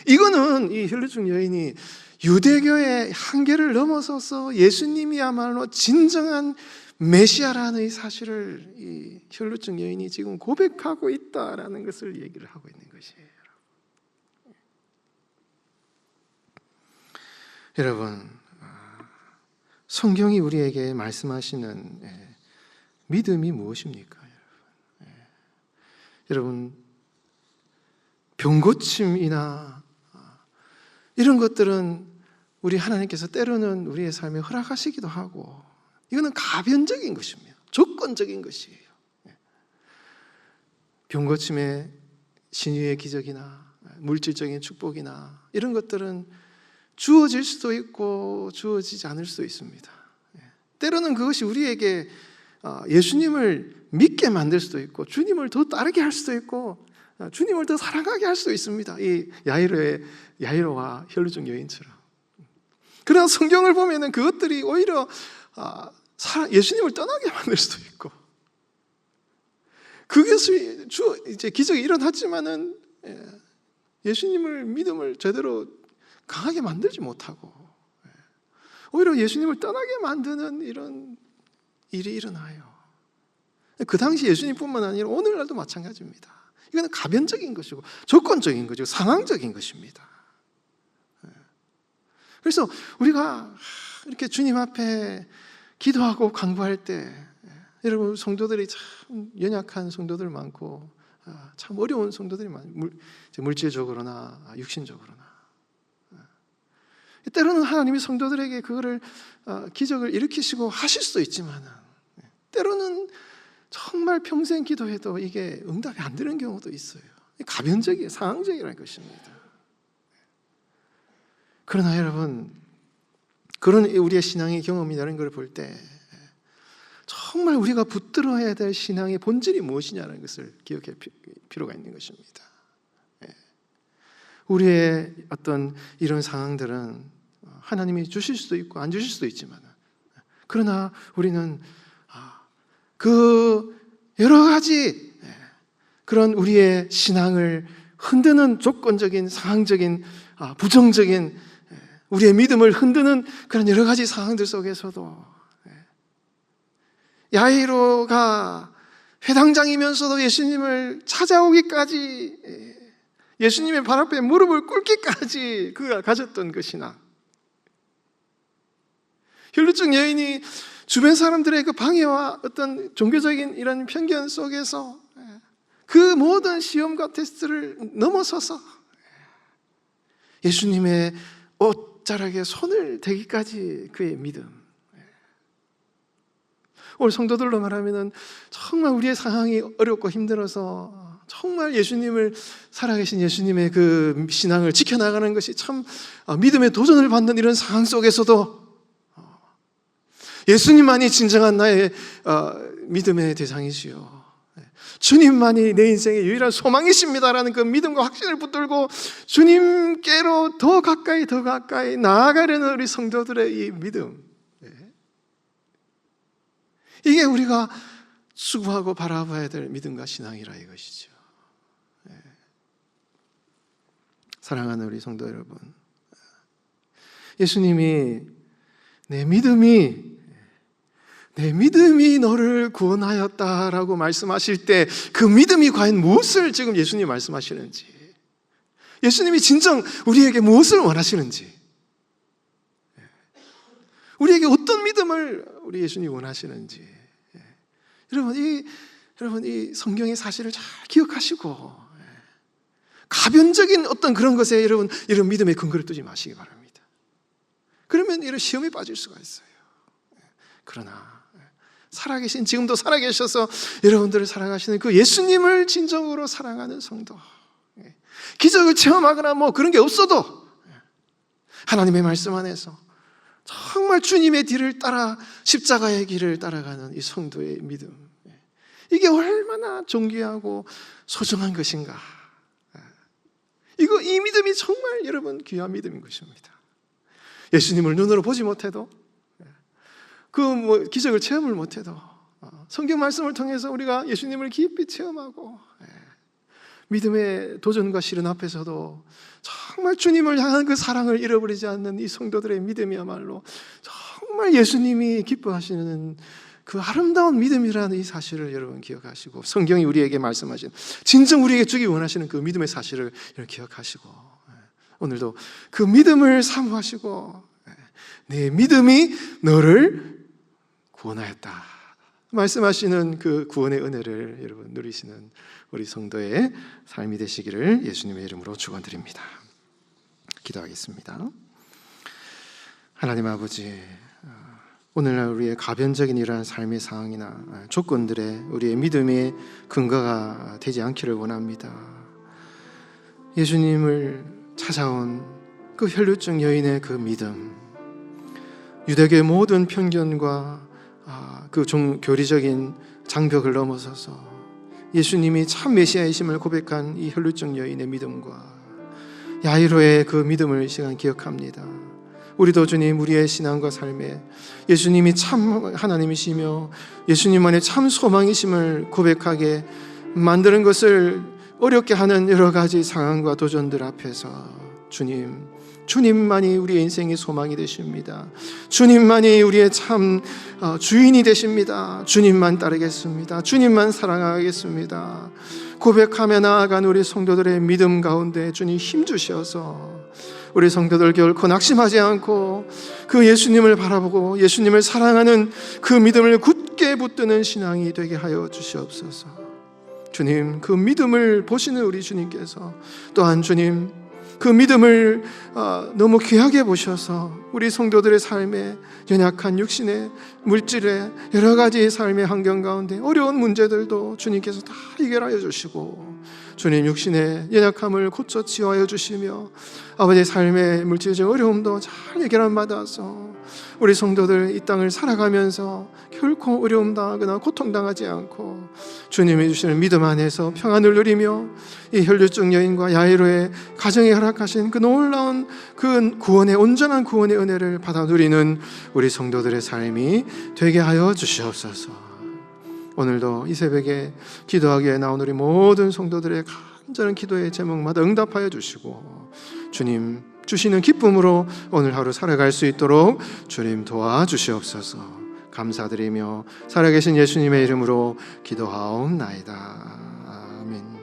이거는 이 혈루증 여인이 유대교의 한계를 넘어서서 예수님이야말로 진정한 메시아라는 이 사실을 이 혈루증 여인이 지금 고백하고 있다라는 것을 얘기를 하고 있는 것이에요. 여러분, 성경이 우리에게 말씀하시는 믿음이 무엇입니까? 여러분, 병고침이나 이런 것들은 우리 하나님께서 때로는 우리의 삶에 허락하시기도 하고, 이거는 가변적인 것입니다. 조건적인 것이에요. 병고침의 신유의 기적이나 물질적인 축복이나 이런 것들은 주어질 수도 있고 주어지지 않을 수도 있습니다. 때로는 그것이 우리에게 예수님을 믿게 만들 수도 있고 주님을 더 따르게 할 수도 있고 주님을 더 사랑하게 할 수도 있습니다. 이 야이로와 혈루증 여인처럼. 그러나 성경을 보면은 그것들이 오히려 예수님을 떠나게 만들 수도 있고, 그것이 이제 기적이 일어났지만은 예수님을 믿음을 제대로 강하게 만들지 못하고 오히려 예수님을 떠나게 만드는 이런 일이 일어나요. 그 당시 예수님뿐만 아니라 오늘날도 마찬가지입니다. 이거는 가변적인 것이고 조건적인 것이고 상황적인 것입니다. 그래서 우리가 이렇게 주님 앞에 기도하고 간구할 때, 여러분 성도들이 참 연약한 성도들 많고 참 어려운 성도들이 많아요. 물질적으로나 육신적으로나. 때로는 하나님이 성도들에게 그거를 기적을 일으키시고 하실 수도 있지만 때로는 정말 평생 기도해도 이게 응답이 안 되는 경우도 있어요. 가변적이에요. 상황적이라는 것입니다. 그러나 여러분, 그런 우리의 신앙의 경험이라는 걸 볼 때 정말 우리가 붙들어야 될 신앙의 본질이 무엇이냐는 것을 기억할 필요가 있는 것입니다. 우리의 어떤 이런 상황들은 하나님이 주실 수도 있고 안 주실 수도 있지만, 그러나 우리는 그 여러 가지 그런 우리의 신앙을 흔드는 조건적인, 상황적인, 부정적인 우리의 믿음을 흔드는 그런 여러 가지 상황들 속에서도 야이로가 회당장이면서도 예수님을 찾아오기까지, 예수님의 발 앞에 무릎을 꿇기까지 그가 가졌던 그 신앙, 혈루증 여인이 주변 사람들의 그 방해와 어떤 종교적인 이런 편견 속에서 그 모든 시험과 테스트를 넘어서서 예수님의 옷자락에 손을 대기까지 그의 믿음. 오늘 성도들로 말하면 정말 우리의 상황이 어렵고 힘들어서 정말 예수님을, 살아계신 예수님의 그 신앙을 지켜나가는 것이 참 믿음의 도전을 받는 이런 상황 속에서도 예수님만이 진정한 나의 믿음의 대상이시요, 주님만이 내 인생의 유일한 소망이십니다라는 그 믿음과 확신을 붙들고 주님께로 더 가까이 나아가려는 우리 성도들의 이 믿음, 이게 우리가 추구하고 바라봐야 될 믿음과 신앙이라 이것이죠. 사랑하는 우리 성도 여러분, 예수님이 내 믿음이 너를 구원하였다라고 말씀하실 때 그 믿음이 과연 무엇을 지금 예수님이 말씀하시는지, 예수님이 진정 우리에게 무엇을 원하시는지, 우리에게 어떤 믿음을 우리 예수님이 원하시는지, 여러분 이 성경의 사실을 잘 기억하시고 가변적인 어떤 그런 것에 여러분 이런 믿음의 근거를 두지 마시기 바랍니다. 그러면 이런 시험에 빠질 수가 있어요. 그러나 살아계신, 지금도 살아계셔서 여러분들을 사랑하시는 그 예수님을 진정으로 사랑하는 성도, 기적을 체험하거나 뭐 그런 게 없어도 하나님의 말씀 안에서 정말 주님의 뒤를 따라 십자가의 길을 따라가는 이 성도의 믿음, 이게 얼마나 존귀하고 소중한 것인가. 이 믿음이 정말 여러분 귀한 믿음인 것입니다. 예수님을 눈으로 보지 못해도, 기적을 체험을 못해도, 성경 말씀을 통해서 우리가 예수님을 깊이 체험하고, 믿음의 도전과 시련 앞에서도 정말 주님을 향한 그 사랑을 잃어버리지 않는 이 성도들의 믿음이야말로 정말 예수님이 기뻐하시는 그 아름다운 믿음이라는 이 사실을 여러분 기억하시고, 성경이 우리에게 말씀하신 진정 우리에게 주기 원하시는 그 믿음의 사실을 기억하시고, 오늘도 그 믿음을 사모하시고, 내 믿음이 너를 구원하였다 말씀하시는 그 구원의 은혜를 여러분 누리시는 우리 성도의 삶이 되시기를 예수님의 이름으로 축원드립니다. 기도하겠습니다. 하나님 아버지, 오늘날 우리의 가변적인 이러한 삶의 상황이나 조건들에 우리의 믿음의 근거가 되지 않기를 원합니다. 예수님을 찾아온 그 혈루증 여인의 그 믿음, 유대교의 모든 편견과 그 교리적인 장벽을 넘어서서 예수님이 참 메시아이심을 고백한 이 혈루증 여인의 믿음과 야이로의 그 믿음을 이 시간 기억합니다. 우리도 주님, 우리의 신앙과 삶에 예수님이 참 하나님이시며 예수님 안에 참 소망이심을 고백하게 만드는 것을 어렵게 하는 여러 가지 상황과 도전들 앞에서 주님만이 우리의 인생의 소망이 되십니다. 주님만이 우리의 참 주인이 되십니다. 주님만 따르겠습니다. 주님만 사랑하겠습니다. 고백하며 나아간 우리 성도들의 믿음 가운데 주님 힘주셔서 우리 성도들 결코 낙심하지 않고 그 예수님을 바라보고 예수님을 사랑하는 그 믿음을 굳게 붙드는 신앙이 되게 하여 주시옵소서. 주님, 그 믿음을 보시는 우리 주님께서 또한 주님, 그 믿음을 너무 귀하게 보셔서 우리 성도들의 삶에 연약한 육신의 물질의 여러 가지 삶의 환경 가운데 어려운 문제들도 주님께서 다 해결하여 주시고, 주님 육신의 연약함을 고쳐 치유하여 주시며 아버지의 삶의 물질적 어려움도 잘 해결함 받아서 우리 성도들 이 땅을 살아가면서 결코 어려움 당하거나 고통당하지 않고 주님이 주시는 믿음 안에서 평안을 누리며 이 혈루증 여인과 야이로의 가정에 허락하신 그 놀라운 그 구원의 온전한 구원의 은혜를 받아 누리는 우리 성도들의 삶이 되게 하여 주시옵소서. 오늘도 이 새벽에 기도하기에 나온 우리 모든 성도들의 간절한 기도의 제목마다 응답하여 주시고 주님 주시는 기쁨으로 오늘 하루 살아갈 수 있도록 주님 도와주시옵소서. 감사드리며 살아계신 예수님의 이름으로 기도하옵나이다. 아멘.